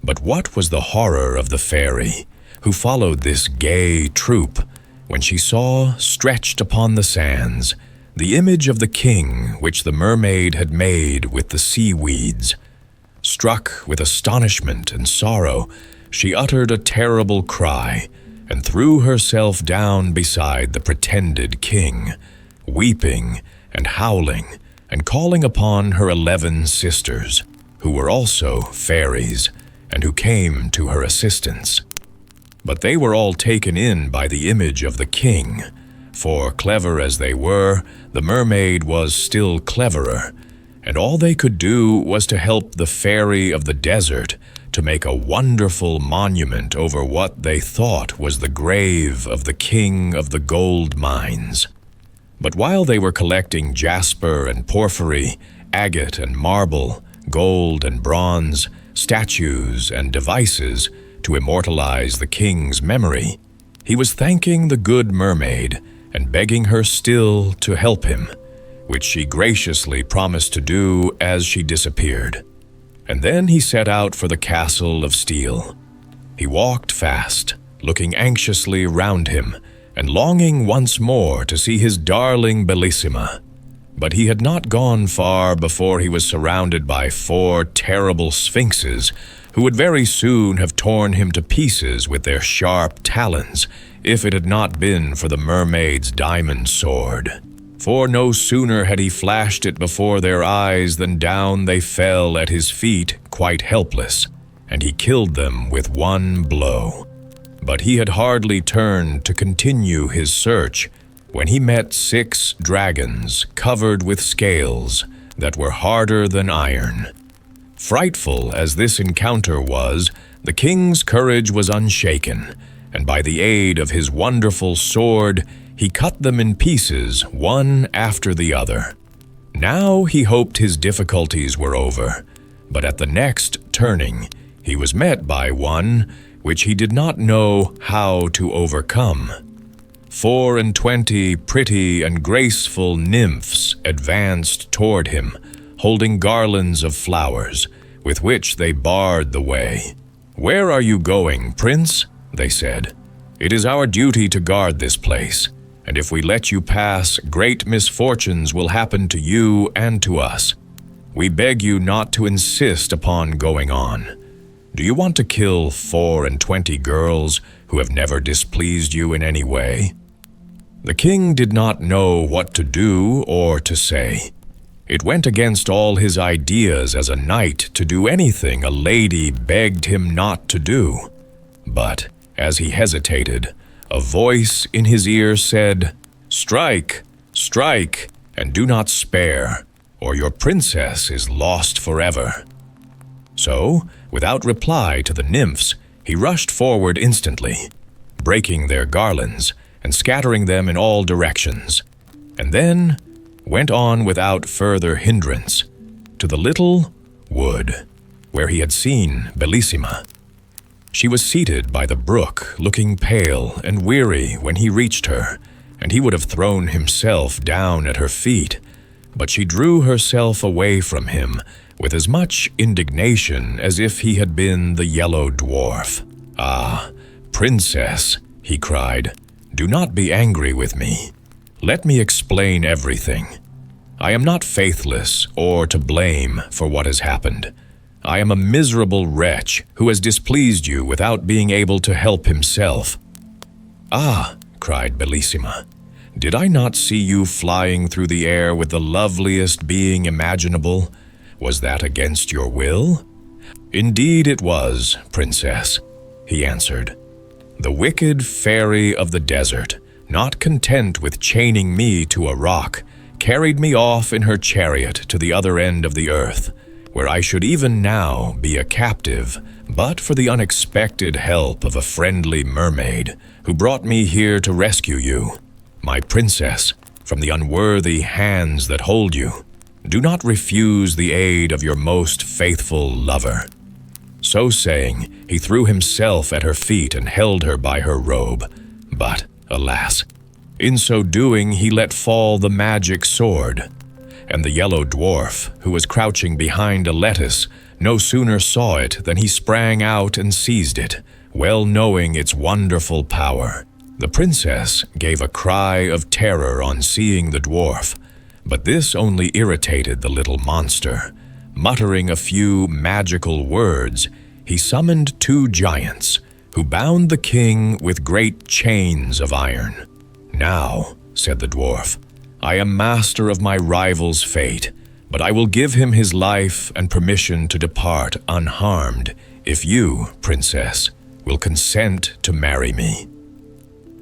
But what was the horror of the fairy, who followed this gay troop, when she saw, stretched upon the sands, the image of the king which the mermaid had made with the seaweeds. Struck with astonishment and sorrow, she uttered a terrible cry, and threw herself down beside the pretended king, weeping and howling, and calling upon her 11 sisters, who were also fairies, and who came to her assistance. But they were all taken in by the image of the king, for, clever as they were, the mermaid was still cleverer, and all they could do was to help the fairy of the desert to make a wonderful monument over what they thought was the grave of the king of the gold mines. But while they were collecting jasper and porphyry, agate and marble, gold and bronze, statues and devices to immortalize the king's memory, he was thanking the good mermaid and begging her still to help him, which she graciously promised to do as she disappeared. And then he set out for the castle of steel. He walked fast, looking anxiously round him, and longing once more to see his darling Bellissima. But he had not gone far before he was surrounded by 4 terrible sphinxes, who would very soon have torn him to pieces with their sharp talons, if it had not been for the mermaid's diamond sword. For no sooner had he flashed it before their eyes than down they fell at his feet quite helpless, and he killed them with one blow. But he had hardly turned to continue his search when he met 6 dragons covered with scales that were harder than iron. Frightful as this encounter was, the king's courage was unshaken, and by the aid of his wonderful sword, he cut them in pieces one after the other. Now he hoped his difficulties were over, but at the next turning, he was met by one which he did not know how to overcome. 24 pretty and graceful nymphs advanced toward him, holding garlands of flowers, with which they barred the way. "Where are you going, Prince?" they said. "It is our duty to guard this place, and if we let you pass, great misfortunes will happen to you and to us. We beg you not to insist upon going on. Do you want to kill 24 girls who have never displeased you in any way?" The king did not know what to do or to say. It went against all his ideas as a knight to do anything a lady begged him not to do. But as he hesitated, a voice in his ear said, "Strike, strike, and do not spare, or your princess is lost forever." So, without reply to the nymphs, he rushed forward instantly, breaking their garlands and scattering them in all directions, and then went on without further hindrance to the little wood where he had seen Bellissima. She was seated by the brook, looking pale and weary when he reached her, and he would have thrown himself down at her feet, but she drew herself away from him with as much indignation as if he had been the Yellow Dwarf. "Ah, Princess," he cried, "do not be angry with me. Let me explain everything. I am not faithless or to blame for what has happened. I am a miserable wretch who has displeased you without being able to help himself." "Ah," cried Bellissima, "did I not see you flying through the air with the loveliest being imaginable? Was that against your will?" "Indeed it was, Princess," he answered. "The wicked fairy of the desert, not content with chaining me to a rock, carried me off in her chariot to the other end of the earth, where I should even now be a captive, but for the unexpected help of a friendly mermaid, who brought me here to rescue you, my princess, from the unworthy hands that hold you. Do not refuse the aid of your most faithful lover." So saying, he threw himself at her feet and held her by her robe. But, alas, in so doing he let fall the magic sword, and the Yellow Dwarf, who was crouching behind a lettuce, no sooner saw it than he sprang out and seized it, well knowing its wonderful power. The princess gave a cry of terror on seeing the dwarf, but this only irritated the little monster. Muttering a few magical words, he summoned 2 giants, who bound the king with great chains of iron. "Now," said the dwarf, "I am master of my rival's fate, but I will give him his life and permission to depart unharmed if you, princess, will consent to marry me."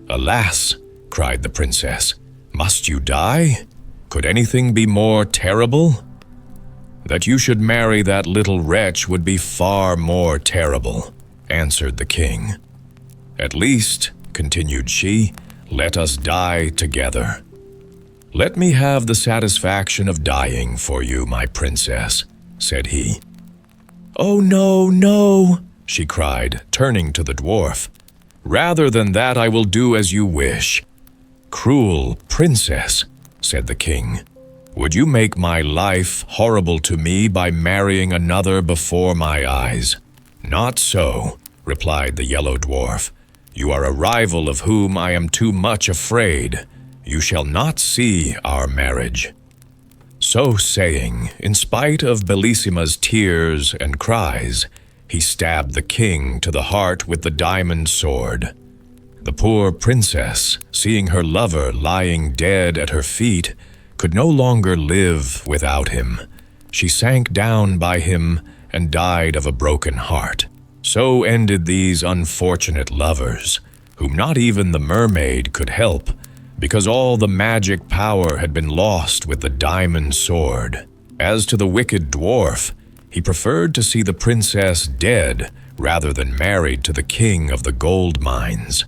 "Alas," cried the princess, "must you die? Could anything be more terrible?" "That you should marry that little wretch would be far more terrible," answered the king. "At least," continued she, "let us die together." "Let me have the satisfaction of dying for you, my princess," said he. "Oh, no, no," she cried, turning to the dwarf. "Rather than that I will do as you wish." "Cruel princess," said the king, Would you make my life horrible to me by marrying another before my eyes?" "Not so," replied the Yellow Dwarf. "You are a rival of whom I am too much afraid. You shall not see our marriage." So saying, in spite of Bellissima's tears and cries, he stabbed the king to the heart with the diamond sword. The poor princess, seeing her lover lying dead at her feet, could no longer live without him. She sank down by him and died of a broken heart. So ended these unfortunate lovers, whom not even the mermaid could help, because all the magic power had been lost with the diamond sword. As to the wicked dwarf, he preferred to see the princess dead rather than married to the king of the gold mines.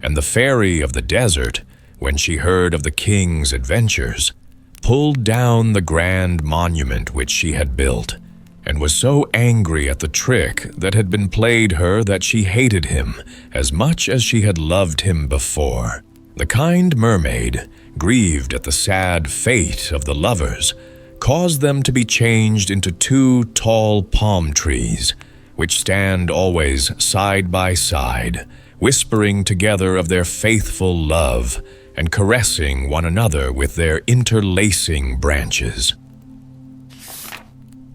And the fairy of the desert, when she heard of the king's adventures, pulled down the grand monument which she had built, and was so angry at the trick that had been played her that she hated him as much as she had loved him before. The kind mermaid, grieved at the sad fate of the lovers, caused them to be changed into 2 tall palm trees, which stand always side by side, whispering together of their faithful love and caressing one another with their interlacing branches.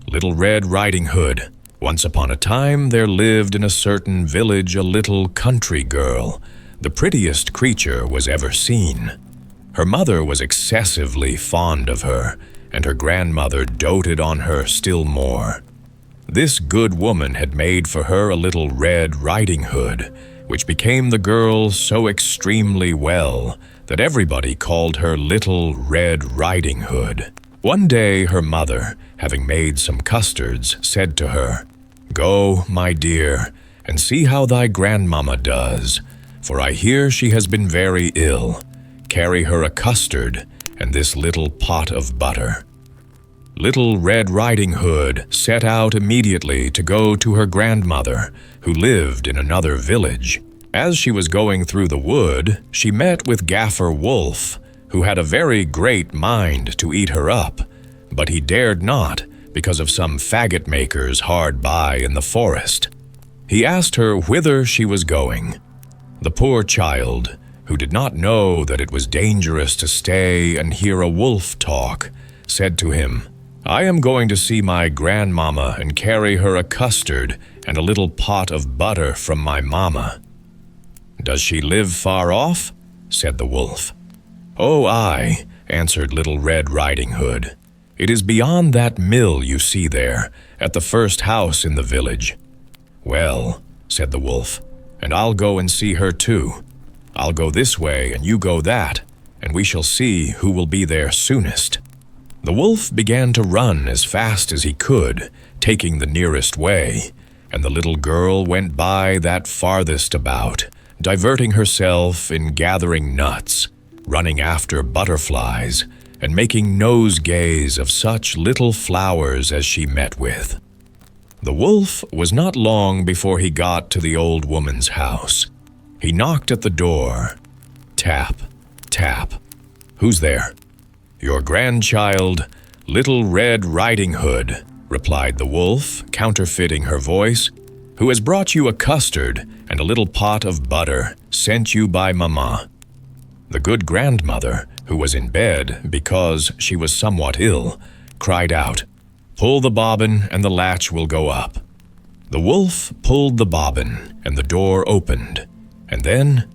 Little Red Riding Hood. Once upon a time there lived in a certain village a little country girl, the prettiest creature was ever seen. Her mother was excessively fond of her, and her grandmother doted on her still more. This good woman had made for her a little Red Riding Hood, which became the girl so extremely well that everybody called her Little Red Riding Hood. One day her mother, having made some custards, said to her, "Go, my dear, and see how thy grandmamma does, for I hear she has been very ill. Carry her a custard and this little pot of butter." Little Red Riding Hood set out immediately to go to her grandmother, who lived in another village. As she was going through the wood, she met with Gaffer Wolf, who had a very great mind to eat her up, but he dared not because of some faggot makers hard by in the forest. He asked her whither she was going. The poor child, who did not know that it was dangerous to stay and hear a wolf talk, said to him, "I am going to see my grandmamma and carry her a custard and a little pot of butter from my mamma." "Does she live far off?" said the wolf. "Oh, aye," answered Little Red Riding Hood. "It is beyond that mill you see there, at the first house in the village." "Well," said the wolf, "and I'll go and see her too. I'll go this way and you go that, and we shall see who will be there soonest." The wolf began to run as fast as he could, taking the nearest way, and the little girl went by that farthest about, diverting herself in gathering nuts, running after butterflies, and making nosegays of such little flowers as she met with. The wolf was not long before he got to the old woman's house. He knocked at the door. Tap, tap. "Who's there?" "Your grandchild, Little Red Riding Hood," replied the wolf, counterfeiting her voice, "who has brought you a custard and a little pot of butter, sent you by Mamma." The good grandmother, who was in bed because she was somewhat ill, cried out, "Pull the bobbin and the latch will go up." The wolf pulled the bobbin and the door opened, and then,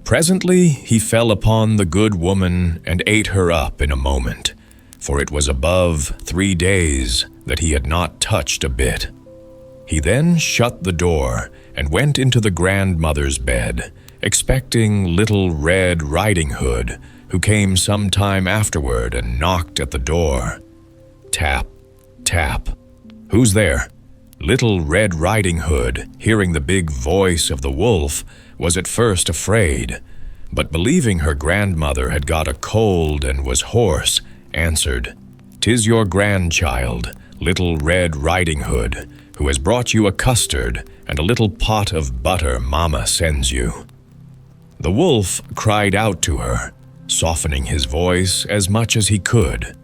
presently he fell upon the good woman and ate her up in a moment, for it was above 3 days that he had not touched a bit. He then shut the door and went into the grandmother's bed, expecting Little Red Riding Hood, who came some time afterward and knocked at the door. Tap, tap. "Who's there?" Little Red Riding Hood, hearing the big voice of the wolf, was at first afraid, but believing her grandmother had got a cold and was hoarse, answered, "'Tis your grandchild, Little Red Riding Hood, who has brought you a custard and a little pot of butter Mamma sends you." The wolf cried out to her, softening his voice as much as he could,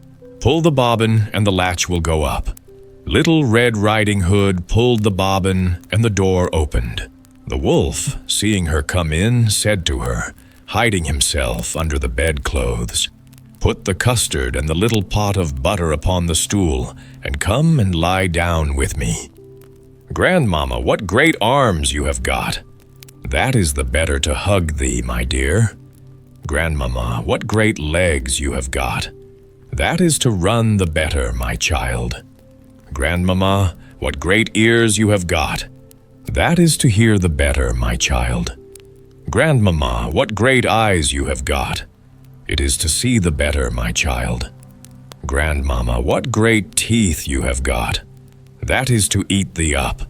Pull the bobbin and the latch will go up. Little Red Riding Hood pulled the bobbin and the door opened. The wolf, seeing her come in, said to her, hiding himself under the bedclothes, "Put the custard and the little pot of butter upon the stool, and come and lie down with me." "Grandmamma, what great arms you have got!" "That is the better to hug thee, my dear." "Grandmamma, what great legs you have got!" "That is to run the better, my child." "Grandmamma, what great ears you have got!" "That is to hear the better, my child." "Grandmamma, what great eyes you have got!" "It is to see the better, my child." "Grandmamma, what great teeth you have got!" "That is to eat thee up."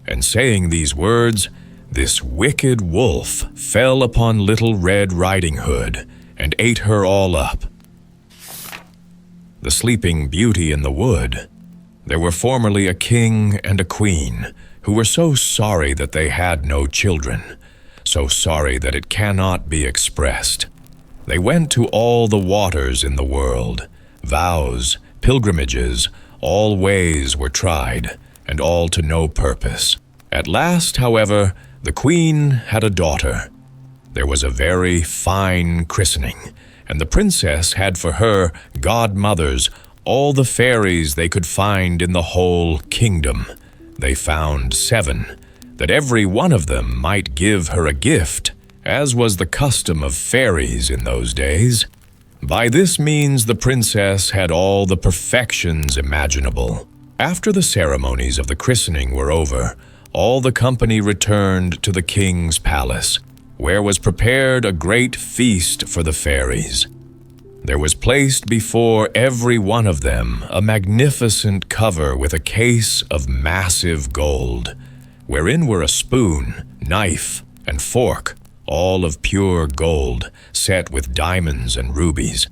And saying these words, this wicked wolf fell upon Little Red Riding Hood and ate her all up. The Sleeping Beauty in the Wood. There were formerly a king and a queen who were so sorry that they had no children, so sorry that it cannot be expressed. They went to all the waters in the world. Vows, pilgrimages, all ways were tried, and all to no purpose. At last, however, the queen had a daughter. There was a very fine christening, and the princess had for her godmothers all the fairies they could find in the whole kingdom. They found 7, that every one of them might give her a gift, as was the custom of fairies in those days. By this means the princess had all the perfections imaginable. After the ceremonies of the christening were over, all the company returned to the king's palace, where was prepared a great feast for the fairies. There was placed before every one of them a magnificent cover with a case of massive gold, wherein were a spoon, knife, and fork, all of pure gold, set with diamonds and rubies.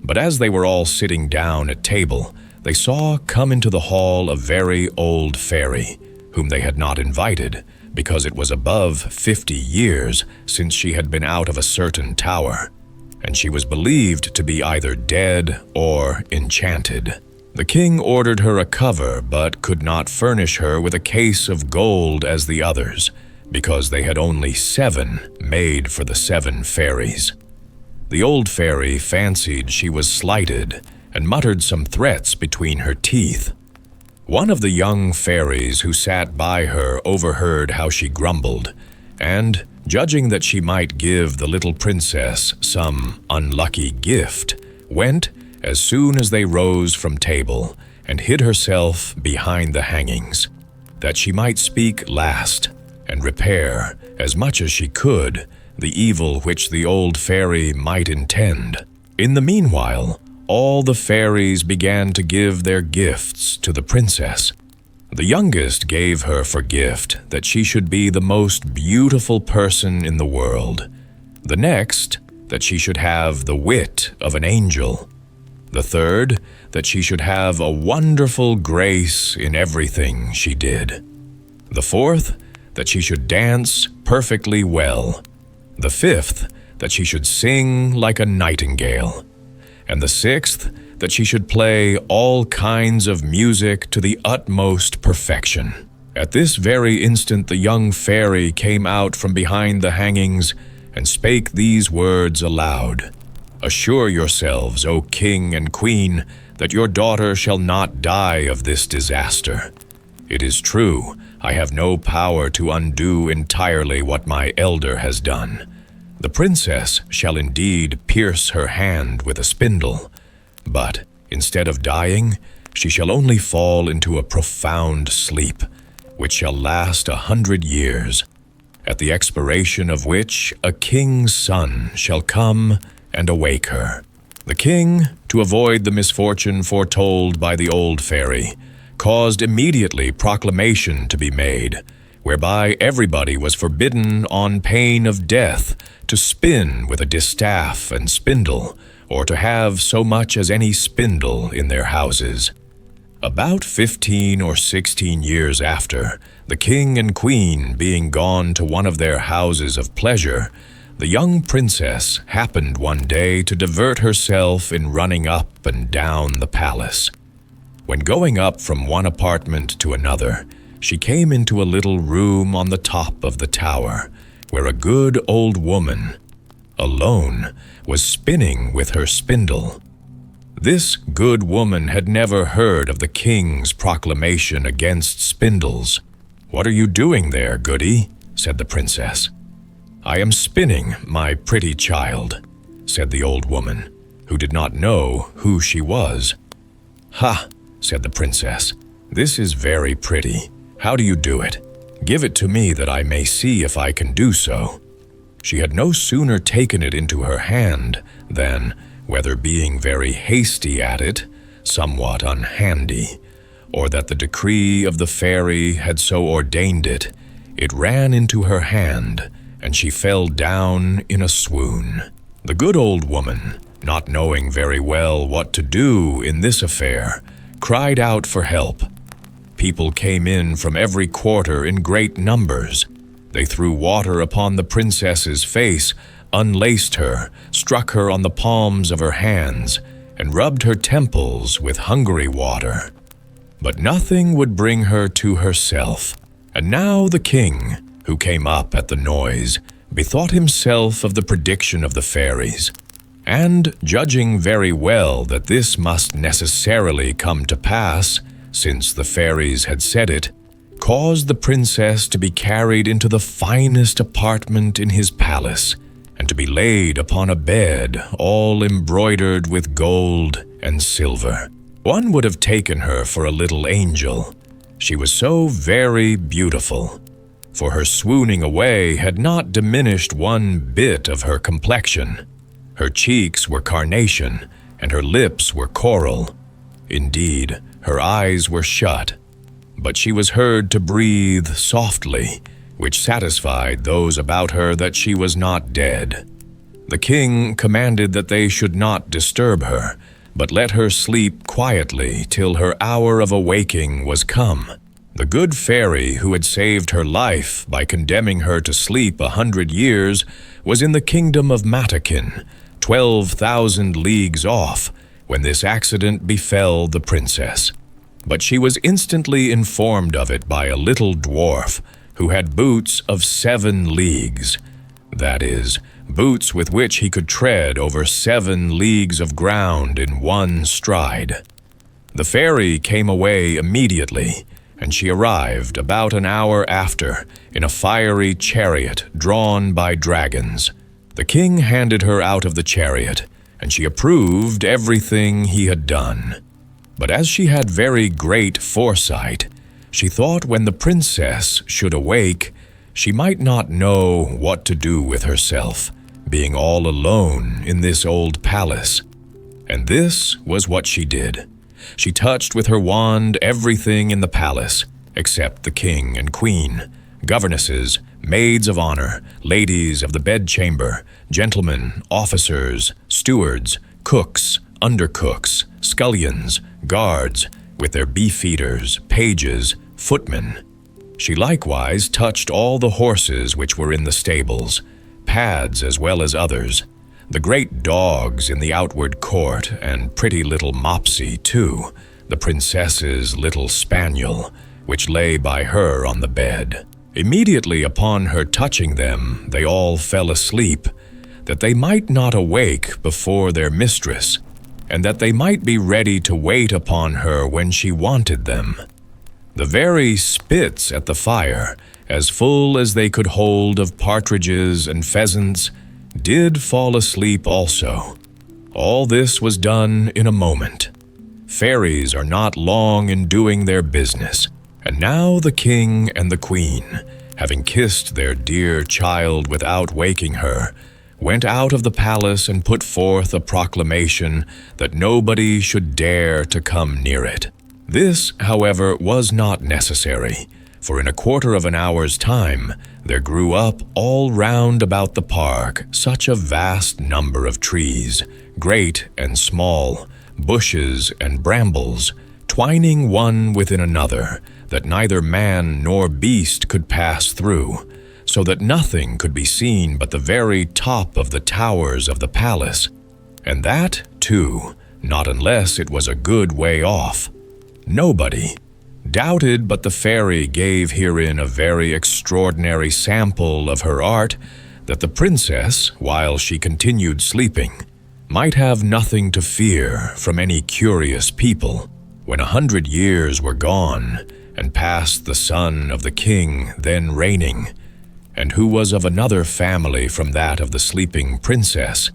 But as they were all sitting down at table, they saw come into the hall a very old fairy, whom they had not invited, because it was above 50 years since she had been out of a certain tower, and she was believed to be either dead or enchanted. The king ordered her a cover, but could not furnish her with a case of gold as the others, because they had only 7 made for the 7 fairies. The old fairy fancied she was slighted, and muttered some threats between her teeth. One of the young fairies who sat by her overheard how she grumbled, and, judging that she might give the little princess some unlucky gift, went, as soon as they rose from table, and hid herself behind the hangings, that she might speak last, and repair, as much as she could, the evil which the old fairy might intend. In the meanwhile, all the fairies began to give their gifts to the princess. The youngest gave her for gift that she should be the most beautiful person in the world. The next, that she should have the wit of an angel. The third, that she should have a wonderful grace in everything she did. The fourth, that she should dance perfectly well. The fifth, that she should sing like a nightingale. And the sixth, that she should play all kinds of music to the utmost perfection. At this very instant the young fairy came out from behind the hangings and spake these words aloud. "Assure yourselves, O king and queen, that your daughter shall not die of this disaster. It is true, I have no power to undo entirely what my elder has done. The princess shall indeed pierce her hand with a spindle, but instead of dying, she shall only fall into a profound sleep, which shall last 100 years, at the expiration of which a king's son shall come and awake her." The king, to avoid the misfortune foretold by the old fairy, caused immediately proclamation to be made, whereby everybody was forbidden on pain of death to spin with a distaff and spindle, or to have so much as any spindle in their houses. About 15 or 16 years after, the king and queen being gone to one of their houses of pleasure, The young princess happened one day to divert herself in running up and down the palace. When going up from one apartment to another, she came into a little room on the top of the tower, where a good old woman, alone, was spinning with her spindle. This good woman had never heard of the king's proclamation against spindles. "What are you doing there, goody?" said the princess. "I am spinning, my pretty child," said the old woman, who did not know who she was. "Ha," said the princess, "this is very pretty. How do you do it? Give it to me that I may see if I can do so." She had no sooner taken it into her hand than, whether being very hasty at it, somewhat unhandy, or that the decree of the fairy had so ordained it, it ran into her hand, and she fell down in a swoon. The good old woman, not knowing very well what to do in this affair, cried out for help. People came in from every quarter in great numbers. They threw water upon the princess's face, unlaced her, struck her on the palms of her hands, and rubbed her temples with Hungary water. But nothing would bring her to herself. And now the king, who came up at the noise, bethought himself of the prediction of the fairies, and, judging very well that this must necessarily come to pass, since the fairies had said it, caused the princess to be carried into the finest apartment in his palace, and to be laid upon a bed all embroidered with gold and silver. One would have taken her for a little angel. She was so very beautiful, for her swooning away had not diminished one bit of her complexion. Her cheeks were carnation, and her lips were coral. Indeed, her eyes were shut, but she was heard to breathe softly, which satisfied those about her that she was not dead. The king commanded that they should not disturb her, but let her sleep quietly till her hour of awaking was come. The good fairy who had saved her life by condemning her to sleep 100 years was in the kingdom of Matakin, 12,000 leagues off, when this accident befell the princess. But she was instantly informed of it by a little dwarf who had boots of 7 leagues, that is, boots with which he could tread over 7 leagues of ground in one stride. The fairy came away immediately, and she arrived about an hour after in a fiery chariot drawn by dragons. The king handed her out of the chariot, and she approved everything he had done. But as she had very great foresight, she thought when the princess should awake, she might not know what to do with herself, being all alone in this old palace. And this was what she did. She touched with her wand everything in the palace, except the king and queen, governesses, maids of honor, ladies of the bedchamber, gentlemen, officers, stewards, cooks, undercooks, scullions, guards, with their beefeaters, pages, footmen. She likewise touched all the horses which were in the stables, pads as well as others, the great dogs in the outward court, and pretty little Mopsy, too, the princess's little spaniel, which lay by her on the bed. Immediately upon her touching them, they all fell asleep, that they might not awake before their mistress, and that they might be ready to wait upon her when she wanted them. The very spits at the fire, as full as they could hold of partridges and pheasants, did fall asleep also. All this was done in a moment. Fairies are not long in doing their business, and now the king and the queen, having kissed their dear child without waking her, went out of the palace and put forth a proclamation that nobody should dare to come near it. This, however, was not necessary, for in a quarter of an hour's time there grew up all round about the park such a vast number of trees, great and small, bushes and brambles, twining one within another, that neither man nor beast could pass through, so that nothing could be seen but the very top of the towers of the palace, and that, too, not unless it was a good way off. Nobody doubted but the fairy gave herein a very extraordinary sample of her art, that the princess, while she continued sleeping, might have nothing to fear from any curious people. When 100 years were gone, and past the son of the king then reigning, and who was of another family from that of the sleeping princess,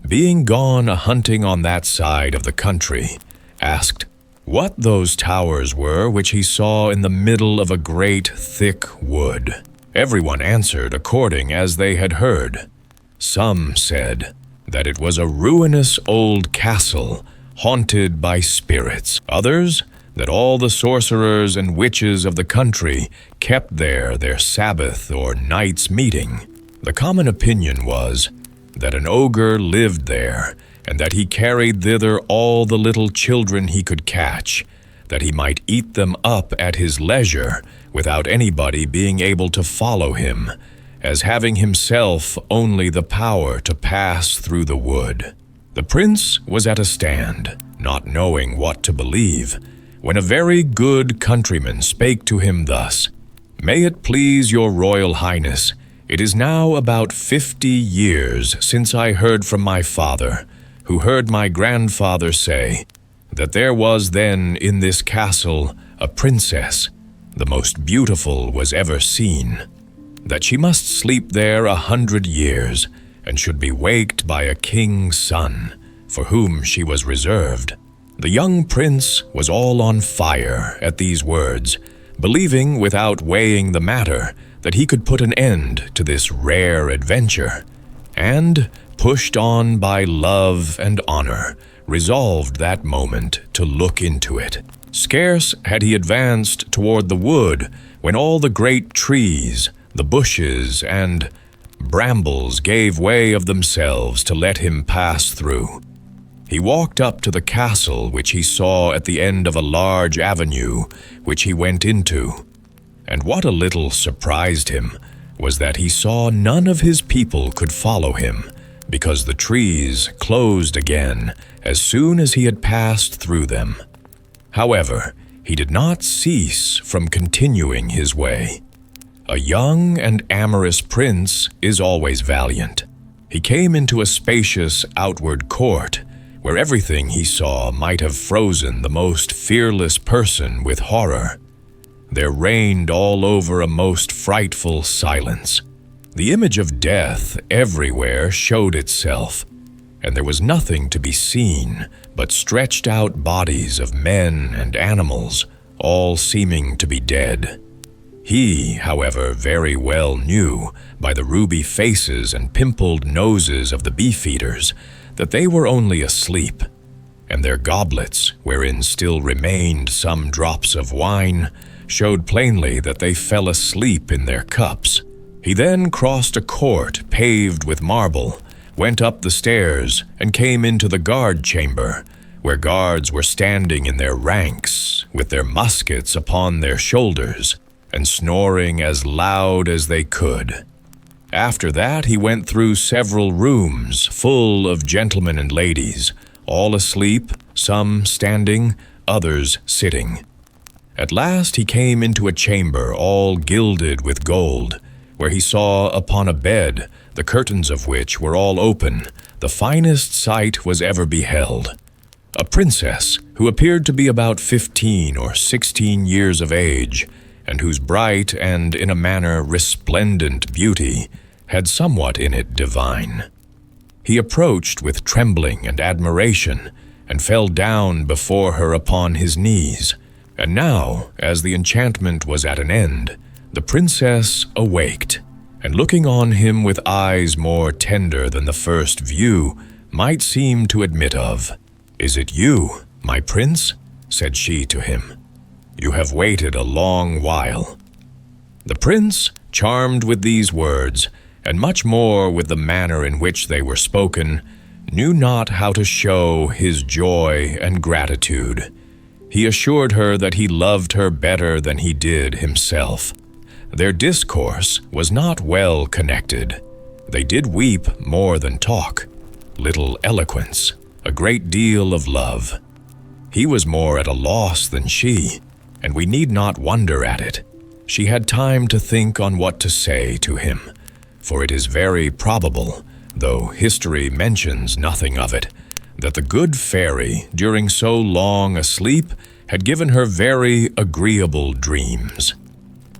being gone a-hunting on that side of the country, asked what those towers were which he saw in the middle of a great thick wood. Everyone answered according as they had heard. Some said that it was a ruinous old castle, haunted by spirits. Others, that all the sorcerers and witches of the country kept there their Sabbath or night's meeting. The common opinion was that an ogre lived there, and that he carried thither all the little children he could catch, that he might eat them up at his leisure, without anybody being able to follow him, as having himself only the power to pass through the wood. The prince was at a stand, not knowing what to believe, when a very good countryman spake to him thus: "May it please your royal highness, it is now about 50 years since I heard from my father, who heard my grandfather say, that there was then in this castle a princess, the most beautiful was ever seen, that she must sleep there 100 years, and should be waked by a king's son, for whom she was reserved." The young prince was all on fire at these words, believing without weighing the matter that he could put an end to this rare adventure, and, pushed on by love and honor, resolved that moment to look into it. Scarce had he advanced toward the wood when all the great trees, the bushes, and brambles gave way of themselves to let him pass through. He walked up to the castle which he saw at the end of a large avenue which he went into, and what a little surprised him was that he saw none of his people could follow him, because the trees closed again as soon as he had passed through them. However, he did not cease from continuing his way. A young and amorous prince is always valiant. He came into a spacious outward court, where everything he saw might have frozen the most fearless person with horror. There reigned all over a most frightful silence. The image of death everywhere showed itself, and there was nothing to be seen but stretched out bodies of men and animals, all seeming to be dead. He, however, very well knew, by the ruby faces and pimpled noses of the beef-eaters, that they were only asleep, and their goblets, wherein still remained some drops of wine, showed plainly that they fell asleep in their cups. He then crossed a court paved with marble, went up the stairs, and came into the guard chamber, where guards were standing in their ranks, with their muskets upon their shoulders, and snoring as loud as they could. After that he went through several rooms full of gentlemen and ladies, all asleep, some standing, others sitting. At last he came into a chamber all gilded with gold, where he saw upon a bed, the curtains of which were all open, the finest sight was ever beheld. A princess, who appeared to be about 15 or 16 years of age, and whose bright and, in a manner, resplendent beauty had somewhat in it divine. He approached with trembling and admiration, and fell down before her upon his knees. And now, as the enchantment was at an end, the princess awaked, and looking on him with eyes more tender than the first view might seem to admit of, "Is it you, my prince?" said she to him. "You have waited a long while." The prince, charmed with these words, and much more with the manner in which they were spoken, knew not how to show his joy and gratitude. He assured her that he loved her better than he did himself, Their discourse was not well connected. They did weep more than talk, little eloquence, a great deal of love. He was more at a loss than she, and we need not wonder at it. She had time to think on what to say to him, for it is very probable, though history mentions nothing of it, that the good fairy, during so long a sleep, had given her very agreeable dreams.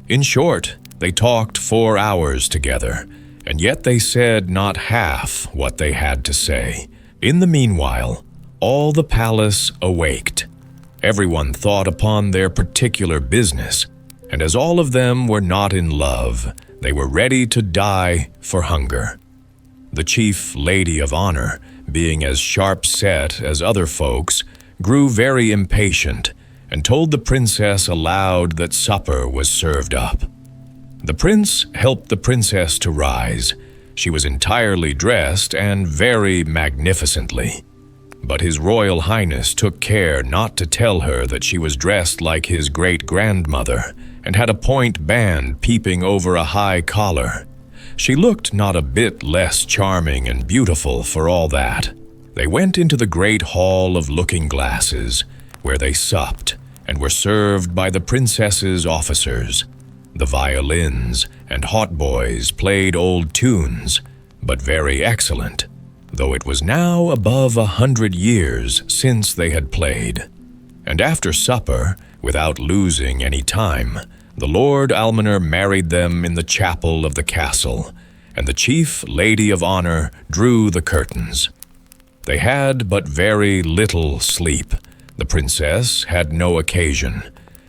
In short, they talked 4 hours together, and yet they said not half what they had to say. In the meanwhile, all the palace awaked. Everyone thought upon their particular business, and as all of them were not in love, they were ready to die for hunger. The chief lady of honor, being as sharp-set as other folks, grew very impatient and told the princess aloud that supper was served up. The prince helped the princess to rise. She was entirely dressed and very magnificently. But His Royal Highness took care not to tell her that she was dressed like his great-grandmother and had a point band peeping over a high collar. She looked not a bit less charming and beautiful for all that. They went into the great hall of looking-glasses, where they supped and were served by the princess's officers. The violins and hautboys played old tunes, but very excellent, though it was now above 100 years since they had played. And after supper, without losing any time, the Lord Almoner married them in the chapel of the castle, and the chief lady of honor drew the curtains. They had but very little sleep. The princess had no occasion,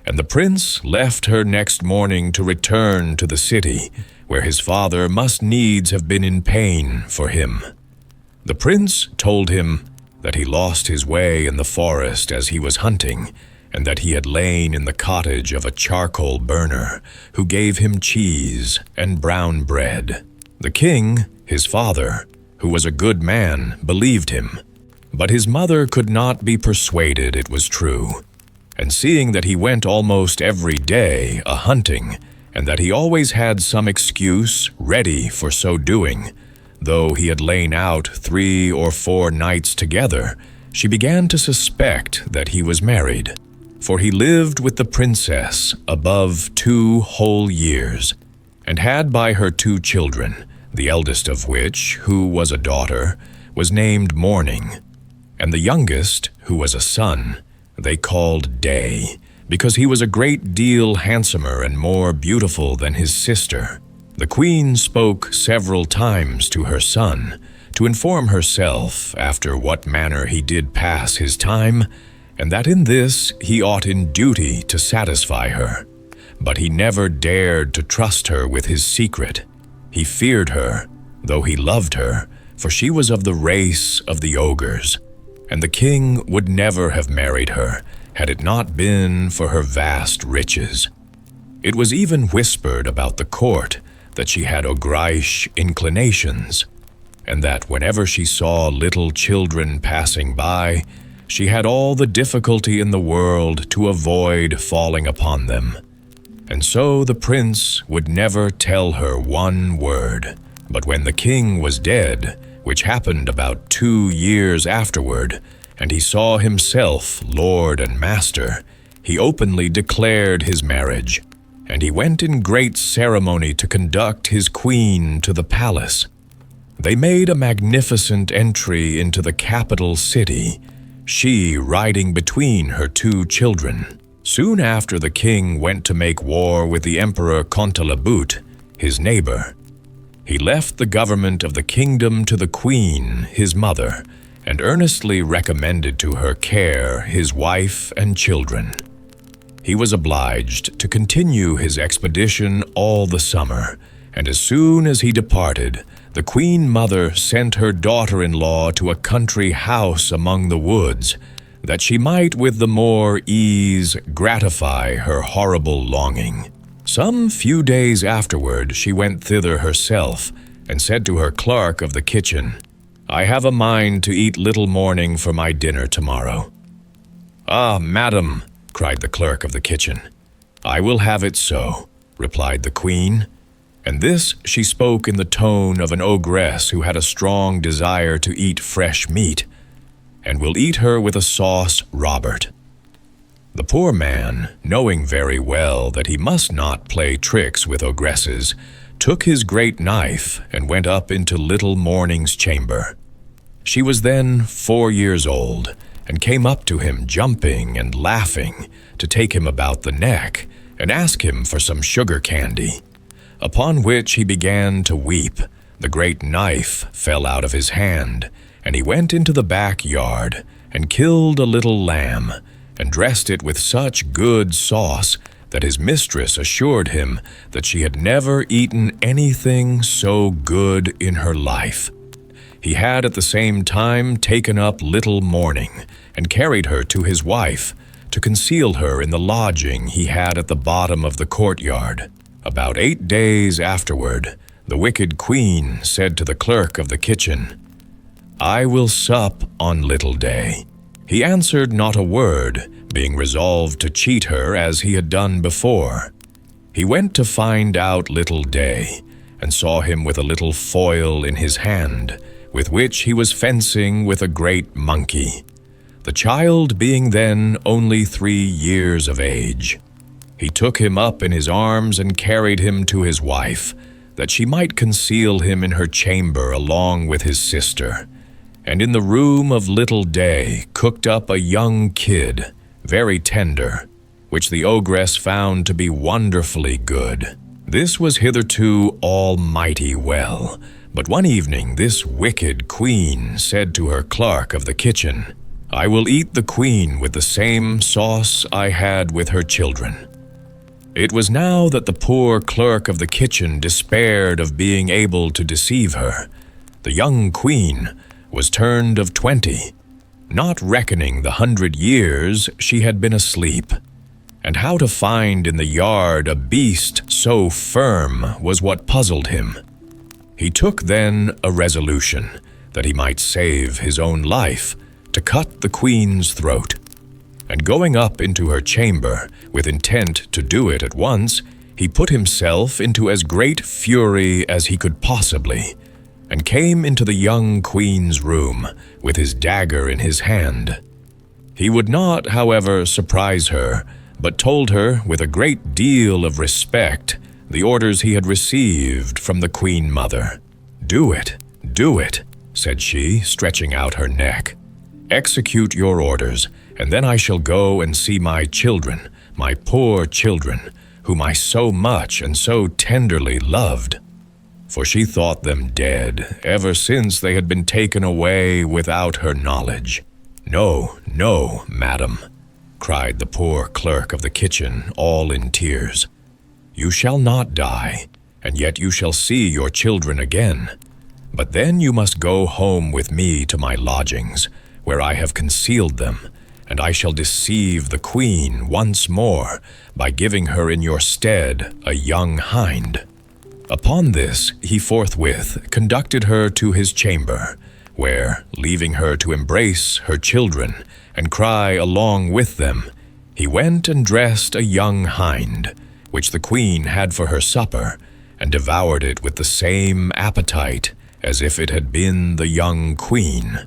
and the prince left her next morning to return to the city, where his father must needs have been in pain for him. The prince told him that he lost his way in the forest as he was hunting, and that he had lain in the cottage of a charcoal burner, who gave him cheese and brown bread. The king, his father, who was a good man, believed him, but his mother could not be persuaded it was true. And seeing that he went almost every day a-hunting, and that he always had some excuse ready for so doing, though he had lain out 3 or 4 nights together, she began to suspect that he was married. For he lived with the princess above 2 whole years, and had by her 2 children, the eldest of which, who was a daughter, was named Morning, and the youngest, who was a son, they called Day, because he was a great deal handsomer and more beautiful than his sister. The queen spoke several times to her son, to inform herself after what manner he did pass his time, and that in this he ought in duty to satisfy her. But he never dared to trust her with his secret. He feared her, though he loved her, for she was of the race of the ogres, and the king would never have married her had it not been for her vast riches. It was even whispered about the court that she had ogreish inclinations, and that whenever she saw little children passing by, she had all the difficulty in the world to avoid falling upon them. And so the prince would never tell her one word. But when the king was dead, which happened about 2 years afterward, and he saw himself lord and master, he openly declared his marriage, and he went in great ceremony to conduct his queen to the palace. They made a magnificent entry into the capital city, she riding between her 2 children. Soon after, the king went to make war with the Emperor Contalabut, his neighbor. He left the government of the kingdom to the queen, his mother, and earnestly recommended to her care his wife and children. He was obliged to continue his expedition all the summer, and as soon as he departed, the queen mother sent her daughter-in-law to a country house among the woods, that she might with the more ease gratify her horrible longing. Some few days afterward she went thither herself, and said to her clerk of the kitchen, "I have a mind to eat little Morning for my dinner tomorrow." "Ah, madam," cried the clerk of the kitchen, "I will have it so. replied the queen, and this she spoke in the tone of an ogress who had a strong desire to eat fresh meat, and will eat her with a sauce, Robert. The poor man, knowing very well that he must not play tricks with ogresses, took his great knife and went up into little Morning's chamber. She was then 4 years old, and came up to him jumping and laughing to take him about the neck and ask him for some sugar candy. Upon which he began to weep. The great knife fell out of his hand, and he went into the backyard and killed a little lamb, and dressed it with such good sauce that his mistress assured him that she had never eaten anything so good in her life. He had at the same time taken up little Morning and carried her to his wife, to conceal her in the lodging he had at the bottom of the courtyard. About 8 days afterward, the wicked queen said to the clerk of the kitchen, "I will sup on little day." He answered not a word, being resolved to cheat her as he had done before. He went to find out little day, and saw him with a little foil in his hand, with which he was fencing with a great monkey, the child being then only 3 years of age. He took him up in his arms and carried him to his wife, that she might conceal him in her chamber along with his sister, and in the room of little day cooked up a young kid, very tender, which the ogress found to be wonderfully good. This was hitherto almighty well, but one evening this wicked queen said to her clerk of the kitchen, "I will eat the queen with the same sauce I had with her children." It was now that the poor clerk of the kitchen despaired of being able to deceive her. The young queen was turned of 20, not reckoning the 100 years she had been asleep, and how to find in the yard a beast so firm was what puzzled him. He took then a resolution, that he might save his own life, to cut the queen's throat. And going up into her chamber, with intent to do it at once, he put himself into as great fury as he could possibly, and came into the young queen's room, with his dagger in his hand. He would not, however, surprise her, but told her, with a great deal of respect, the orders he had received from the queen mother. Do it, said she, stretching out her neck. Execute your orders, and then I shall go and see my children, my poor children, whom I so much and so tenderly loved. For she thought them dead, ever since they had been taken away without her knowledge. No, no, madam, cried the poor clerk of the kitchen, all in tears. You shall not die, and yet you shall see your children again. But then you must go home with me to my lodgings, where I have concealed them, and I shall deceive the queen once more by giving her in your stead a young hind. Upon this he forthwith conducted her to his chamber, where, leaving her to embrace her children and cry along with them, he went and dressed a young hind, which the queen had for her supper, and devoured it with the same appetite as if it had been the young queen.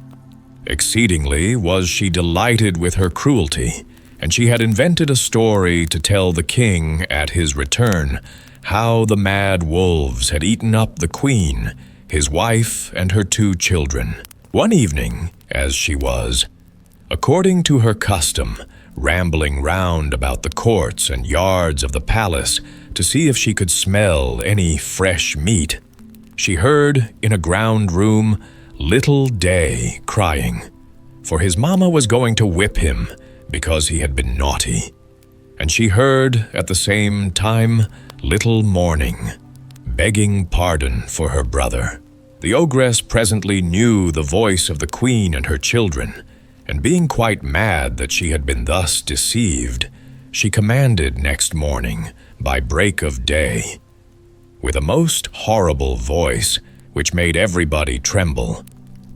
Exceedingly was she delighted with her cruelty, and she had invented a story to tell the king at his return how the mad wolves had eaten up the queen, his wife, and her 2 children. One evening, as she was, according to her custom, rambling round about the courts and yards of the palace to see if she could smell any fresh meat, she heard in a ground room little Day crying, for his mamma was going to whip him because he had been naughty. And she heard at the same time little Morning begging pardon for her brother. The ogress presently knew the voice of the queen and her children, and being quite mad that she had been thus deceived, she commanded next morning, by break of day, with a most horrible voice, which made everybody tremble,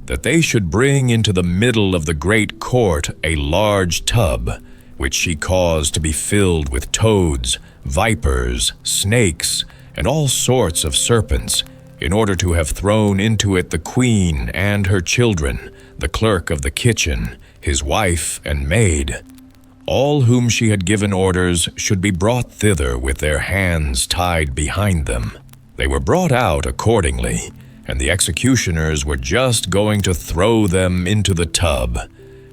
that they should bring into the middle of the great court a large tub, which she caused to be filled with toads, vipers, snakes, and all sorts of serpents, in order to have thrown into it the queen and her children, the clerk of the kitchen, his wife and maid. All whom she had given orders should be brought thither with their hands tied behind them. They were brought out accordingly, and the executioners were just going to throw them into the tub,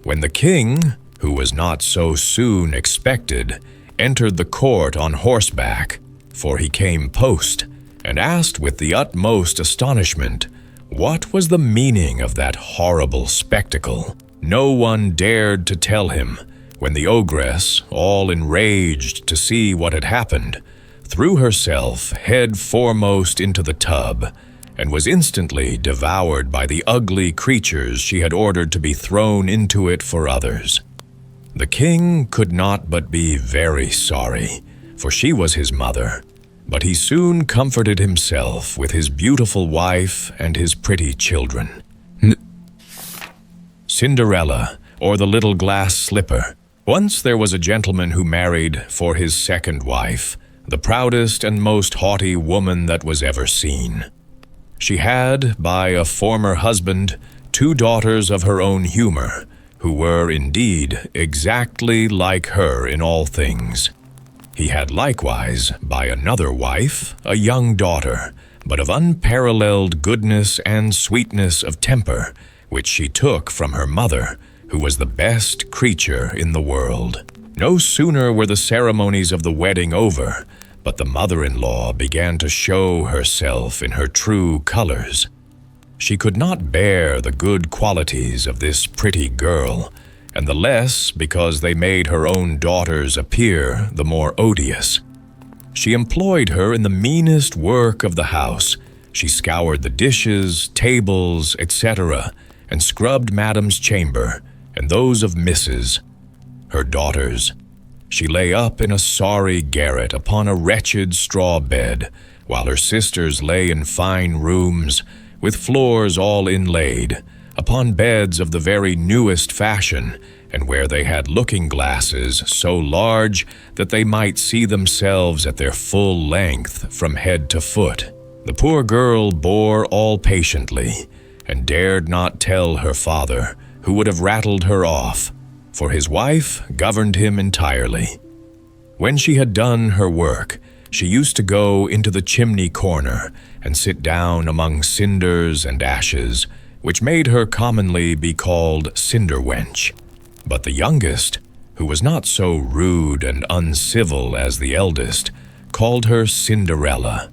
when the king, who was not so soon expected, entered the court on horseback, for he came post, and asked with the utmost astonishment what was the meaning of that horrible spectacle. No one dared to tell him, when the ogress, all enraged to see what had happened, threw herself head foremost into the tub, and was instantly devoured by the ugly creatures she had ordered to be thrown into it for others. The king could not but be very sorry, for she was his mother, but he soon comforted himself with his beautiful wife and his pretty children. Cinderella, or the Little Glass Slipper. Once there was a gentleman who married for his second wife the proudest and most haughty woman that was ever seen. She had, by a former husband, 2 daughters of her own humor, who were indeed exactly like her in all things. He had likewise, by another wife, a young daughter, but of unparalleled goodness and sweetness of temper, which she took from her mother, who was the best creature in the world. No sooner were the ceremonies of the wedding over, but the mother-in-law began to show herself in her true colors. She could not bear the good qualities of this pretty girl, and the less because they made her own daughters appear the more odious. She employed her in the meanest work of the house. She scoured the dishes, tables, etc., and scrubbed Madam's chamber, and those of Mrs. Her daughters. She lay up in a sorry garret upon a wretched straw bed, while her sisters lay in fine rooms, with floors all inlaid, upon beds of the very newest fashion, and where they had looking-glasses so large that they might see themselves at their full length from head to foot. The poor girl bore all patiently, and dared not tell her father, who would have rattled her off, for his wife governed him entirely. When she had done her work, she used to go into the chimney corner and sit down among cinders and ashes, which made her commonly be called Cinder Wench. But the youngest, who was not so rude and uncivil as the eldest, called her Cinderella.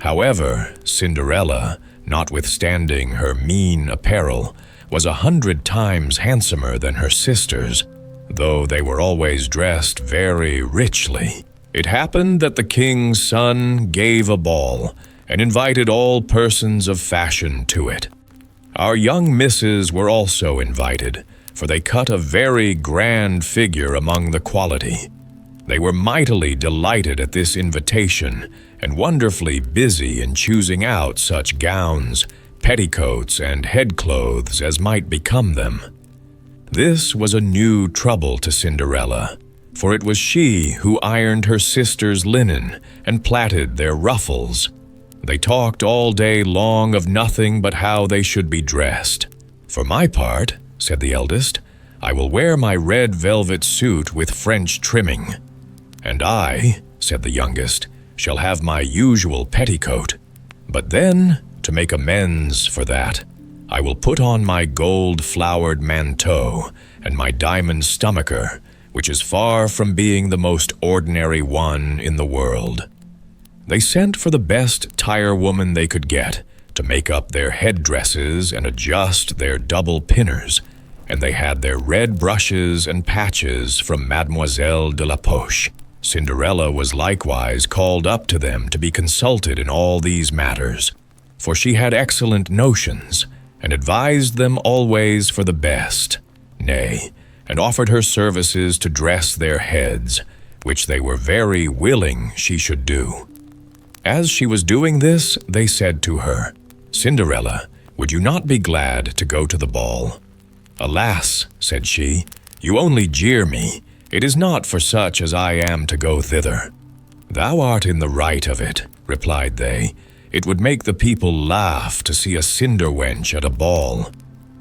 However, Cinderella, notwithstanding her mean apparel, was 100 times handsomer than her sisters, though they were always dressed very richly. It happened that the king's son gave a ball, and invited all persons of fashion to it. Our young misses were also invited, for they cut a very grand figure among the quality. They were mightily delighted at this invitation, and wonderfully busy in choosing out such gowns, petticoats, and head-clothes as might become them. This was a new trouble to Cinderella, for it was she who ironed her sisters' linen and plaited their ruffles. They talked all day long of nothing but how they should be dressed. "For my part," said the eldest, "I will wear my red velvet suit with French trimming." "And I," said the youngest, "shall have my usual petticoat. But then, to make amends for that, I will put on my gold-flowered manteau and my diamond stomacher, which is far from being the most ordinary one in the world." They sent for the best tire-woman they could get to make up their head-dresses and adjust their double pinners, and they had their red brushes and patches from Mademoiselle de la Poche. Cinderella was likewise called up to them to be consulted in all these matters, for she had excellent notions, and advised them always for the best, nay, and offered her services to dress their heads, which they were very willing she should do. As she was doing this, they said to her, "Cinderella, would you not be glad to go to the ball?" "Alas," said she, "you only jeer me. "It is not for such as I am to go thither." "Thou art in the right of it," replied they. "It would make the people laugh to see a cinder wench at a ball.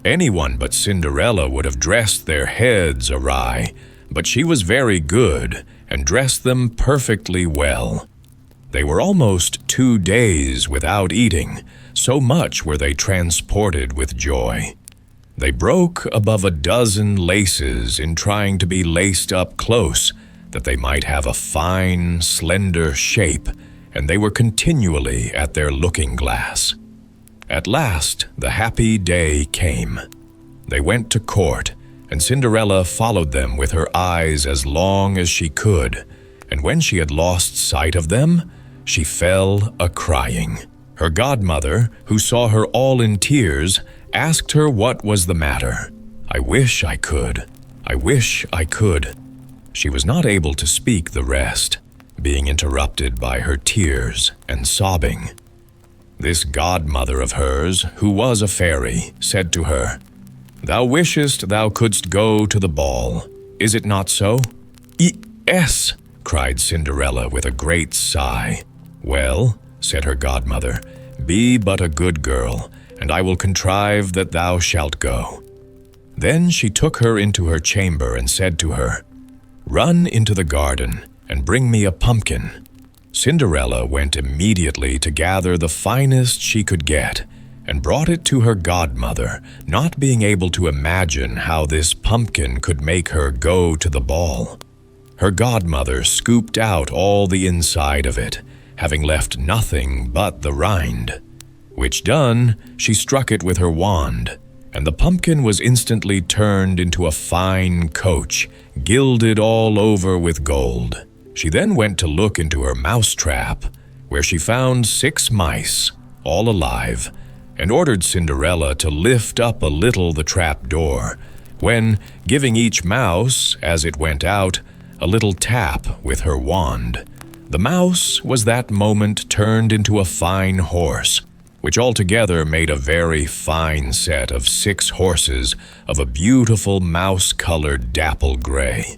Anyone but Cinderella would have dressed their heads awry, but she was very good and dressed them perfectly well. They were almost 2 days without eating, so much were they transported with joy. They broke above 12 laces in trying to be laced up close, that they might have a fine, slender shape, and they were continually at their looking-glass. At last the happy day came. They went to court, and Cinderella followed them with her eyes as long as she could, and when she had lost sight of them, she fell a-crying. Her godmother, who saw her all in tears, asked her what was the matter. "I wish I could. I wish I could." She was not able to speak the rest, being interrupted by her tears and sobbing. This godmother of hers, who was a fairy, said to her, "Thou wishest thou couldst go to the ball. Is it not so?" "Yes," cried Cinderella with a great sigh. "Well," said her godmother, "be but a good girl, and I will contrive that thou shalt go." Then she took her into her chamber and said to her, "Run into the garden and bring me a pumpkin." Cinderella went immediately to gather the finest she could get, and brought it to her godmother, not being able to imagine how this pumpkin could make her go to the ball. Her godmother scooped out all the inside of it, having left nothing but the rind. Which done, she struck it with her wand, and the pumpkin was instantly turned into a fine coach, gilded all over with gold. She then went to look into her mouse-trap, where she found 6 mice, all alive, and ordered Cinderella to lift up a little the trap-door, when, giving each mouse, as it went out, a little tap with her wand, the mouse was that moment turned into a fine horse, which altogether made a very fine set of 6 horses of a beautiful mouse-colored dapple gray.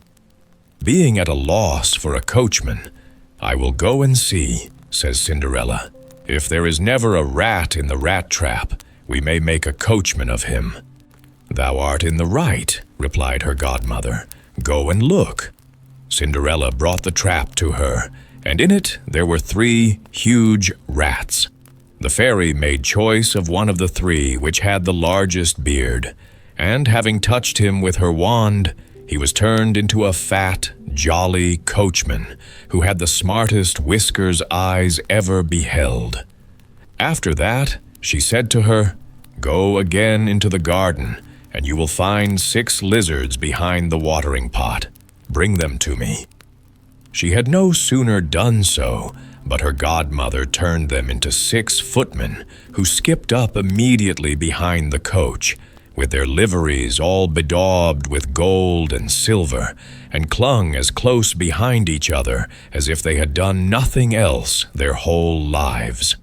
Being at a loss for a coachman, "I will go and see," says Cinderella. "If there is never a rat in the rat-trap, we may make a coachman of him." "Thou art in the right," replied her godmother. "Go and look." Cinderella brought the trap to her, and in it there were 3 huge rats. The fairy made choice of one of the 3 which had the largest beard, and having touched him with her wand, he was turned into a fat, jolly coachman, who had the smartest whiskers eyes ever beheld. After that, she said to her, "Go again into the garden, and you will find 6 lizards behind the watering pot. Bring them to me." She had no sooner done so, but her godmother turned them into 6 footmen, who skipped up immediately behind the coach, with their liveries all bedaubed with gold and silver, and clung as close behind each other as if they had done nothing else their whole lives.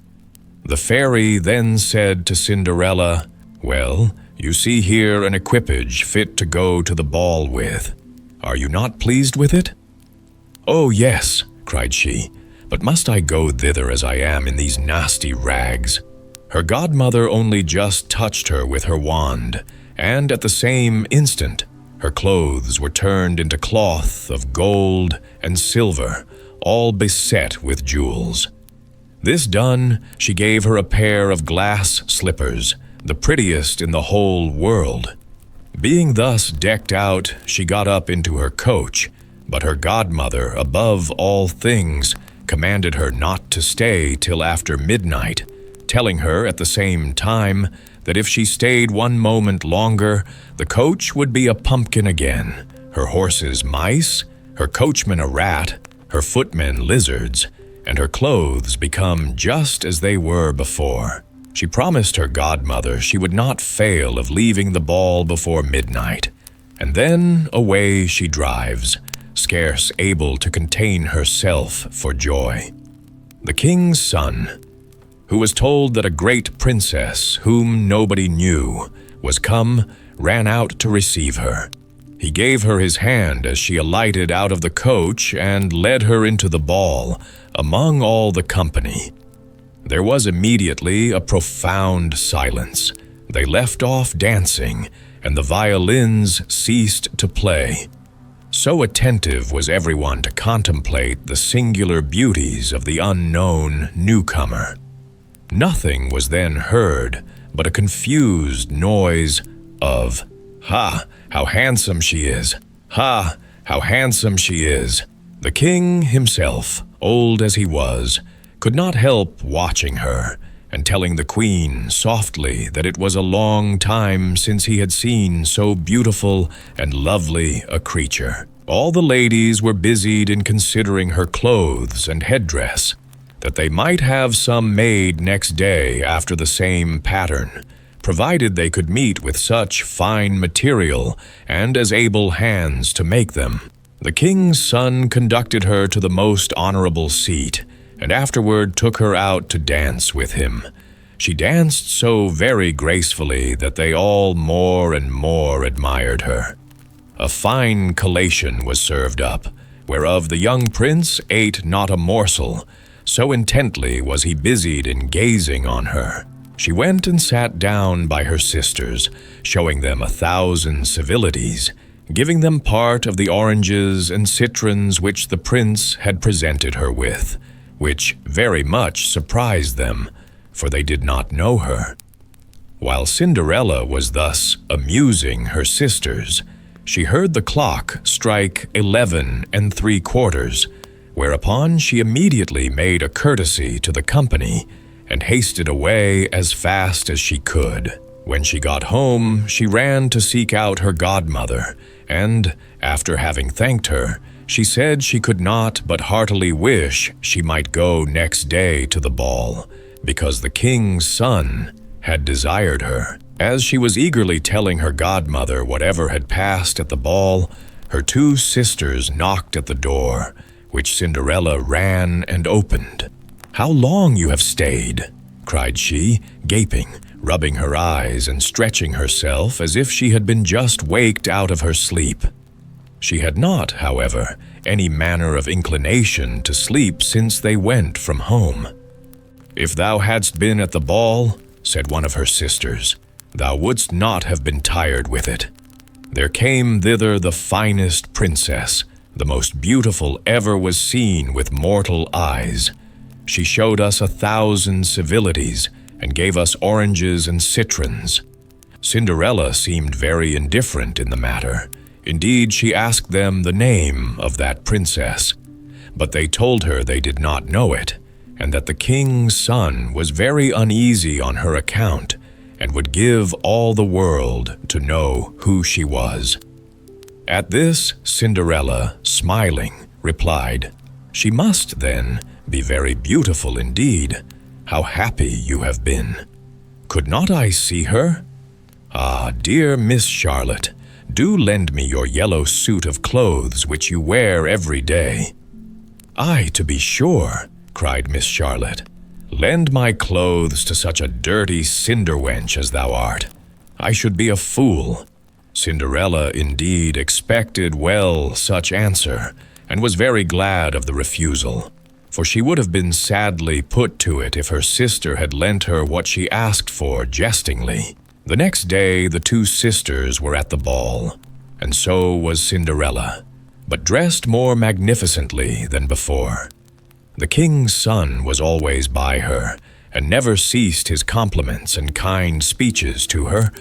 The fairy then said to Cinderella, "Well, you see here an equipage fit to go to the ball with. Are you not pleased with it?" "Oh, yes," cried she, "but must I go thither as I am in these nasty rags?" Her godmother only just touched her with her wand, and at the same instant her clothes were turned into cloth of gold and silver, all beset with jewels. This done, she gave her a pair of glass slippers, the prettiest in the whole world. Being thus decked out, she got up into her coach, but her godmother, above all things, commanded her not to stay till after midnight, telling her at the same time that if she stayed one moment longer, the coach would be a pumpkin again, her horses mice, her coachman a rat, her footmen lizards, and her clothes become just as they were before. She promised her godmother she would not fail of leaving the ball before midnight, and then away she drives, scarce able to contain herself for joy. The king's son, who was told that a great princess, whom nobody knew, was come, ran out to receive her. He gave her his hand as she alighted out of the coach and led her into the ball, among all the company. There was immediately a profound silence. They left off dancing, and the violins ceased to play. So attentive was everyone to contemplate the singular beauties of the unknown newcomer. Nothing was then heard but a confused noise of, "Ha, how handsome she is! Ha, how handsome she is!" The king himself, old as he was, could not help watching her and telling the queen softly that it was a long time since he had seen so beautiful and lovely a creature. All the ladies were busied in considering her clothes and headdress, that they might have some made next day after the same pattern, provided they could meet with such fine material and as able hands to make them. The king's son conducted her to the most honorable seat, and afterward took her out to dance with him. She danced so very gracefully that they all more and more admired her. A fine collation was served up, whereof the young prince ate not a morsel, so intently was he busied in gazing on her. She went and sat down by her sisters, showing them 1,000 civilities, giving them part of the oranges and citrons which the prince had presented her with, which very much surprised them, for they did not know her. While Cinderella was thus amusing her sisters, she heard the clock strike 11 3/4, whereupon she immediately made a courtesy to the company and hasted away as fast as she could. When she got home, she ran to seek out her godmother, and, after having thanked her, she said she could not but heartily wish she might go next day to the ball, because the king's son had desired her. As she was eagerly telling her godmother whatever had passed at the ball, her 2 sisters knocked at the door, which Cinderella ran and opened. "How long you have stayed!" cried she, gaping, rubbing her eyes and stretching herself as if she had been just waked out of her sleep. She had not, however, any manner of inclination to sleep since they went from home. "If thou hadst been at the ball," said one of her sisters, "thou wouldst not have been tired with it. There came thither the finest princess, the most beautiful ever was seen with mortal eyes. She showed us 1,000 civilities and gave us oranges and citrons. Cinderella seemed very indifferent in the matter. Indeed, she asked them the name of that princess, but they told her they did not know it, and that the king's son was very uneasy on her account, and would give all the world to know who she was." At this, Cinderella, smiling, replied, "She must, then, be very beautiful indeed. How happy you have been! Could not I see her? Ah, dear Miss Charlotte, do lend me your yellow suit of clothes which you wear every day." "Ay, to be sure," cried Miss Charlotte. "Lend my clothes to such a dirty cinder-wench as thou art. I should be a fool." Cinderella indeed expected well such answer, and was very glad of the refusal, for she would have been sadly put to it if her sister had lent her what she asked for jestingly. The next day the 2 sisters were at the ball, and so was Cinderella, but dressed more magnificently than before. The king's son was always by her, and never ceased his compliments and kind speeches to her,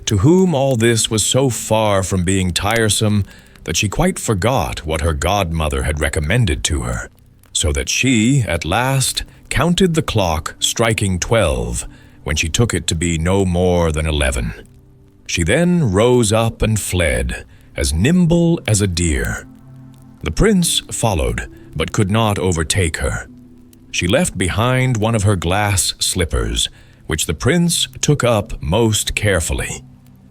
to whom all this was so far from being tiresome that she quite forgot what her godmother had recommended to her, so that she, at last, counted the clock striking 12, when she took it to be no more than 11. She then rose up and fled, as nimble as a deer. The prince followed, but could not overtake her. She left behind one of her glass slippers, which the prince took up most carefully.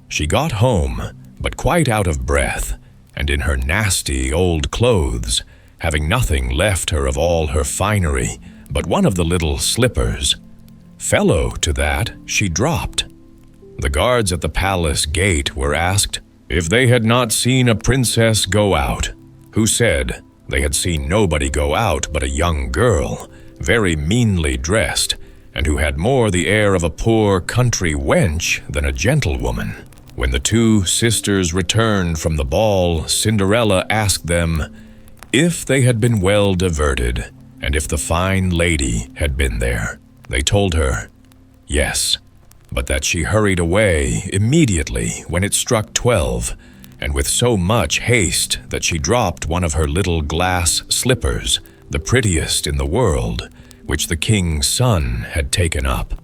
She got home, but quite out of breath, and in her nasty old clothes, having nothing left her of all her finery but one of the little slippers. Fellow to that, she dropped. The guards at the palace gate were asked, if they had not seen a princess go out, who said they had seen nobody go out but a young girl, very meanly dressed, and who had more the air of a poor country wench than a gentlewoman. When the two sisters returned from the ball, Cinderella asked them if they had been well diverted, and if the fine lady had been there. They told her yes, but that she hurried away immediately when it struck 12, and with so much haste that she dropped one of her little glass slippers, the prettiest in the world, which the king's son had taken up,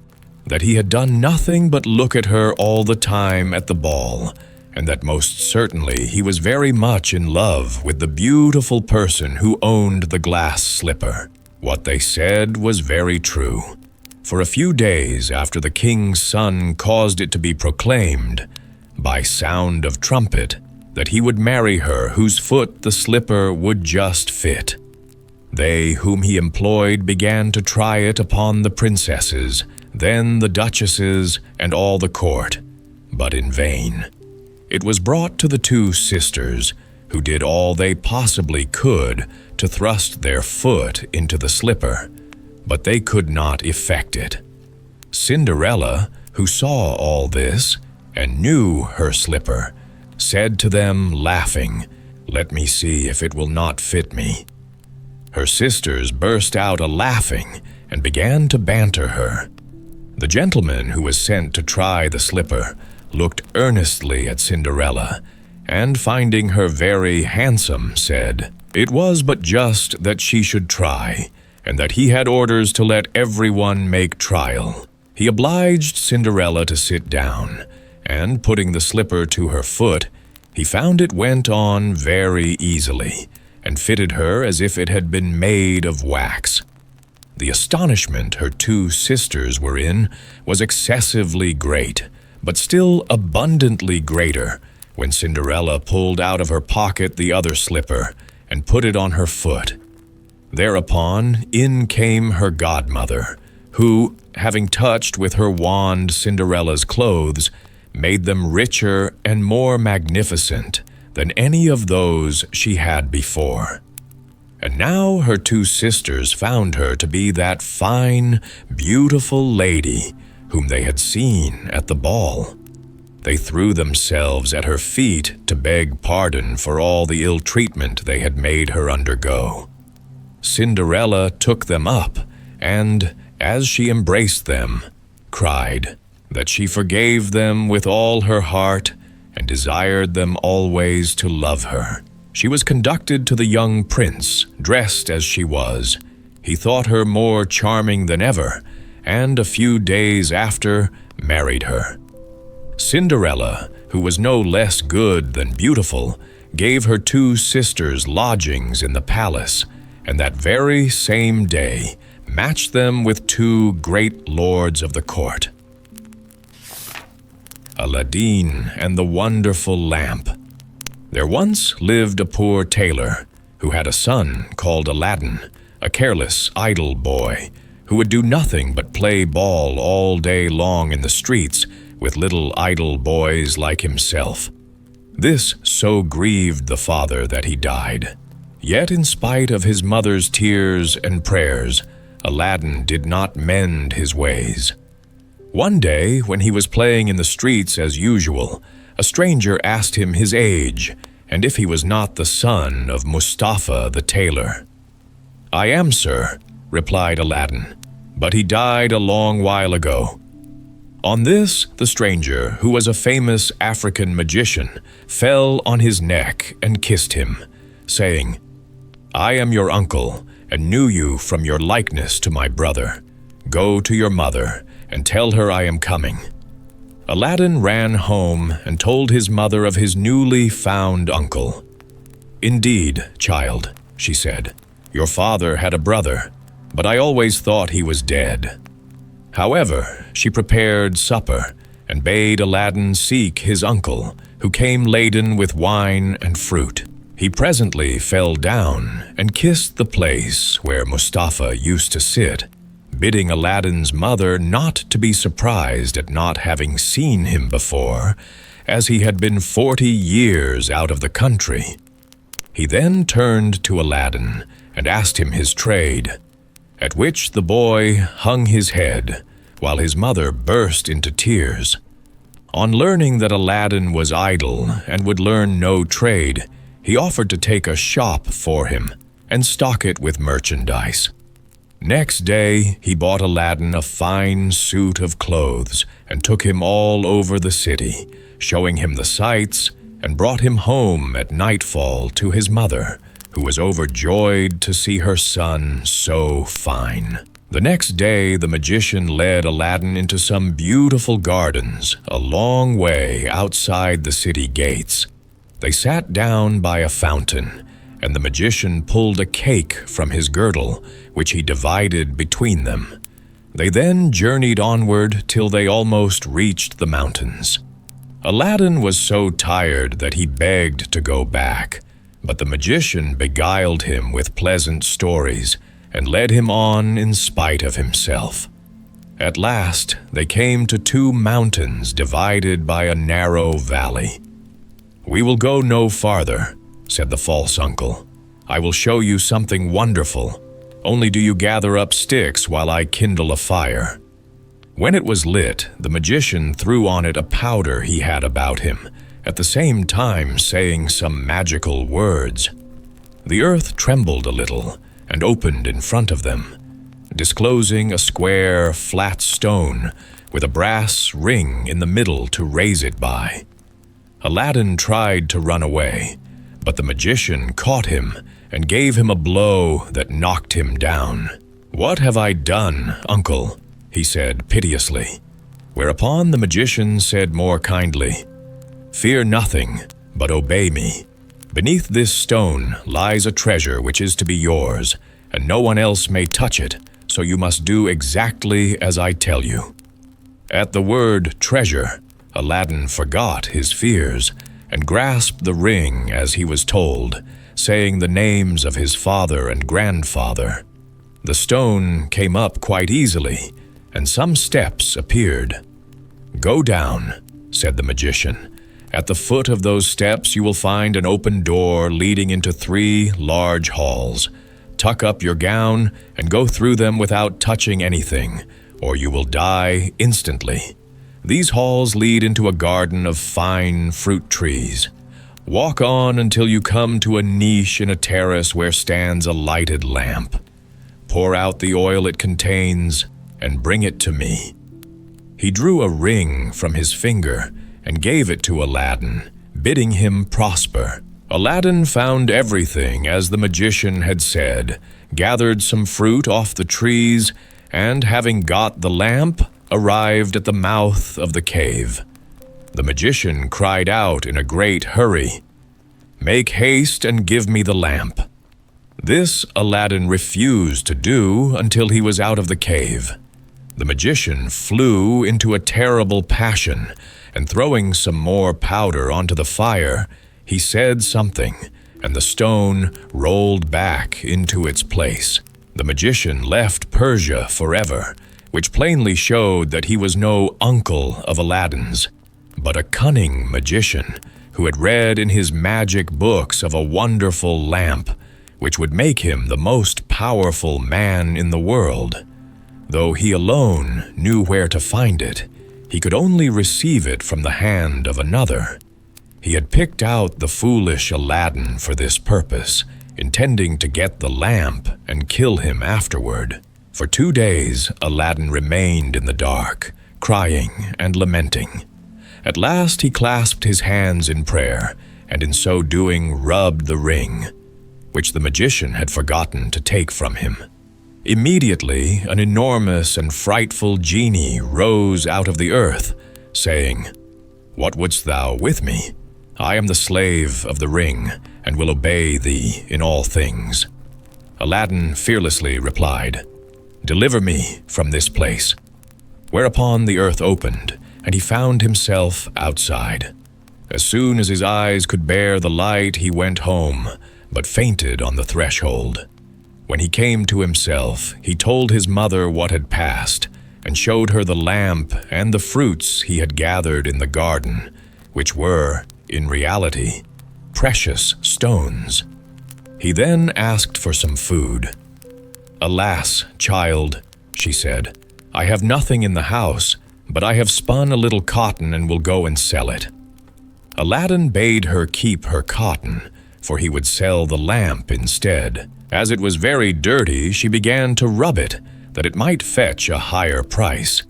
that he had done nothing but look at her all the time at the ball, and that most certainly he was very much in love with the beautiful person who owned the glass slipper. What they said was very true. For a few days after the king's son caused it to be proclaimed, by sound of trumpet, that he would marry her whose foot the slipper would just fit. They whom he employed began to try it upon the princesses, then the duchesses, and all the court, but in vain. It was brought to the two sisters, who did all they possibly could to thrust their foot into the slipper, but they could not effect it. Cinderella, who saw all this, and knew her slipper, said to them, laughing, "Let me see if it will not fit me." Her sisters burst out a-laughing and began to banter her. The gentleman who was sent to try the slipper looked earnestly at Cinderella, and finding her very handsome, said it was but just that she should try, and that he had orders to let everyone make trial. He obliged Cinderella to sit down, and putting the slipper to her foot, he found it went on very easily, and fitted her as if it had been made of wax. The astonishment her two sisters were in was excessively great, but still abundantly greater, when Cinderella pulled out of her pocket the other slipper and put it on her foot. Thereupon in came her godmother, who, having touched with her wand Cinderella's clothes, made them richer and more magnificent than any of those she had before. And now her two sisters found her to be that fine, beautiful lady whom they had seen at the ball. They threw themselves at her feet to beg pardon for all the ill treatment they had made her undergo. Cinderella took them up, and, as she embraced them, cried that she forgave them with all her heart and desired them always to love her. She was conducted to the young prince, dressed as she was. He thought her more charming than ever, and a few days after married her. Cinderella, who was no less good than beautiful, gave her two sisters lodgings in the palace, and that very same day matched them with two great lords of the court. Aladdin and the Wonderful Lamp. There once lived a poor tailor who had a son called Aladdin, a careless, idle boy, who would do nothing but play ball all day long in the streets with little idle boys like himself. This so grieved the father that he died. Yet in spite of his mother's tears and prayers, Aladdin did not mend his ways. One day, when he was playing in the streets as usual, a stranger asked him his age, and if he was not the son of Mustafa the tailor. "I am, sir," replied Aladdin, "but he died a long while ago." On this, the stranger, who was a famous African magician, fell on his neck and kissed him, saying, "I am your uncle, and knew you from your likeness to my brother. Go to your mother, and tell her I am coming." Aladdin ran home and told his mother of his newly found uncle. "Indeed, child," she said, "your father had a brother, but I always thought he was dead." However, she prepared supper and bade Aladdin seek his uncle, who came laden with wine and fruit. He presently fell down and kissed the place where Mustafa used to sit, bidding Aladdin's mother not to be surprised at not having seen him before, as he had been 40 years out of the country. He then turned to Aladdin and asked him his trade, at which the boy hung his head, while his mother burst into tears. On learning that Aladdin was idle and would learn no trade, he offered to take a shop for him and stock it with merchandise. Next day, he bought Aladdin a fine suit of clothes and took him all over the city, showing him the sights, and brought him home at nightfall to his mother, who was overjoyed to see her son so fine. The next day, the magician led Aladdin into some beautiful gardens a long way outside the city gates. They sat down by a fountain, and the magician pulled a cake from his girdle, which he divided between them. They then journeyed onward till they almost reached the mountains. Aladdin was so tired that he begged to go back, but the magician beguiled him with pleasant stories and led him on in spite of himself. At last, they came to 2 mountains divided by a narrow valley. "We will go no farther," said the false uncle. "I will show you something wonderful. Only do you gather up sticks while I kindle a fire." When it was lit, the magician threw on it a powder he had about him, at the same time saying some magical words. The earth trembled a little and opened in front of them, disclosing a square, flat stone with a brass ring in the middle to raise it by. Aladdin tried to run away, but the magician caught him and gave him a blow that knocked him down. "What have I done, uncle?" he said piteously. Whereupon the magician said more kindly, "Fear nothing, but obey me. Beneath this stone lies a treasure which is to be yours, and no one else may touch it, so you must do exactly as I tell you." At the word treasure, Aladdin forgot his fears and grasped the ring as he was told, saying the names of his father and grandfather. The stone came up quite easily, and some steps appeared. "Go down," said the magician. "At the foot of those steps you will find an open door leading into 3 large halls. Tuck up your gown and go through them without touching anything, or you will die instantly. These halls lead into a garden of fine fruit trees. Walk on until you come to a niche in a terrace where stands a lighted lamp. Pour out the oil it contains and bring it to me." He drew a ring from his finger and gave it to Aladdin, bidding him prosper. Aladdin found everything as the magician had said, gathered some fruit off the trees, and having got the lamp, arrived at the mouth of the cave. The magician cried out in a great hurry, "Make haste and give me the lamp." This Aladdin refused to do until he was out of the cave. The magician flew into a terrible passion, and throwing some more powder onto the fire, he said something, and the stone rolled back into its place. The magician left Persia forever, which plainly showed that he was no uncle of Aladdin's, but a cunning magician who had read in his magic books of a wonderful lamp, which would make him the most powerful man in the world. Though he alone knew where to find it, he could only receive it from the hand of another. He had picked out the foolish Aladdin for this purpose, intending to get the lamp and kill him afterward. For 2 days, Aladdin remained in the dark, crying and lamenting. At last he clasped his hands in prayer, and in so doing rubbed the ring, which the magician had forgotten to take from him. Immediately, an enormous and frightful genie rose out of the earth, saying, "What wouldst thou with me? I am the slave of the ring, and will obey thee in all things." Aladdin fearlessly replied, "Deliver me from this place." Whereupon the earth opened, and he found himself outside. As soon as his eyes could bear the light, he went home, but fainted on the threshold. When he came to himself, he told his mother what had passed, and showed her the lamp and the fruits he had gathered in the garden, which were, in reality, precious stones. He then asked for some food. "Alas, child," she said, "I have nothing in the house, but I have spun a little cotton and will go and sell it." Aladdin bade her keep her cotton, for he would sell the lamp instead. As it was very dirty, she began to rub it, that it might fetch a higher price.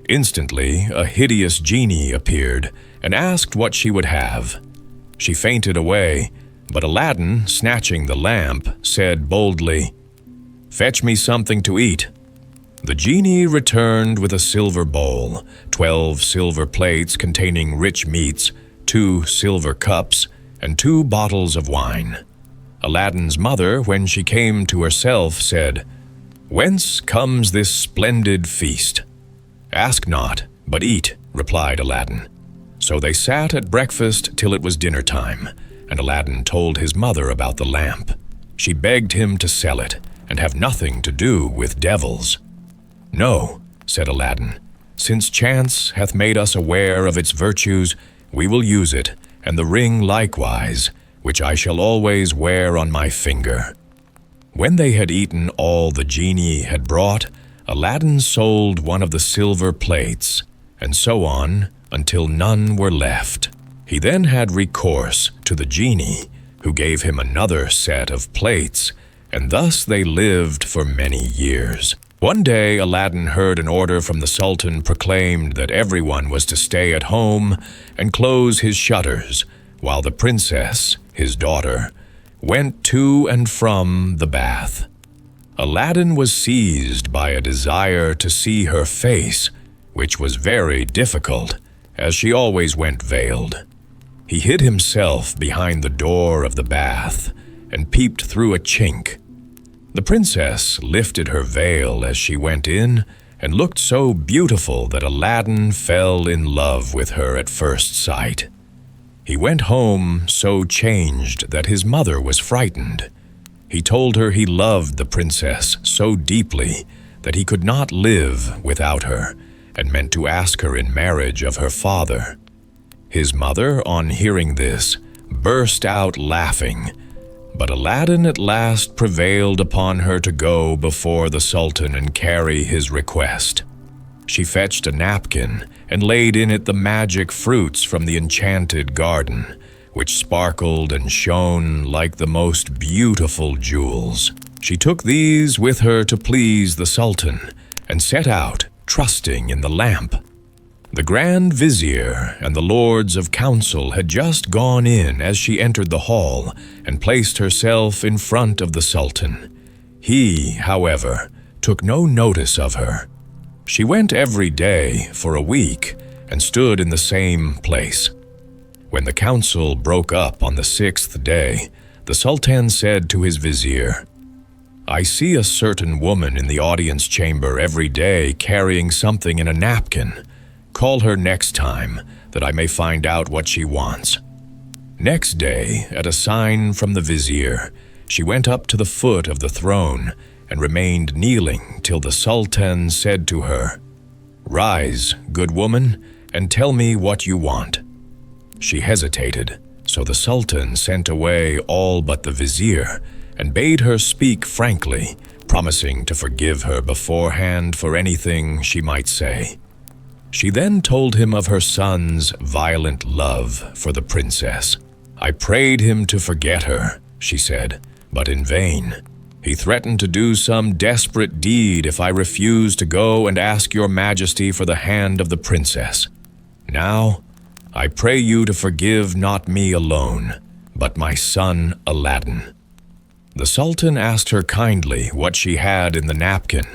Instantly, a hideous genie appeared and asked what she would have. She fainted away, but Aladdin, snatching the lamp, said boldly, "Fetch me something to eat." The genie returned with a silver bowl, 12 silver plates containing rich meats, 2 silver cups, and 2 bottles of wine. Aladdin's mother, when she came to herself, said, "Whence comes this splendid feast?" "Ask not, but eat," replied Aladdin. So they sat at breakfast till it was dinner time, and Aladdin told his mother about the lamp. She begged him to sell it, and have nothing to do with devils. "No," said Aladdin, "since chance hath made us aware of its virtues, we will use it, and the ring likewise, which I shall always wear on my finger." When they had eaten all the genie had brought, Aladdin sold one of the silver plates, and so on until none were left. He then had recourse to the genie, who gave him another set of plates, and thus they lived for many years. One day Aladdin heard an order from the Sultan proclaimed that everyone was to stay at home and close his shutters, while the princess, his daughter, went to and from the bath. Aladdin was seized by a desire to see her face, which was very difficult, as she always went veiled. He hid himself behind the door of the bath and peeped through a chink. The princess lifted her veil as she went in and looked so beautiful that Aladdin fell in love with her at first sight. He went home so changed that his mother was frightened. He told her he loved the princess so deeply that he could not live without her, and meant to ask her in marriage of her father. His mother, on hearing this, burst out laughing, but Aladdin at last prevailed upon her to go before the Sultan and carry his request. She fetched a napkin and laid in it the magic fruits from the enchanted garden, which sparkled and shone like the most beautiful jewels. She took these with her to please the Sultan, and set out, trusting in the lamp. The Grand Vizier and the Lords of Council had just gone in as she entered the hall and placed herself in front of the Sultan. He, however, took no notice of her. She went every day for a week and stood in the same place. When the council broke up on the 6th day, the Sultan said to his vizier, "I see a certain woman in the audience chamber every day carrying something in a napkin. Call her next time, that I may find out what she wants." Next day, at a sign from the vizier, she went up to the foot of the throne and remained kneeling till the Sultan said to her, "Rise, good woman, and tell me what you want." She hesitated, so the Sultan sent away all but the vizier and bade her speak frankly, promising to forgive her beforehand for anything she might say. She then told him of her son's violent love for the princess. "I prayed him to forget her," she said, "but in vain. He threatened to do some desperate deed if I refused to go and ask your majesty for the hand of the princess. Now, I pray you to forgive not me alone, but my son Aladdin." The Sultan asked her kindly what she had in the napkin,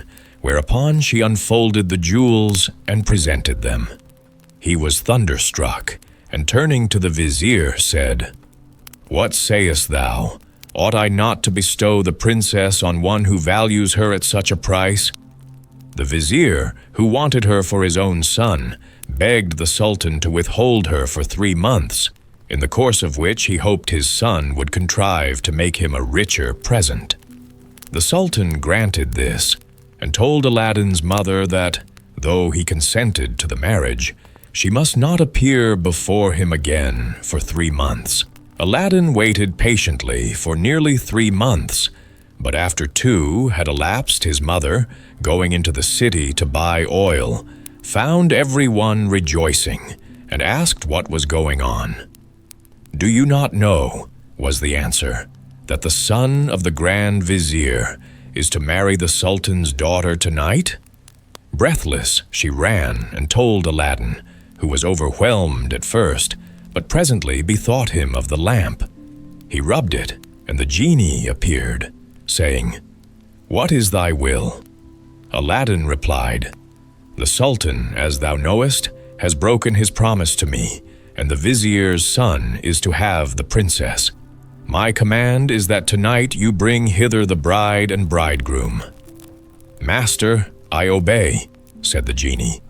whereupon she unfolded the jewels and presented them. He was thunderstruck, and turning to the vizier, said, "What sayest thou? Ought I not to bestow the princess on one who values her at such a price?" The vizier, who wanted her for his own son, begged the Sultan to withhold her for 3 months, in the course of which he hoped his son would contrive to make him a richer present. The Sultan granted this, and told Aladdin's mother that, though he consented to the marriage, she must not appear before him again for 3 months. Aladdin waited patiently for nearly 3 months, but after 2 had elapsed, his mother, going into the city to buy oil, found everyone rejoicing and asked what was going on. "Do you not know," was the answer, "that the son of the Grand Vizier is to marry the Sultan's daughter tonight?" Breathless, she ran and told Aladdin, who was overwhelmed at first, but presently bethought him of the lamp. He rubbed it, and the genie appeared, saying, "What is thy will?" Aladdin replied, "The Sultan, as thou knowest, has broken his promise to me, and the Vizier's son is to have the princess. My command is that tonight you bring hither the bride and bridegroom." "Master, I obey," said the genie.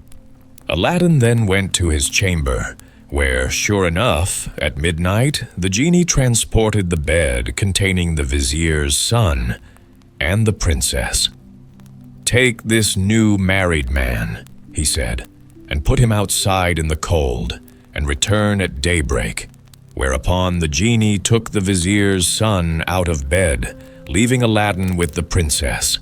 Aladdin then went to his chamber, where, sure enough, at midnight, the genie transported the bed containing the Vizier's son and the princess. "Take this new married man," he said, "and put him outside in the cold, and return at daybreak." Whereupon the genie took the Vizier's son out of bed, leaving Aladdin with the princess.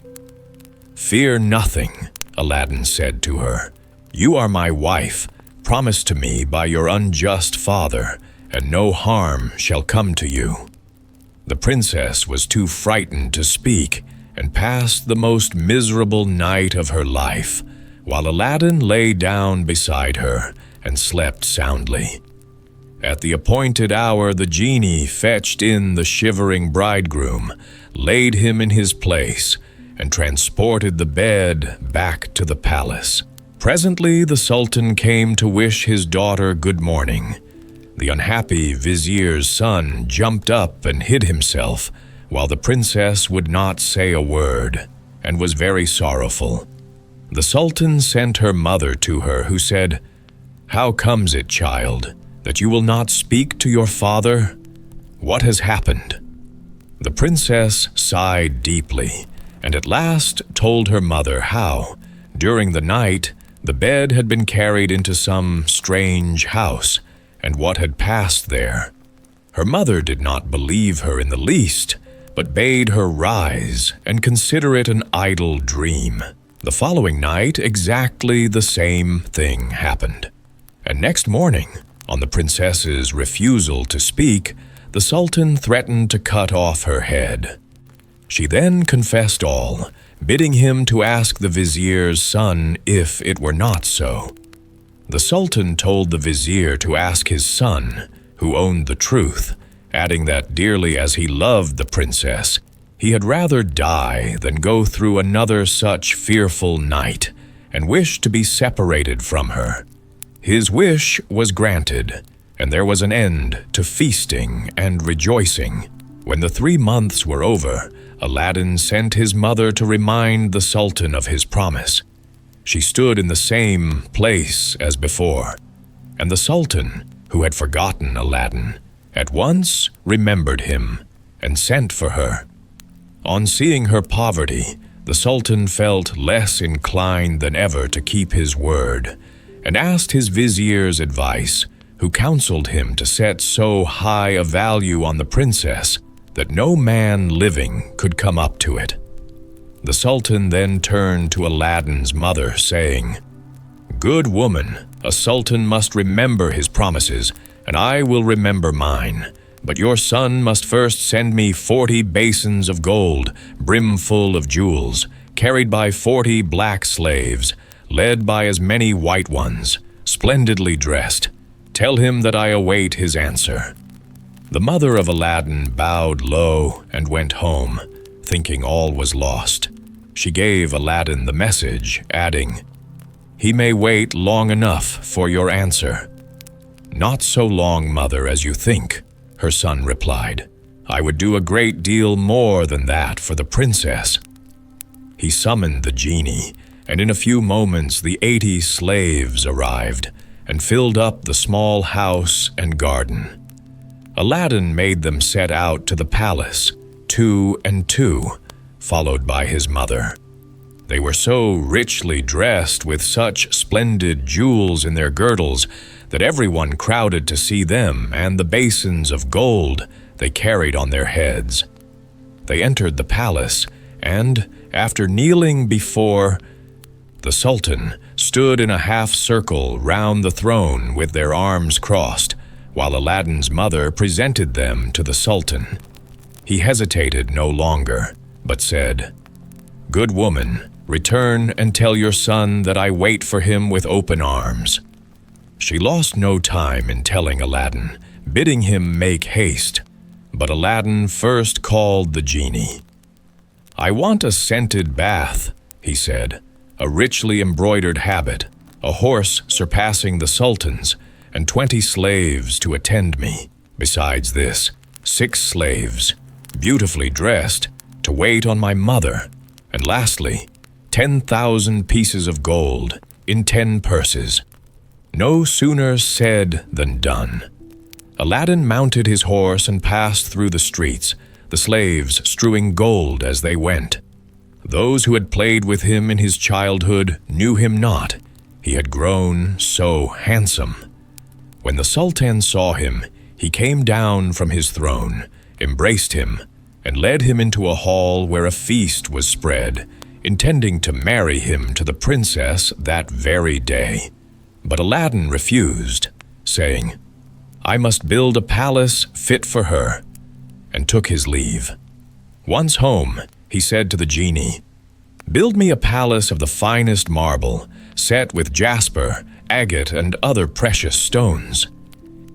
"Fear nothing," Aladdin said to her. "You are my wife, promised to me by your unjust father, and no harm shall come to you." The princess was too frightened to speak, and passed the most miserable night of her life, while Aladdin lay down beside her and slept soundly. At the appointed hour, the genie fetched in the shivering bridegroom, laid him in his place, and transported the bed back to the palace. Presently the Sultan came to wish his daughter good morning. The unhappy Vizier's son jumped up and hid himself, while the princess would not say a word, and was very sorrowful. The Sultan sent her mother to her, who said, "How comes it, child, that you will not speak to your father? What has happened?" The princess sighed deeply, and at last told her mother how, during the night, the bed had been carried into some strange house, and what had passed there. Her mother did not believe her in the least, but bade her rise and consider it an idle dream. The following night, exactly the same thing happened. And next morning, on the princess's refusal to speak, the Sultan threatened to cut off her head. She then confessed all, bidding him to ask the Vizier's son if it were not so. The Sultan told the Vizier to ask his son, who owned the truth, adding that dearly as he loved the princess, he had rather die than go through another such fearful night, and wished to be separated from her. His wish was granted, and there was an end to feasting and rejoicing. When the 3 months were over, Aladdin sent his mother to remind the Sultan of his promise. She stood in the same place as before, and the Sultan, who had forgotten Aladdin, at once remembered him and sent for her. On seeing her poverty, the Sultan felt less inclined than ever to keep his word, and asked his Vizier's advice, who counseled him to set so high a value on the princess that no man living could come up to it. The Sultan then turned to Aladdin's mother, saying, "Good woman, a sultan must remember his promises, and I will remember mine. But your son must first send me 40 basins of gold, brimful of jewels, carried by 40 black slaves, led by as many white ones, splendidly dressed. Tell him that I await his answer." The mother of Aladdin bowed low and went home, thinking all was lost. She gave Aladdin the message, adding, "He may wait long enough for your answer." "Not so long, mother, as you think," her son replied. "I would do a great deal more than that for the princess." He summoned the genie, and in a few moments the 80 slaves arrived and filled up the small house and garden. Aladdin made them set out to the palace, 2 and 2, followed by his mother. They were so richly dressed with such splendid jewels in their girdles that everyone crowded to see them and the basins of gold they carried on their heads. They entered the palace, and, after kneeling before, the Sultan stood in a half-circle round the throne with their arms crossed, while Aladdin's mother presented them to the Sultan. He hesitated no longer, but said, "Good woman, return and tell your son that I wait for him with open arms." She lost no time in telling Aladdin, bidding him make haste, but Aladdin first called the genie. "I want a scented bath," he said, "a richly embroidered habit, a horse surpassing the Sultan's, and 20 slaves to attend me. Besides this, 6 slaves, beautifully dressed, to wait on my mother, and lastly, 10,000 pieces of gold in 10 purses." No sooner said than done. Aladdin mounted his horse and passed through the streets, the slaves strewing gold as they went. Those who had played with him in his childhood knew him not. He had grown so handsome. When the Sultan saw him, he came down from his throne, embraced him, and led him into a hall where a feast was spread, intending to marry him to the princess that very day. But Aladdin refused, saying, "I must build a palace fit for her," and took his leave. Once home, he said to the genie, "Build me a palace of the finest marble, set with jasper, agate, and other precious stones.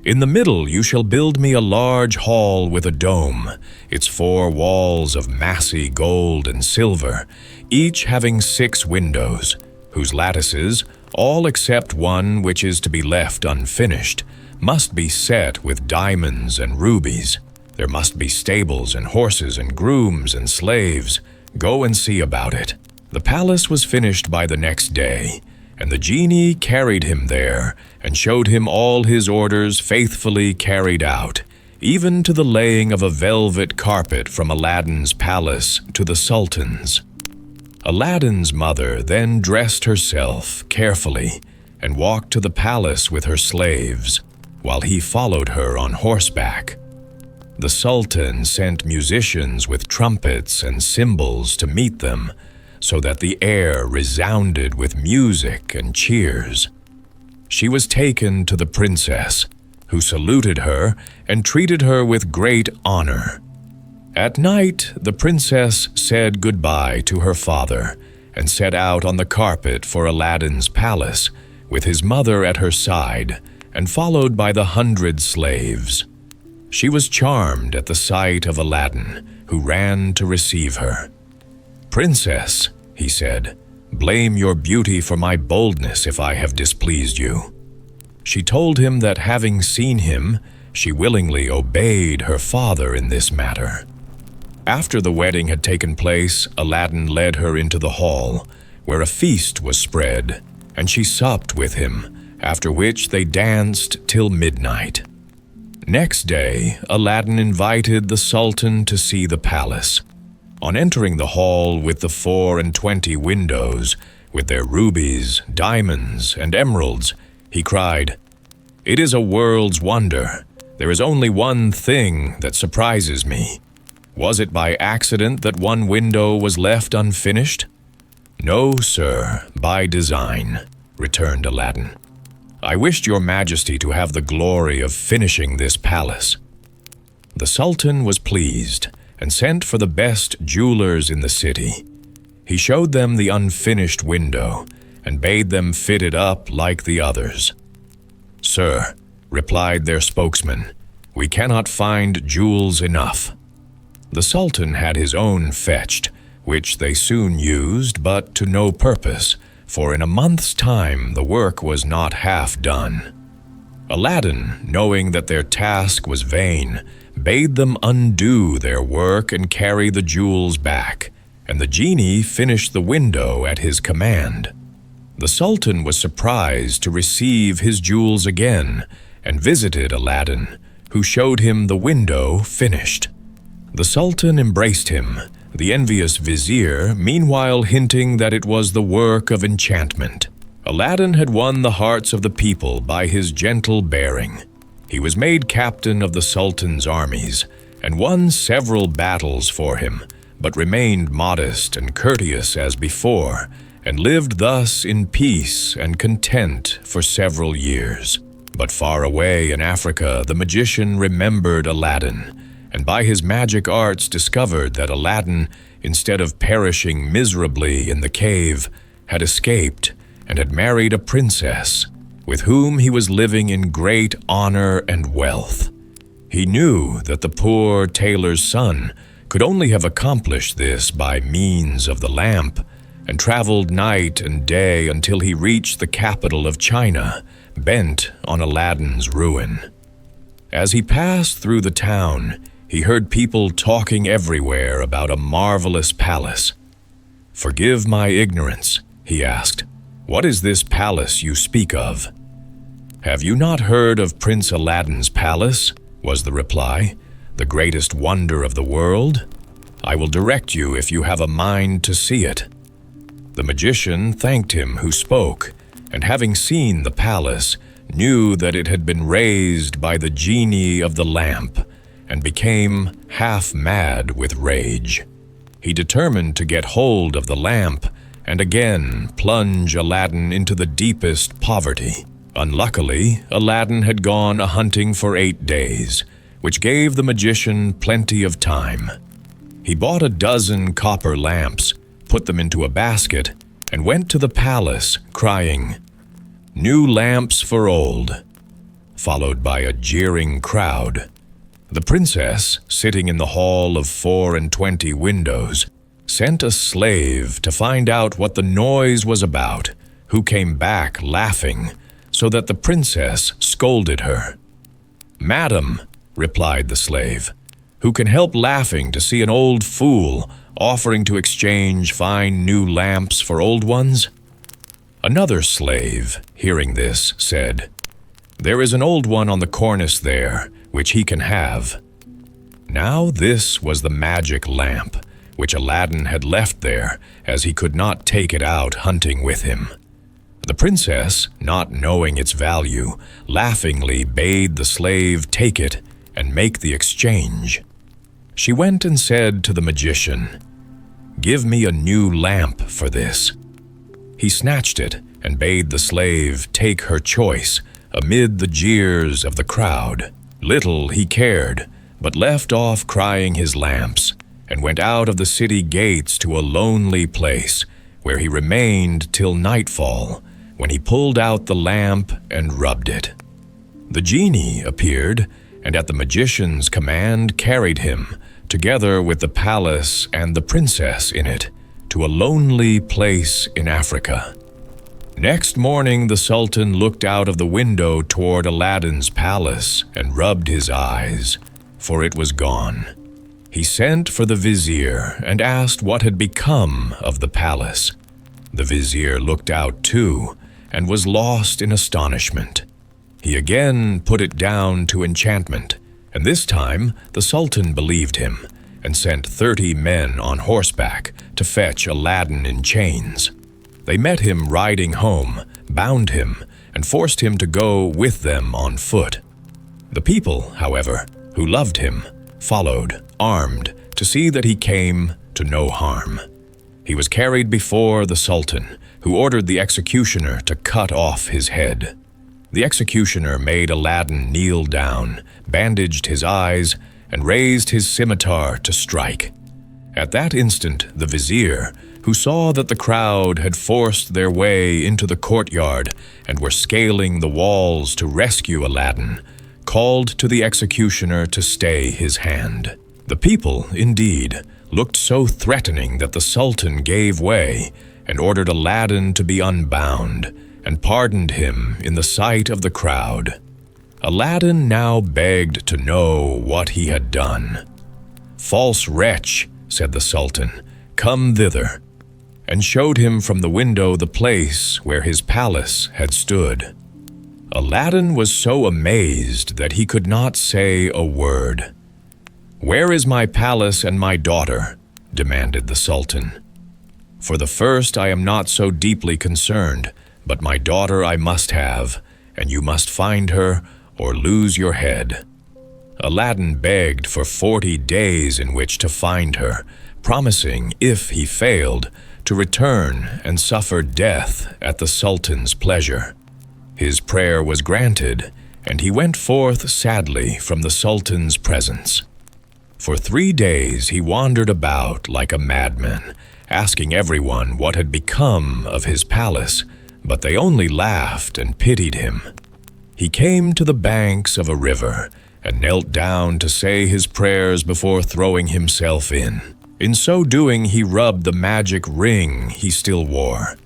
In the middle you shall build me a large hall with a dome, its 4 walls of massy gold and silver, each having 6 windows, whose lattices, all except one which is to be left unfinished, must be set with diamonds and rubies. There must be stables and horses and grooms and slaves. Go and see about it." The palace was finished by the next day, and the genie carried him there and showed him all his orders faithfully carried out, even to the laying of a velvet carpet from Aladdin's palace to the Sultan's. Aladdin's mother then dressed herself carefully and walked to the palace with her slaves, while he followed her on horseback. The Sultan sent musicians with trumpets and cymbals to meet them, so that the air resounded with music and cheers. She was taken to the princess, who saluted her and treated her with great honor. At night, the princess said goodbye to her father and set out on the carpet for Aladdin's palace, with his mother at her side and followed by the 100 slaves. She was charmed at the sight of Aladdin, who ran to receive her. "Princess," he said, "blame your beauty for my boldness if I have displeased you." She told him that having seen him, she willingly obeyed her father in this matter. After the wedding had taken place, Aladdin led her into the hall, where a feast was spread, and she supped with him, after which they danced till midnight. Next day, Aladdin invited the Sultan to see the palace. On entering the hall with the 24 windows, with their rubies, diamonds, and emeralds, he cried, "It is a world's wonder. There is only one thing that surprises me. Was it by accident that one window was left unfinished?" "No, sir, by design," returned Aladdin. "I wished your majesty to have the glory of finishing this palace." The Sultan was pleased and sent for the best jewelers in the city. He showed them the unfinished window and bade them fit it up like the others. "Sir," replied their spokesman, "we cannot find jewels enough." The Sultan had his own fetched, which they soon used, but to no purpose, for in a month's time the work was not half done. Aladdin, knowing that their task was vain, bade them undo their work and carry the jewels back, and the genie finished the window at his command. The Sultan was surprised to receive his jewels again, and visited Aladdin, who showed him the window finished. The Sultan embraced him, the envious vizier meanwhile hinting that it was the work of enchantment. Aladdin had won the hearts of the people by his gentle bearing. He was made captain of the Sultan's armies and won several battles for him, but remained modest and courteous as before, and lived thus in peace and content for several years. But far away in Africa, the magician remembered Aladdin, and by his magic arts discovered that Aladdin, instead of perishing miserably in the cave, had escaped and had married a princess, with whom he was living in great honor and wealth. He knew that the poor tailor's son could only have accomplished this by means of the lamp, and traveled night and day until he reached the capital of China, bent on Aladdin's ruin. As he passed through the town, he heard people talking everywhere about a marvelous palace. "Forgive my ignorance," he asked. "What is this palace you speak of?" "Have you not heard of Prince Aladdin's palace?" was the reply. "The greatest wonder of the world? I will direct you if you have a mind to see it." The magician thanked him who spoke, and having seen the palace, knew that it had been raised by the genie of the lamp, and became half mad with rage. He determined to get hold of the lamp and again plunge Aladdin into the deepest poverty. Unluckily, Aladdin had gone a-hunting for 8 days, which gave the magician plenty of time. He bought a dozen copper lamps, put them into a basket, and went to the palace, crying, "New lamps for old," followed by a jeering crowd. The princess, sitting in the hall of 24 windows, sent a slave to find out what the noise was about, who came back laughing, so that the princess scolded her. "Madam," replied the slave, "who can help laughing to see an old fool offering to exchange fine new lamps for old ones?" Another slave, hearing this, said, "There is an old one on the cornice there, which he can have." Now this was the magic lamp, which Aladdin had left there, as he could not take it out hunting with him. The princess, not knowing its value, laughingly bade the slave take it and make the exchange. She went and said to the magician, "Give me a new lamp for this." He snatched it and bade the slave take her choice amid the jeers of the crowd. Little he cared, but left off crying his lamps, and went out of the city gates to a lonely place, where he remained till nightfall, when he pulled out the lamp and rubbed it. The genie appeared, and at the magician's command carried him, together with the palace and the princess in it, to a lonely place in Africa. Next morning the Sultan looked out of the window toward Aladdin's palace and rubbed his eyes, for it was gone. He sent for the vizier and asked what had become of the palace. The vizier looked out too, and was lost in astonishment. He again put it down to enchantment, and this time the Sultan believed him, and sent 30 men on horseback to fetch Aladdin in chains. They met him riding home, bound him, and forced him to go with them on foot. The people, however, who loved him, followed, armed, to see that he came to no harm. He was carried before the Sultan, who ordered the executioner to cut off his head. The executioner made Aladdin kneel down, bandaged his eyes, and raised his scimitar to strike. At that instant, the vizier, who saw that the crowd had forced their way into the courtyard and were scaling the walls to rescue Aladdin, called to the executioner to stay his hand. The people, indeed, looked so threatening that the Sultan gave way and ordered Aladdin to be unbound, and pardoned him in the sight of the crowd. Aladdin now begged to know what he had done. "False wretch," said the Sultan, "come thither," and showed him from the window the place where his palace had stood. Aladdin was so amazed that he could not say a word. "Where is my palace and my daughter?" demanded the Sultan. "For the first I am not so deeply concerned, but my daughter I must have, and you must find her or lose your head." Aladdin begged for 40 days in which to find her, promising, if he failed, to return and suffer death at the Sultan's pleasure. His prayer was granted, and he went forth sadly from the Sultan's presence. For 3 days he wandered about like a madman, asking everyone what had become of his palace, but they only laughed and pitied him. He came to the banks of a river and knelt down to say his prayers before throwing himself in. In so doing, he rubbed the magic ring he still wore.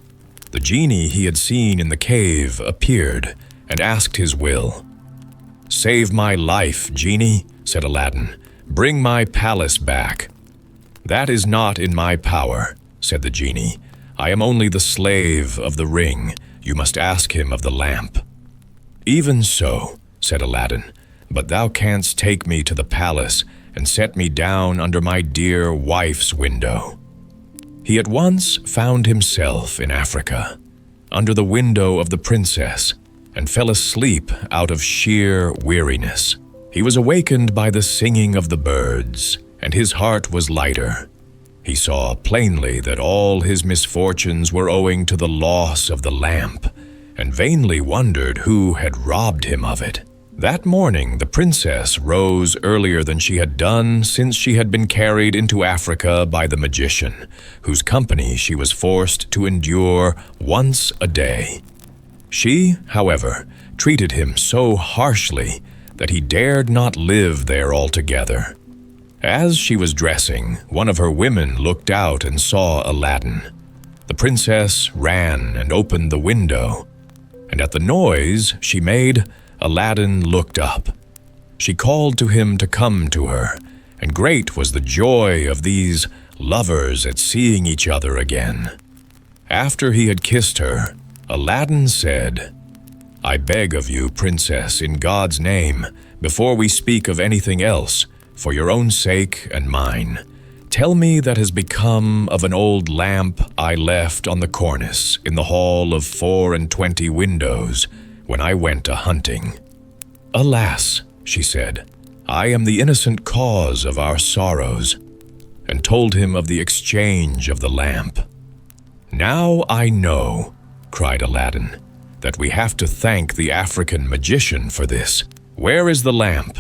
The genie he had seen in the cave appeared and asked his will. "Save my life, genie," said Aladdin. "Bring my palace back." "That is not in my power," said the genie. "I am only the slave of the ring. You must ask him of the lamp." "Even so," said Aladdin, "but thou canst take me to the palace and set me down under my dear wife's window." He at once found himself in Africa, under the window of the princess, and fell asleep out of sheer weariness. He was awakened by the singing of the birds, and his heart was lighter. He saw plainly that all his misfortunes were owing to the loss of the lamp, and vainly wondered who had robbed him of it. That morning the princess rose earlier than she had done since she had been carried into Africa by the magician, whose company she was forced to endure once a day. She, however, treated him so harshly that he dared not live there altogether. As she was dressing, one of her women looked out and saw Aladdin. The princess ran and opened the window, and at the noise she made, Aladdin looked up. She called to him to come to her, and great was the joy of these lovers at seeing each other again. After he had kissed her, Aladdin said, "I beg of you, princess, in God's name, before we speak of anything else, for your own sake and mine, tell me that has become of an old lamp I left on the cornice in the hall of 24 windows when I went a-hunting." "Alas," she said, "I am the innocent cause of our sorrows," and told him of the exchange of the lamp. "Now I know," cried Aladdin, "that we have to thank the African magician for this. Where is the lamp?"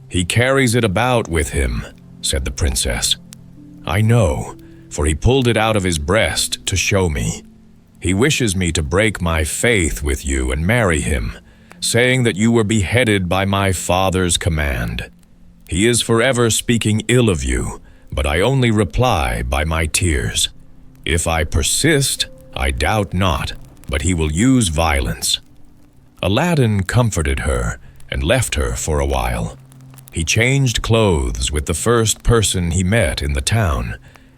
"He carries it about with him," said the princess. "I know, for he pulled it out of his breast to show me. He wishes me to break my faith with you and marry him, saying that you were beheaded by my father's command. He is forever speaking ill of you, but I only reply by my tears. If I persist, I doubt not, but he will use violence." Aladdin comforted her and left her for a while. He changed clothes with the first person he met in the town,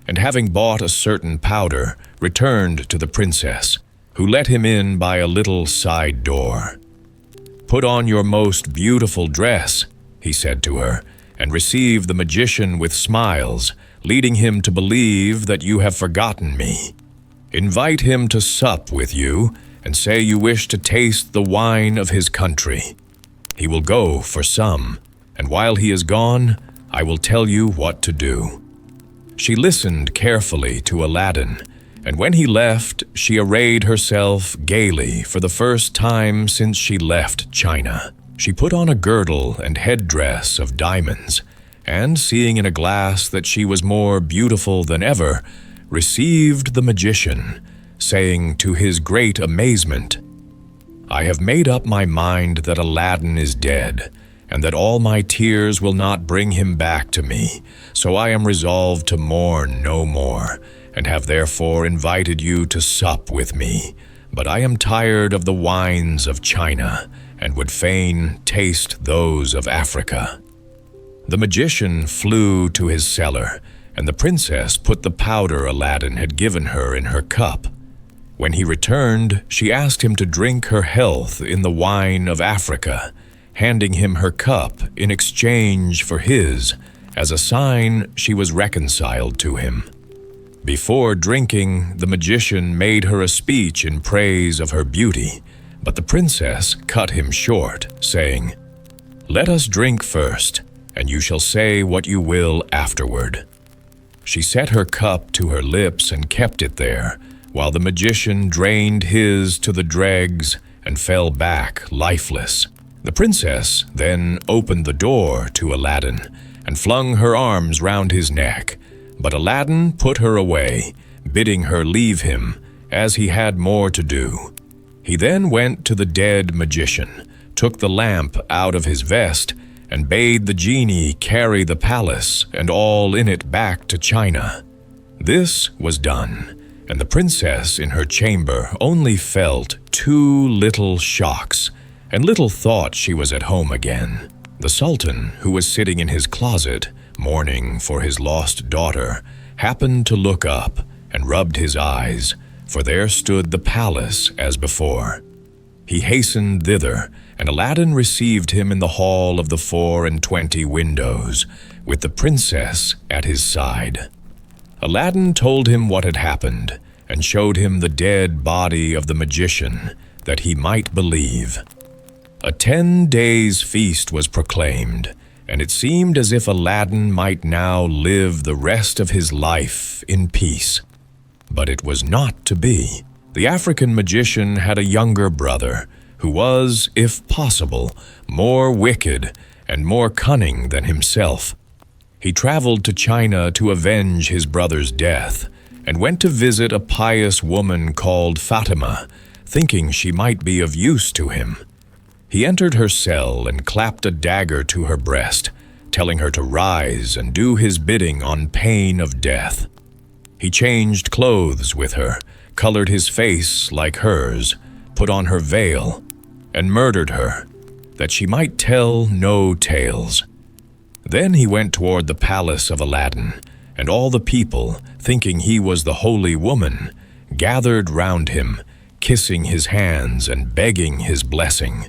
and having bought a certain powder, returned to the princess, who let him in by a little side door. "Put on your most beautiful dress," he said to her, "and receive the magician with smiles, leading him to believe that you have forgotten me. Invite him to sup with you, and say you wish to taste the wine of his country. He will go for some, and while he is gone, I will tell you what to do." She listened carefully to Aladdin, and when he left, she arrayed herself gaily for the first time since she left China. She put on a girdle and headdress of diamonds, and seeing in a glass that she was more beautiful than ever, received the magician, saying to his great amazement, "I have made up my mind that Aladdin is dead, and that all my tears will not bring him back to me, so I am resolved to mourn no more, and have therefore invited you to sup with me. But I am tired of the wines of China, and would fain taste those of Africa." The magician flew to his cellar, and the princess put the powder Aladdin had given her in her cup. When he returned, she asked him to drink her health in the wine of Africa, handing him her cup in exchange for his, As a sign, she was reconciled to him. Before drinking, the magician made her a speech in praise of her beauty, but the princess cut him short, saying, "Let us drink first, and you shall say what you will afterward." She set her cup to her lips and kept it there, while the magician drained his to the dregs and fell back lifeless. The princess then opened the door to Aladdin and flung her arms round his neck, but Aladdin put her away, bidding her leave him, as he had more to do. He then went to the dead magician, took the lamp out of his vest, and bade the genie carry the palace and all in it back to China. This was done, and the princess in her chamber only felt 2 little shocks, and little thought she was at home again. The Sultan, who was sitting in his closet, mourning for his lost daughter, happened to look up and rubbed his eyes, for there stood the palace as before. He hastened thither, and Aladdin received him in the hall of the 24 windows, with the princess at his side. Aladdin told him what had happened, and showed him the dead body of the magician, that he might believe. A 10 days' feast was proclaimed, and it seemed as if Aladdin might now live the rest of his life in peace. But it was not to be. The African magician had a younger brother, who was, if possible, more wicked and more cunning than himself. He traveled to China to avenge his brother's death, and went to visit a pious woman called Fatima, thinking she might be of use to him. He entered her cell and clapped a dagger to her breast, telling her to rise and do his bidding on pain of death. He changed clothes with her, colored his face like hers, put on her veil, and murdered her, that she might tell no tales. Then he went toward the palace of Aladdin, and all the people, thinking he was the holy woman, gathered round him, kissing his hands and begging his blessing.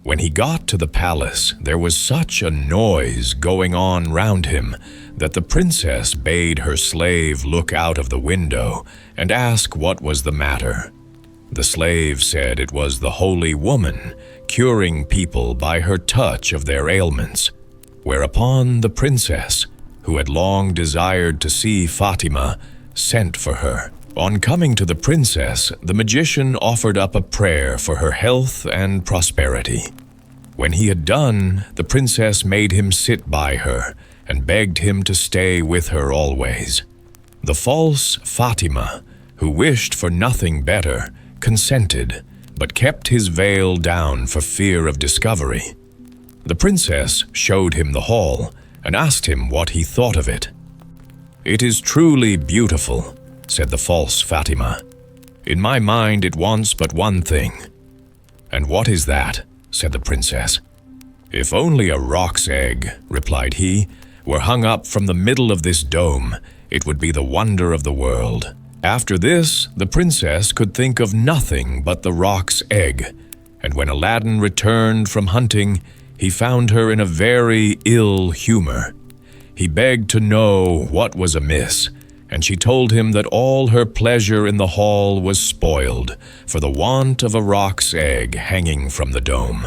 When he got to the palace, there was such a noise going on round him that the princess bade her slave look out of the window and ask what was the matter. The slave said it was the holy woman, curing people by her touch of their ailments, whereupon the princess, who had long desired to see Fatima, sent for her. On coming to the princess, the magician offered up a prayer for her health and prosperity. When he had done, the princess made him sit by her and begged him to stay with her always. The false Fatima, who wished for nothing better, consented, but kept his veil down for fear of discovery. The princess showed him the hall and asked him what he thought of it. "It is truly beautiful," said the false Fatima. "In my mind it wants but one thing." "And what is that?" said the princess. "If only a roc's egg," replied he, "were hung up from the middle of this dome, it would be the wonder of the world." After this, the princess could think of nothing but the roc's egg, and when Aladdin returned from hunting, he found her in a very ill humor. He begged to know what was amiss, and she told him that all her pleasure in the hall was spoiled for the want of a roc's egg hanging from the dome.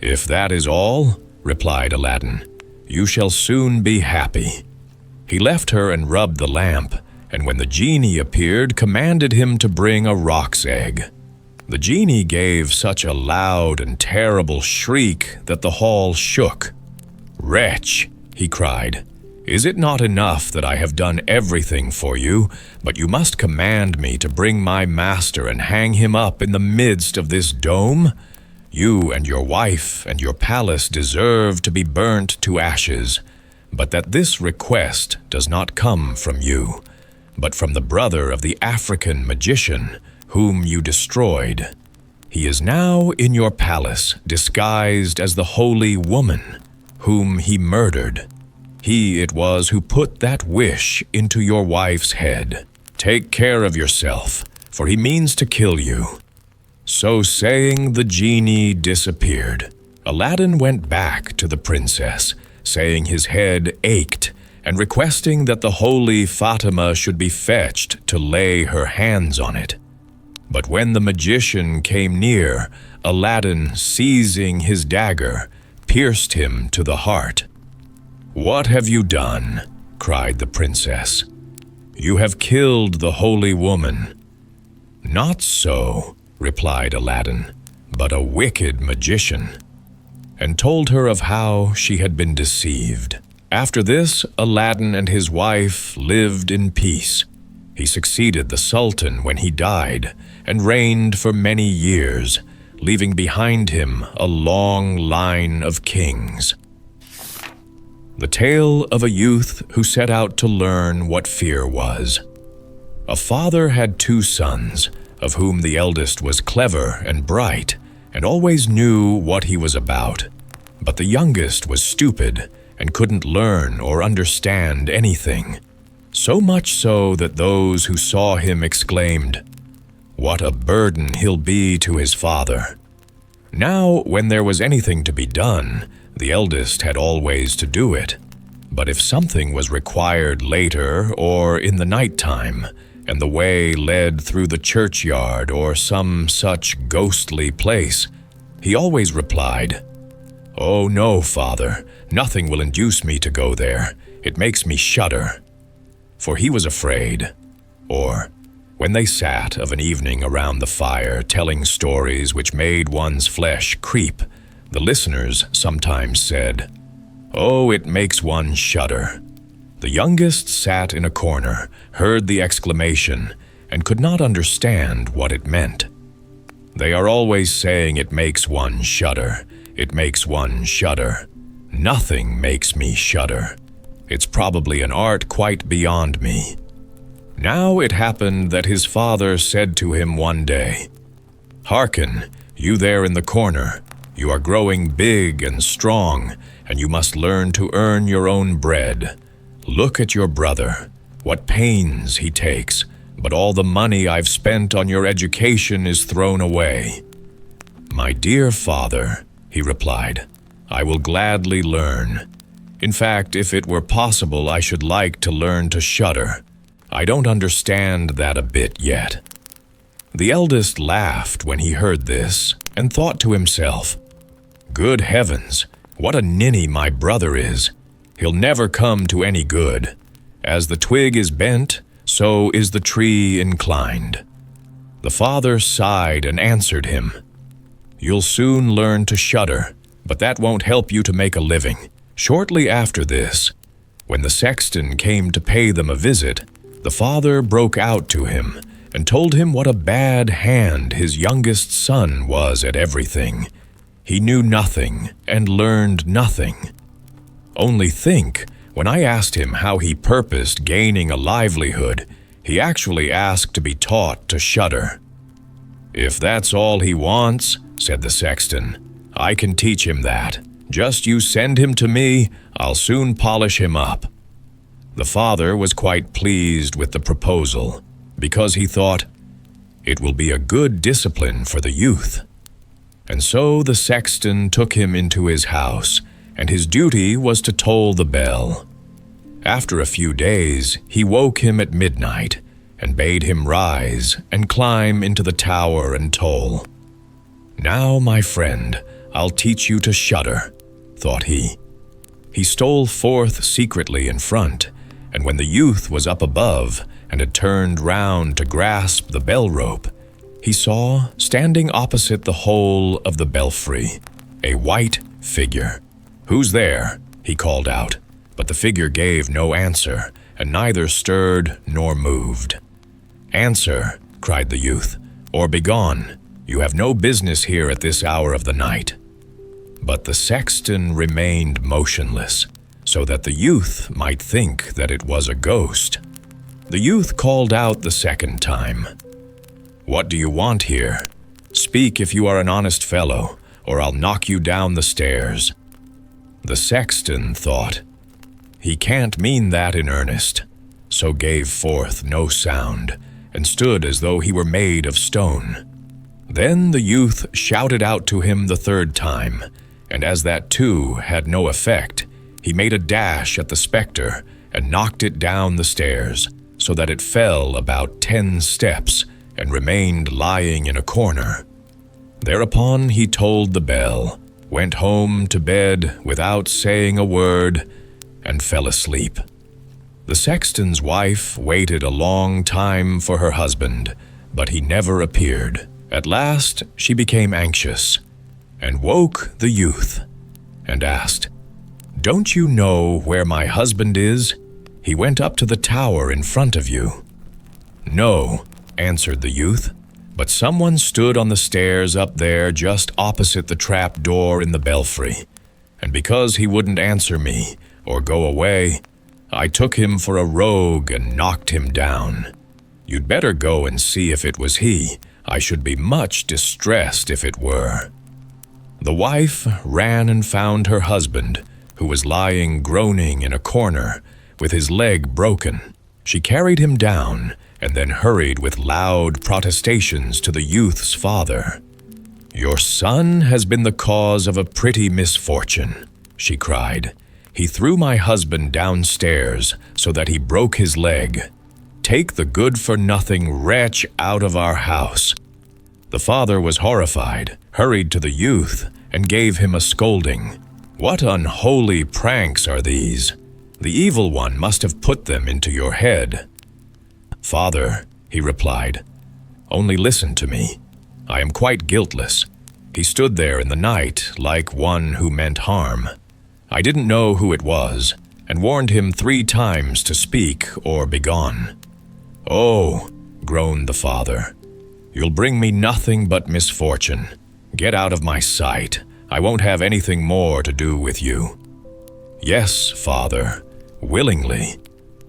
"If that is all," replied Aladdin, "you shall soon be happy." He left her and rubbed the lamp, and when the genie appeared, commanded him to bring a roc's egg. The genie gave such a loud and terrible shriek that the hall shook. "Wretch!" he cried. "Is it not enough that I have done everything for you, but you must command me to bring my master and hang him up in the midst of this dome? You and your wife and your palace deserve to be burnt to ashes, but that this request does not come from you, but from the brother of the African magician, whom you destroyed. He is now in your palace, disguised as the holy woman, whom he murdered. He it was who put that wish into your wife's head. Take care of yourself, for he means to kill you." So saying, the genie disappeared. Aladdin went back to the princess, saying his head ached and requesting that the holy Fatima should be fetched to lay her hands on it. But when the magician came near, Aladdin, seizing his dagger, pierced him to the heart. "What have you done?" cried the princess. "You have killed the holy woman." "Not so," replied Aladdin, "but a wicked magician," and told her of how she had been deceived. After this, Aladdin and his wife lived in peace. He succeeded the Sultan when he died and reigned for many years, leaving behind him a long line of kings. The tale of a youth who set out to learn what fear was. A father had 2 sons, of whom the eldest was clever and bright, and always knew what he was about. But the youngest was stupid and couldn't learn or understand anything, so much so that those who saw him exclaimed, "What a burden he'll be to his father." Now, when there was anything to be done, the eldest had always to do it. But if something was required later or in the night time, and the way led through the churchyard or some such ghostly place, he always replied, "Oh no, father, nothing will induce me to go there. It makes me shudder." For he was afraid. Or, when they sat of an evening around the fire telling stories which made one's flesh creep, the listeners sometimes said, "Oh, it makes one shudder." The youngest sat in a corner, heard the exclamation, and could not understand what it meant. They are always saying it makes one shudder. It makes one shudder. Nothing makes me shudder. It's probably an art quite beyond me. Now it happened that his father said to him one day, "Hearken, you there in the corner, you are growing big and strong, and you must learn to earn your own bread. Look at your brother, what pains he takes, but all the money I've spent on your education is thrown away." "My dear father," he replied, "I will gladly learn. In fact, if it were possible, I should like to learn to shudder. I don't understand that a bit yet." The eldest laughed when he heard this and thought to himself, "Good heavens, what a ninny my brother is. He'll never come to any good. As the twig is bent, so is the tree inclined." The father sighed and answered him, "You'll soon learn to shudder, but that won't help you to make a living." Shortly after this, when the sexton came to pay them a visit, the father broke out to him and told him what a bad hand his youngest son was at everything. He knew nothing and learned nothing. Only think, when I asked him how he purposed gaining a livelihood, he actually asked to be taught to shudder. "If that's all he wants," said the sexton, "I can teach him that. Just you send him to me, I'll soon polish him up." The father was quite pleased with the proposal, because he thought, "It will be a good discipline for the youth." And so the sexton took him into his house, and his duty was to toll the bell. After a few days, he woke him at midnight, and bade him rise and climb into the tower and toll. "Now, my friend, I'll teach you to shudder," thought he. He stole forth secretly in front, and when the youth was up above and had turned round to grasp the bell rope, he saw, standing opposite the hole of the belfry, a white figure. "Who's there?" he called out, but the figure gave no answer, and neither stirred nor moved. "Answer," cried the youth, "or begone. You have no business here at this hour of the night." But the sexton remained motionless, so that the youth might think that it was a ghost. The youth called out the second time, "What do you want here? Speak if you are an honest fellow, or I'll knock you down the stairs." The sexton thought, "He can't mean that in earnest," so gave forth no sound, and stood as though he were made of stone. Then the youth shouted out to him the third time, and as that too had no effect, He made a dash at the spectre and knocked it down the stairs, so that it fell about 10 steps and remained lying in a corner. Thereupon he tolled the bell, went home to bed without saying a word, and fell asleep. The sexton's wife waited a long time for her husband, but he never appeared. At last she became anxious, and woke the youth, and asked, "Don't you know where my husband is? He went up to the tower in front of you." "No," answered the youth, "but someone stood on the stairs up there just opposite the trap door in the belfry, and because he wouldn't answer me or go away, I took him for a rogue and knocked him down. You'd better go and see if it was he. I should be much distressed if it were." The wife ran and found her husband, who was lying groaning in a corner, with his leg broken. She carried him down, and then hurried with loud protestations to the youth's father. "Your son has been the cause of a pretty misfortune," she cried. "He threw my husband downstairs so that he broke his leg. Take the good-for-nothing wretch out of our house." The father was horrified, hurried to the youth, and gave him a scolding. "What unholy pranks are these? The evil one must have put them into your head." "Father," he replied, "only listen to me. I am quite guiltless. He stood there in the night like one who meant harm. I didn't know who it was, and warned him 3 times to speak or begone." "Oh," groaned the father, "you'll bring me nothing but misfortune. Get out of my sight. I won't have anything more to do with you." "Yes, father, willingly.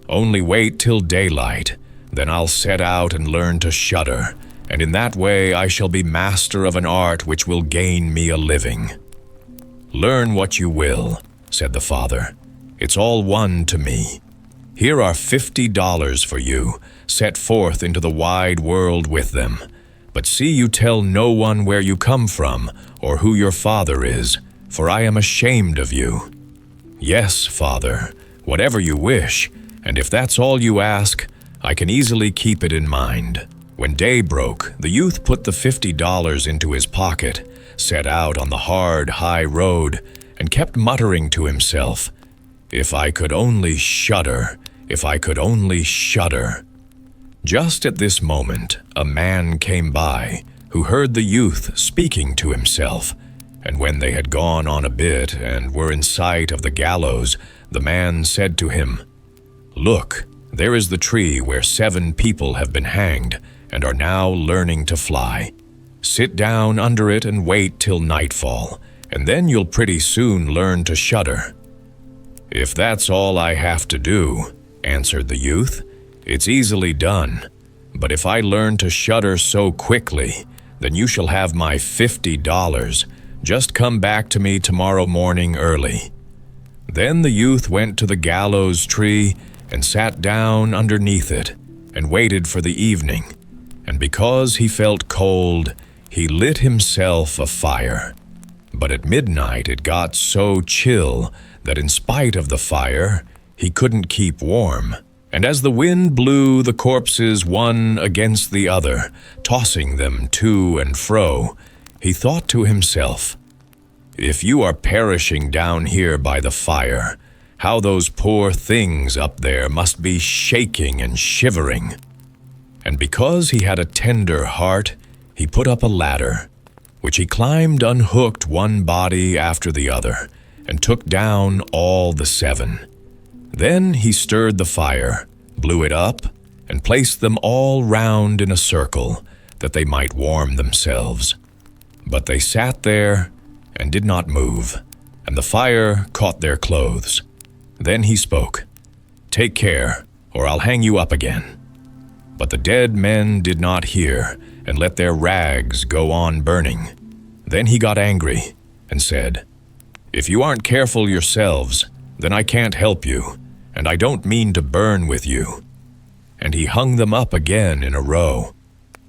Only wait till daylight, then I'll set out and learn to shudder, and in that way I shall be master of an art which will gain me a living." "Learn what you will," said the father. "It's all one to me. Here are $50 for you. Set forth into the wide world with them. But see you tell no one where you come from or who your father is, for I am ashamed of you." "Yes, father, whatever you wish, and if that's all you ask, I can easily keep it in mind." When day broke, the youth put the $50 into his pocket, set out on the hard, high road, and kept muttering to himself, "If I could only shudder, if I could only shudder." Just at this moment, a man came by, who heard the youth speaking to himself, and when they had gone on a bit and were in sight of the gallows, the man said to him, "Look, there is the tree where 7 people have been hanged and are now learning to fly. Sit down under it and wait till nightfall, and then you'll pretty soon learn to shudder." "If that's all I have to do," answered the youth, "it's easily done. But if I learn to shudder so quickly, then you shall have my $50. Just come back to me tomorrow morning early." Then the youth went to the gallows tree and sat down underneath it and waited for the evening. And because he felt cold, he lit himself a fire. But at midnight it got so chill that in spite of the fire, he couldn't keep warm. And as the wind blew the corpses one against the other, tossing them to and fro, he thought to himself, "If you are perishing down here by the fire, how those poor things up there must be shaking and shivering." And because he had a tender heart, he put up a ladder, which he climbed unhooked one body after the other, and took down all the 7. Then he stirred the fire, blew it up, and placed them all round in a circle, that they might warm themselves. But they sat there and did not move, and the fire caught their clothes. Then he spoke, "Take care, or I'll hang you up again." But the dead men did not hear, and let their rags go on burning. Then he got angry, and said, "If you aren't careful yourselves, then I can't help you, and I don't mean to burn with you." And he hung them up again in a row.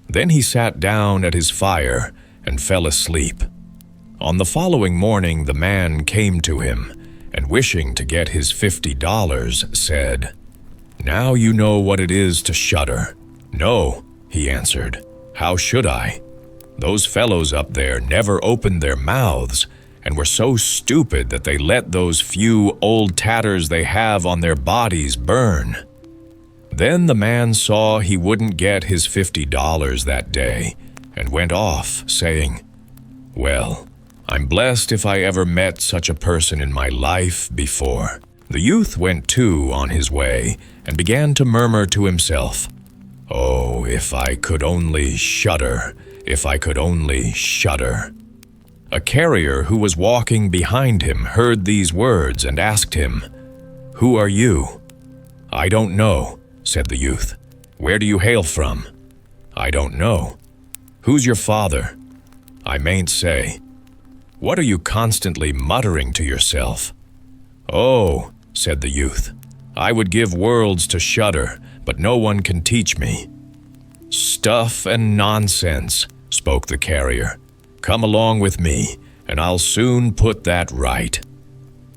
Then he sat down at his fire and fell asleep. On the following morning the man came to him, and wishing to get his $50, said, "Now you know what it is to shudder." "No," he answered. "How should I? Those fellows up there never opened their mouths and were so stupid that they let those few old tatters they have on their bodies burn." Then the man saw he wouldn't get his $50 that day and went off, saying, "Well, I'm blessed if I ever met such a person in my life before." The youth went too on his way and began to murmur to himself, "Oh, if I could only shudder, if I could only shudder." A carrier who was walking behind him heard these words and asked him, "Who are you?" "I don't know," said the youth. "Where do you hail from?" "I don't know." "Who's your father?" "I mayn't say." "What are you constantly muttering to yourself?" "Oh," said the youth, "I would give worlds to shudder, but no one can teach me." "Stuff and nonsense," spoke the carrier. "Come along with me, and I'll soon put that right."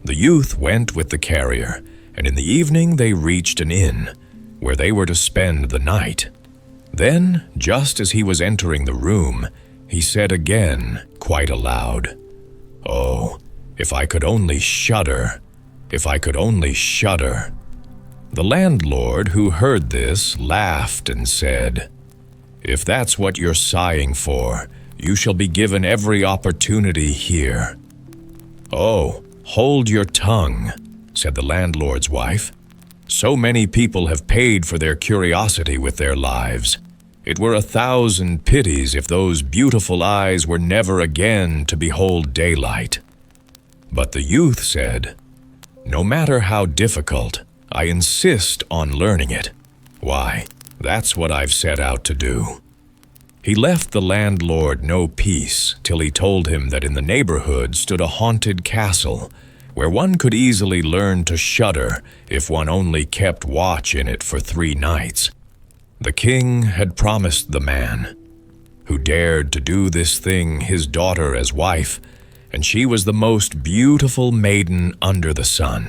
The youth went with the carrier, and in the evening they reached an inn, where they were to spend the night. Then, just as he was entering the room, he said again, quite aloud, "Oh, if I could only shudder, if I could only shudder." The landlord, who heard this, laughed and said, "If that's what you're sighing for, you shall be given every opportunity here." "Oh, hold your tongue," said the landlord's wife. "So many people have paid for their curiosity with their lives. It were 1,000 pities if those beautiful eyes were never again to behold daylight." But the youth said, "No matter how difficult, I insist on learning it. Why, that's what I've set out to do." He left the landlord no peace till he told him that in the neighborhood stood a haunted castle, where one could easily learn to shudder if one only kept watch in it for 3 nights. The king had promised the man, who dared to do this thing, his daughter as wife, and she was the most beautiful maiden under the sun.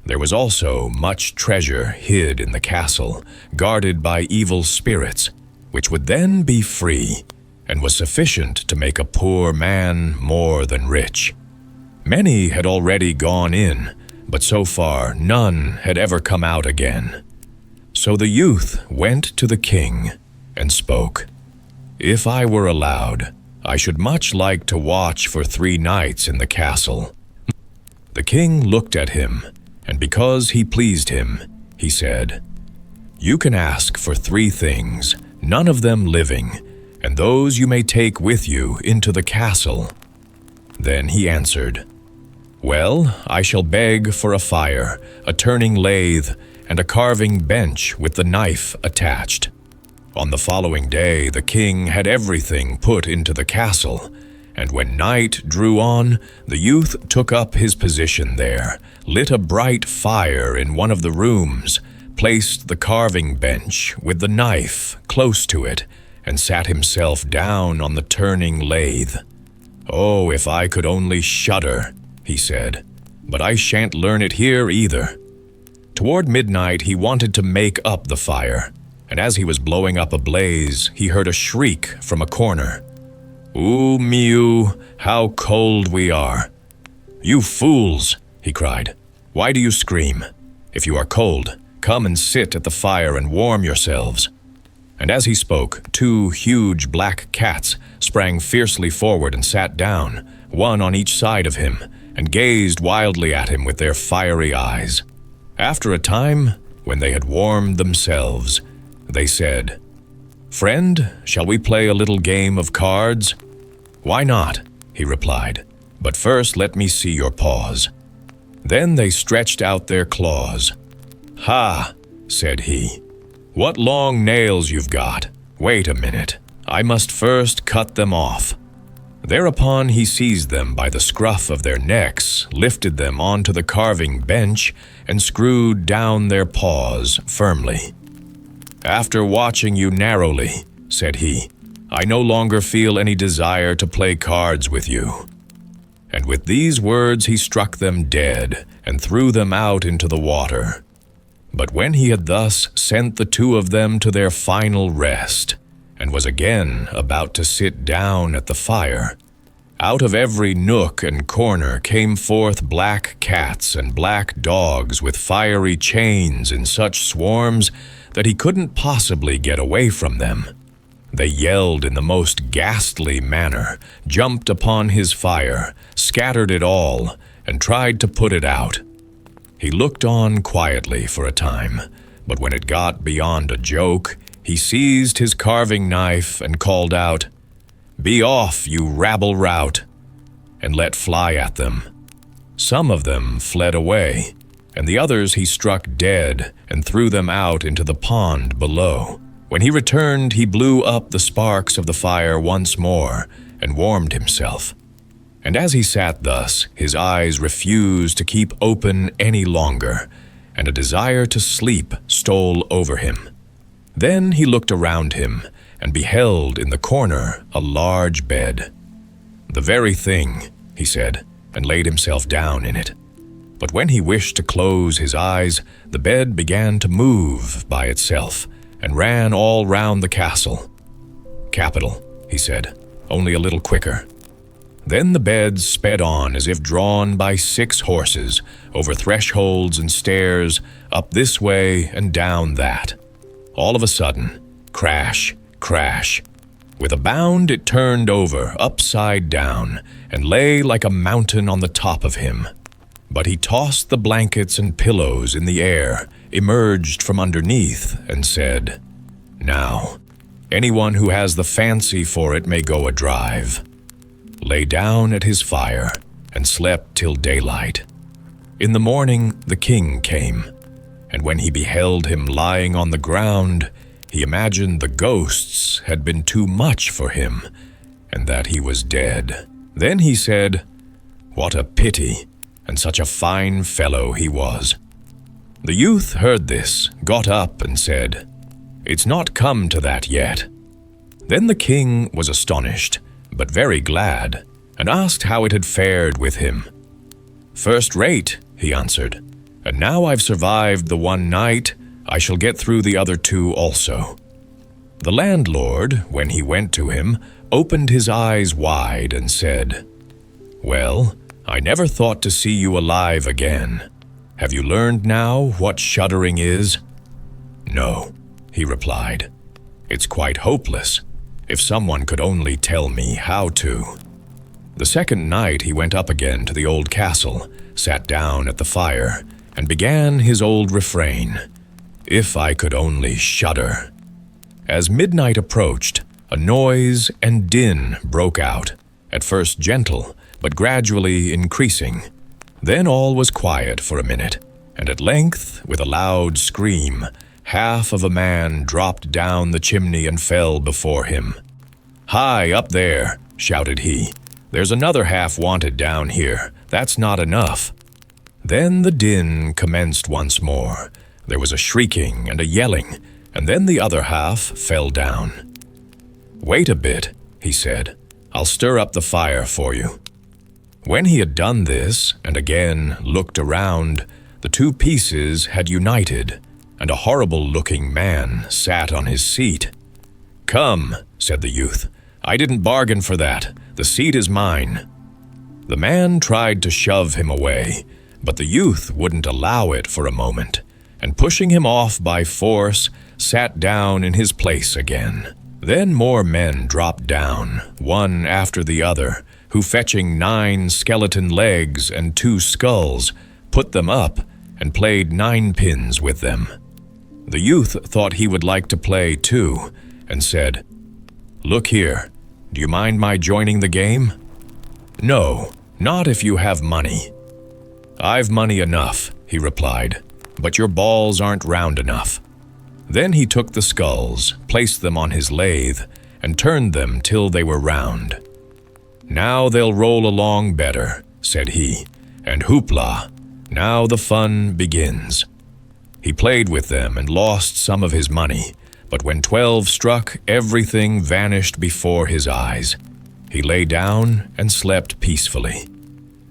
There was also much treasure hid in the castle, guarded by evil spirits, which would then be free, and was sufficient to make a poor man more than rich. Many had already gone in, but so far none had ever come out again. So the youth went to the king and spoke, "If I were allowed, I should much like to watch for 3 nights in the castle." The king looked at him, and because he pleased him, he said, "You can ask for 3 things, none of them living, and those you may take with you into the castle." Then he answered, "Well, I shall beg for a fire, a turning lathe, and a carving bench with the knife attached." On the following day the king had everything put into the castle, and when night drew on, the youth took up his position there, lit a bright fire in one of the rooms, placed the carving bench with the knife close to it, and sat himself down on the turning lathe. "Oh, if I could only shudder," he said, "but I shan't learn it here either." Toward midnight he wanted to make up the fire, and as he was blowing up a blaze, he heard a shriek from a corner. "Ooh, mew, how cold we are!" "You fools!" he cried. "Why do you scream? If you are cold, come and sit at the fire and warm yourselves." And as he spoke, 2 huge black cats sprang fiercely forward and sat down, one on each side of him, and gazed wildly at him with their fiery eyes. After a time, when they had warmed themselves, they said, "Friend, shall we play a little game of cards?" "Why not?" he replied. "But first let me see your paws." Then they stretched out their claws. "Ha!" said he. "What long nails you've got! Wait a minute, I must first cut them off." Thereupon he seized them by the scruff of their necks, lifted them onto the carving bench, and screwed down their paws firmly. "After watching you narrowly," said he, "I no longer feel any desire to play cards with you." and with these words he struck them dead and threw them out into the water. But when he had thus sent the two of them to their final rest, and was again about to sit down at the fire, out of every nook and corner came forth black cats and black dogs with fiery chains in such swarms that he couldn't possibly get away from them. They yelled in the most ghastly manner, jumped upon his fire, scattered it all, and tried to put it out. He looked on quietly for a time, but when it got beyond a joke, he seized his carving knife and called out, "Be off, you rabble-rout!" and let fly at them. Some of them fled away, and the others he struck dead and threw them out into the pond below. When he returned, he blew up the sparks of the fire once more and warmed himself. And as he sat thus, his eyes refused to keep open any longer, and a desire to sleep stole over him. Then he looked around him and beheld in the corner a large bed. "The very thing," he said, and laid himself down in it. But when he wished to close his eyes, the bed began to move by itself and ran all round the castle. "Capital," he said, "only a little quicker." Then the bed sped on as if drawn by 6 horses, over thresholds and stairs, up this way and down that. All of a sudden, crash, crash. With a bound it turned over, upside down, and lay like a mountain on the top of him. But he tossed the blankets and pillows in the air, emerged from underneath, and said, "Now, anyone who has the fancy for it may go a drive." Lay down at his fire, and slept till daylight. In the morning the king came, and when he beheld him lying on the ground, he imagined the ghosts had been too much for him, and that he was dead. Then he said, "What a pity, and such a fine fellow he was." The youth heard this, got up, and said, "It's not come to that yet." Then the king was astonished, but very glad, and asked how it had fared with him. "First rate," he answered, "and now I've survived the one night, I shall get through the other 2 also." The landlord, when he went to him, opened his eyes wide and said, "Well, I never thought to see you alive again. Have you learned now what shuddering is?" "No," he replied. "It's quite hopeless. If someone could only tell me how to." The second night he went up again to the old castle, sat down at the fire, and began his old refrain, "If I could only shudder." As midnight approached, a noise and din broke out, at first gentle, but gradually increasing. Then all was quiet for a minute, and at length, with a loud scream, half of a man dropped down the chimney and fell before him. "Hi, up there," shouted he. "There's another half wanted down here. That's not enough." Then the din commenced once more. There was a shrieking and a yelling, and then the other half fell down. "Wait a bit," he said. "I'll stir up the fire for you." When he had done this, and again looked around, the 2 pieces had united, and a horrible-looking man sat on his seat. "Come," said the youth, "I didn't bargain for that. The seat is mine." The man tried to shove him away, but the youth wouldn't allow it for a moment, and pushing him off by force, sat down in his place again. Then more men dropped down, one after the other, who, fetching 9 skeleton legs and 2 skulls, put them up and played 9 pins with them. The youth thought he would like to play too, and said, "Look here, do you mind my joining the game?" "No, not if you have money." "I've money enough," he replied, "but your balls aren't round enough." Then he took the skulls, placed them on his lathe, and turned them till they were round. "Now they'll roll along better," said he, and hoopla, now the fun begins. He played with them and lost some of his money, but when 12 struck, everything vanished before his eyes. He lay down and slept peacefully.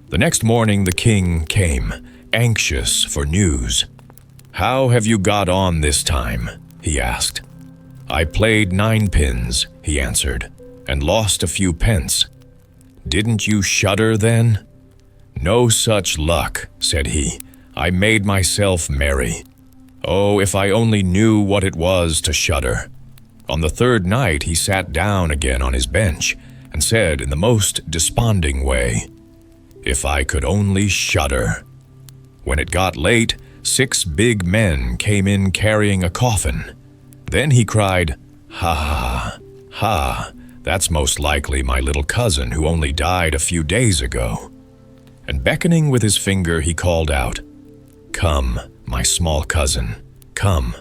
The next morning the king came, anxious for news. "How have you got on this time?" he asked. "I played 9 pins," he answered, "and lost a few pence." "Didn't you shudder then?" "No such luck," said he. "I made myself merry. Oh, if I only knew what it was to shudder." On the 3rd night he sat down again on his bench and said in the most desponding way, "If I could only shudder." When it got late, 6 big men came in carrying a coffin. Then he cried, "Ha, ha, that's most likely my little cousin who only died a few days ago." And beckoning with his finger, he called out, "Come, my small cousin, come."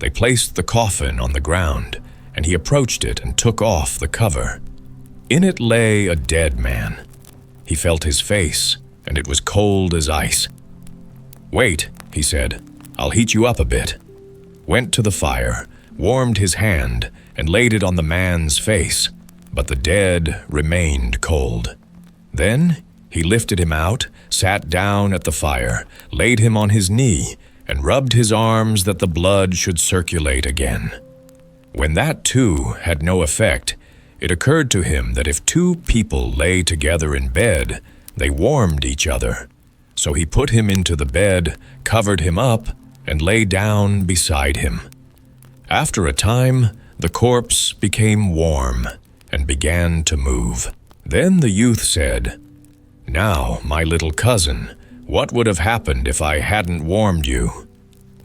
They placed the coffin on the ground, and he approached it and took off the cover. In it lay a dead man. He felt his face, and it was cold as ice. "Wait," he said, "I'll heat you up a bit." Went to the fire, warmed his hand, and laid it on the man's face, but the dead remained cold. Then he lifted him out, sat down at the fire, laid him on his knee, and rubbed his arms that the blood should circulate again. When that too had no effect, it occurred to him that if 2 people lay together in bed, they warmed each other. So he put him into the bed, covered him up, and lay down beside him. After a time, the corpse became warm and began to move. Then the youth said, "Now, my little cousin, what would have happened if I hadn't warmed you?"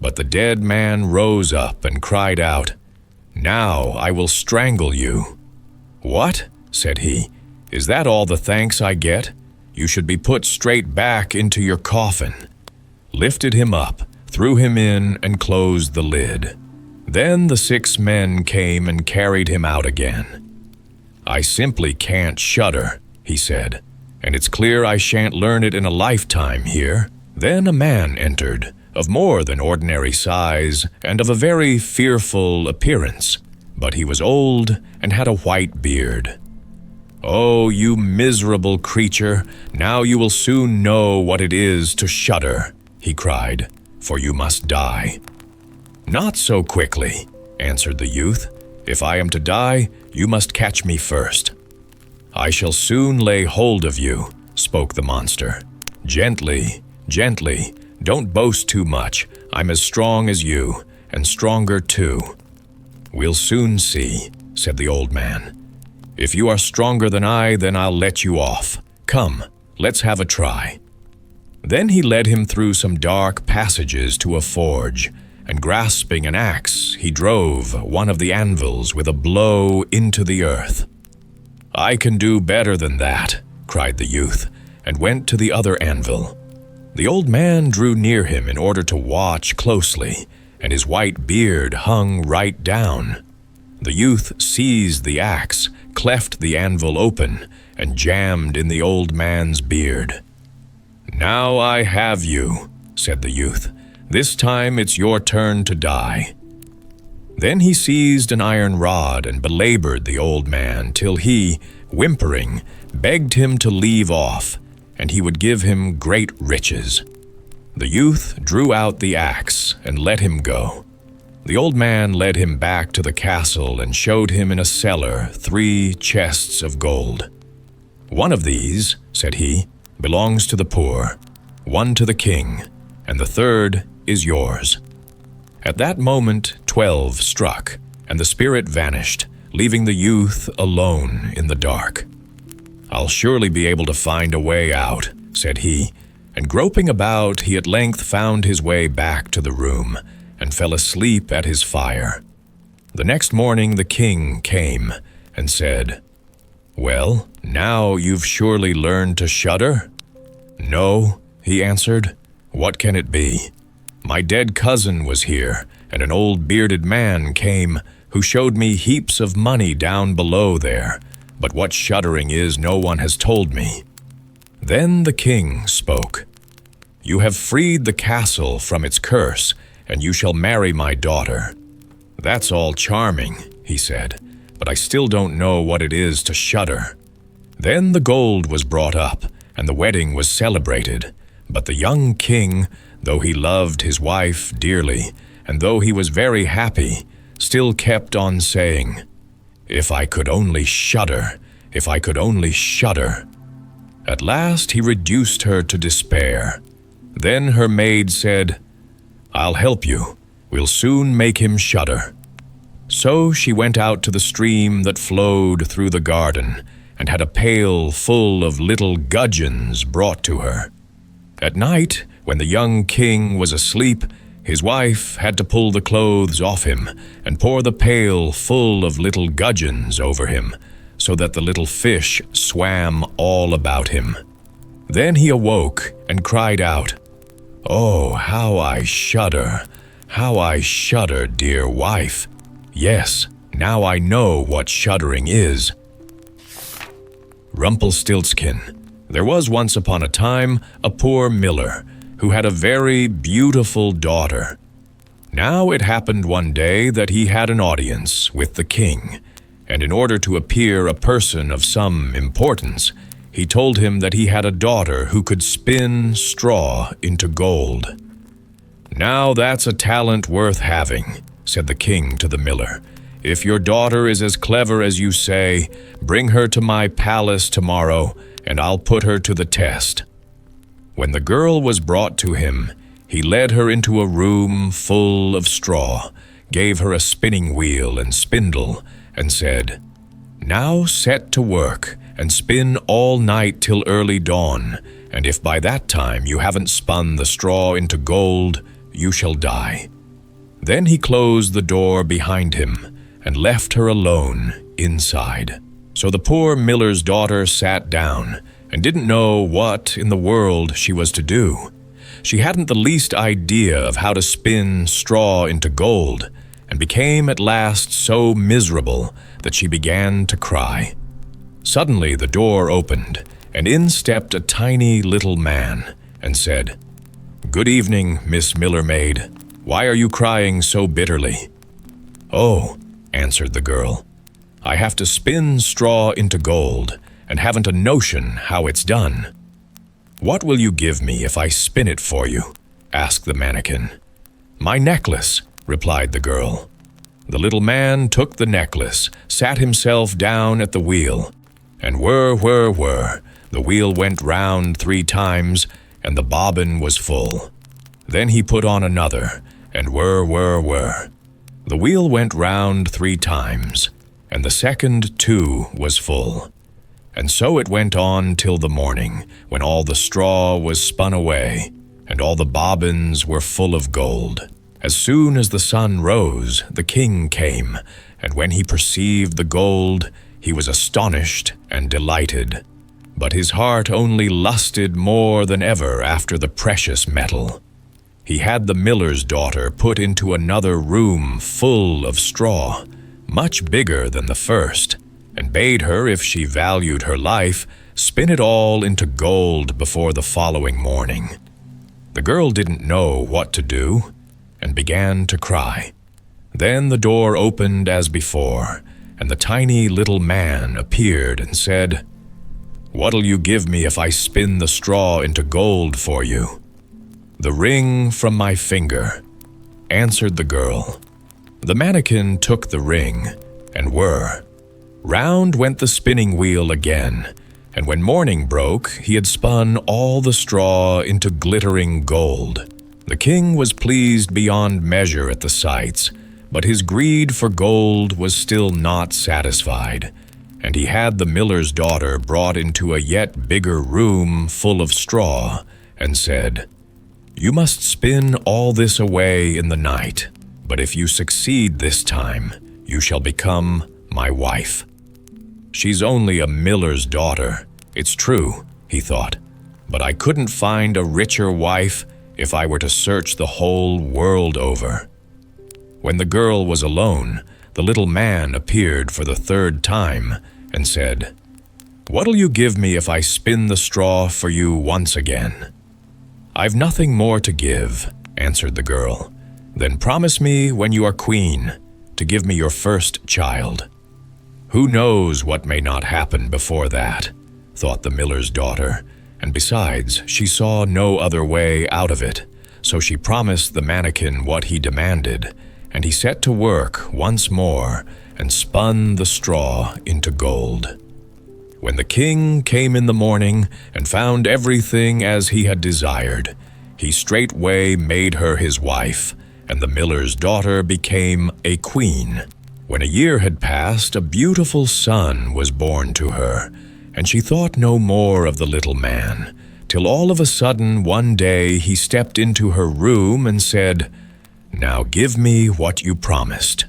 But the dead man rose up and cried out, "Now I will strangle you." "What?" said he. "Is that all the thanks I get? You should be put straight back into your coffin." Lifted him up, threw him in, and closed the lid. Then the 6 men came and carried him out again. "I simply can't shudder," he said, "and it's clear I shan't learn it in a lifetime here." Then a man entered, of more than ordinary size and of a very fearful appearance, but he was old and had a white beard. "Oh, you miserable creature, now you will soon know what it is to shudder," he cried, "for you must die." "Not so quickly," answered the youth. "If I am to die, you must catch me first." "I shall soon lay hold of you," spoke the monster. "Gently, gently, don't boast too much. I'm as strong as you, and stronger too." "We'll soon see," said the old man. "If you are stronger than I, then I'll let you off. Come, let's have a try." Then he led him through some dark passages to a forge, and grasping an axe, he drove one of the anvils with a blow into the earth. "I can do better than that," cried the youth, and went to the other anvil. The old man drew near him in order to watch closely, and his white beard hung right down. The youth seized the axe, cleft the anvil open, and jammed in the old man's beard. "Now I have you," said the youth. "This time it's your turn to die." Then he seized an iron rod and belabored the old man till he, whimpering, begged him to leave off, and he would give him great riches. The youth drew out the axe and let him go. The old man led him back to the castle and showed him in a cellar 3 chests of gold. "One of these," said he, "belongs to the poor, 1 to the king, and the 3rd is yours." At that moment 12 struck, and the spirit vanished, leaving the youth alone in the dark. "I'll surely be able to find a way out," said he, and groping about, he at length found his way back to the room, and fell asleep at his fire. The next morning the king came and said, "Well, now you've surely learned to shudder?" "No," he answered. "What can it be? My dead cousin was here, and an old bearded man came, who showed me heaps of money down below there, but what shuddering is no one has told me." Then the king spoke. "You have freed the castle from its curse, and you shall marry my daughter." "That's all charming," he said, "but I still don't know what it is to shudder." Then the gold was brought up, and the wedding was celebrated. But the young king, though he loved his wife dearly, and though he was very happy, still kept on saying, "If I could only shudder, if I could only shudder." At last he reduced her to despair. Then her maid said, "I'll help you. We'll soon make him shudder." So she went out to the stream that flowed through the garden, and had a pail full of little gudgeons brought to her. At night, when the young king was asleep, his wife had to pull the clothes off him and pour the pail full of little gudgeons over him, so that the little fish swam all about him. Then he awoke and cried out, "Oh, how I shudder! How I shudder, dear wife! Yes, now I know what shuddering is." Rumpelstiltzkin. There was once upon a time a poor miller who had a very beautiful daughter. Now it happened one day that he had an audience with the king, and in order to appear a person of some importance, he told him that he had a daughter who could spin straw into gold. "Now that's a talent worth having," said the king to the miller. "If your daughter is as clever as you say, bring her to my palace tomorrow, and I'll put her to the test." When the girl was brought to him, he led her into a room full of straw, gave her a spinning wheel and spindle, and said, "Now set to work and spin all night till early dawn, and if by that time you haven't spun the straw into gold, you shall die." Then he closed the door behind him and left her alone inside. So the poor miller's daughter sat down and didn't know what in the world she was to do. She hadn't the least idea of how to spin straw into gold, and became at last so miserable that she began to cry. Suddenly the door opened, and in stepped a tiny little man, and said, "Good evening, Miss Miller Maid. Why are you crying so bitterly?" "Oh," answered the girl, "I have to spin straw into gold, and haven't a notion how it's done." "What will you give me if I spin it for you?" asked the mannequin. "My necklace," replied the girl. The little man took the necklace, sat himself down at the wheel, and whir, whir, whir, the wheel went round 3 times, and the bobbin was full. Then he put on another, and whir, whir, whir. The wheel went round 3 times, and the second too was full. And so it went on till the morning, when all the straw was spun away, and all the bobbins were full of gold. As soon as the sun rose, the king came, and when he perceived the gold, he was astonished and delighted. But his heart only lusted more than ever after the precious metal. He had the miller's daughter put into another room full of straw, much bigger than the first, and bade her, if she valued her life, spin it all into gold before the following morning. The girl didn't know what to do, and began to cry. Then the door opened as before, and the tiny little man appeared and said, "What'll you give me if I spin the straw into gold for you?" "The ring from my finger," answered the girl. The mannequin took the ring, and whir, round went the spinning wheel again, and when morning broke, he had spun all the straw into glittering gold. The king was pleased beyond measure at the sights, but his greed for gold was still not satisfied, and he had the miller's daughter brought into a yet bigger room full of straw, and said, "You must spin all this away in the night, but if you succeed this time, you shall become my wife." "She's only a miller's daughter, it's true," he thought, "but I couldn't find a richer wife if I were to search the whole world over." When the girl was alone, the little man appeared for the 3rd time and said, "What'll you give me if I spin the straw for you once again?" "I've nothing more to give," answered the girl. "Then promise me when you are queen to give me your first child." "Who knows what may not happen before that," thought the miller's daughter, and besides, she saw no other way out of it, so she promised the mannequin what he demanded, and he set to work once more and spun the straw into gold. When the king came in the morning and found everything as he had desired, he straightway made her his wife, and the miller's daughter became a queen. When a year had passed, a beautiful son was born to her, and she thought no more of the little man, till all of a sudden one day he stepped into her room and said, "Now give me what you promised."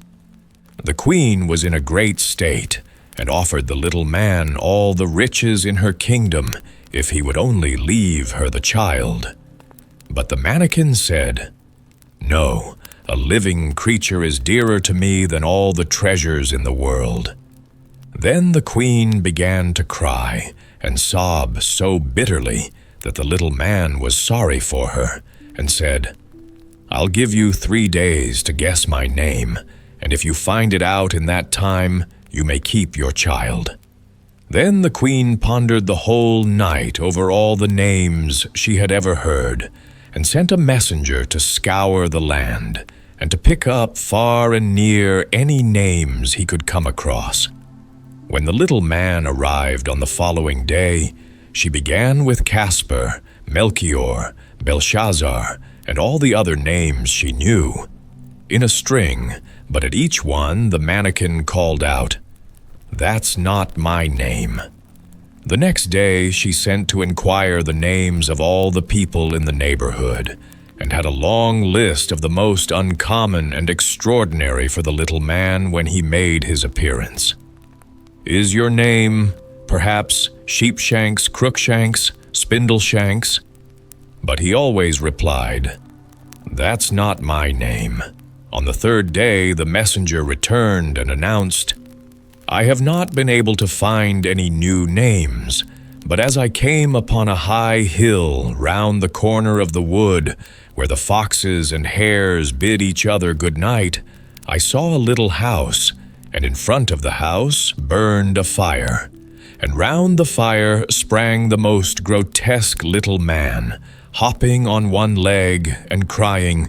The queen was in a great state, and offered the little man all the riches in her kingdom if he would only leave her the child. But the mannequin said, "No, a living creature is dearer to me than all the treasures in the world." Then the queen began to cry and sob so bitterly that the little man was sorry for her, and said, "I'll give you 3 days to guess my name, and if you find it out in that time, you may keep your child." Then the queen pondered the whole night over all the names she had ever heard, and sent a messenger to scour the land, and to pick up far and near any names he could come across. When the little man arrived on the following day, she began with Casper, Melchior, Belshazzar, and all the other names she knew, in a string, but at each one the mannequin called out, "That's not my name." The next day she sent to inquire the names of all the people in the neighborhood, and had a long list of the most uncommon and extraordinary for the little man when he made his appearance. "Is your name, perhaps, Sheepshanks, Crookshanks, Spindleshanks?" But he always replied, "That's not my name." On the 3rd day the messenger returned and announced, "I have not been able to find any new names, but as I came upon a high hill round the corner of the wood, where the foxes and hares bid each other good night, I saw a little house, and in front of the house burned a fire, and round the fire sprang the most grotesque little man, hopping on one leg and crying,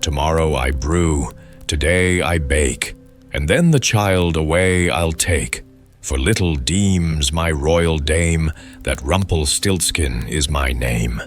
'Tomorrow I brew, today I bake, and then the child away I'll take, for little deems my royal dame that Rumpelstiltzkin is my name.'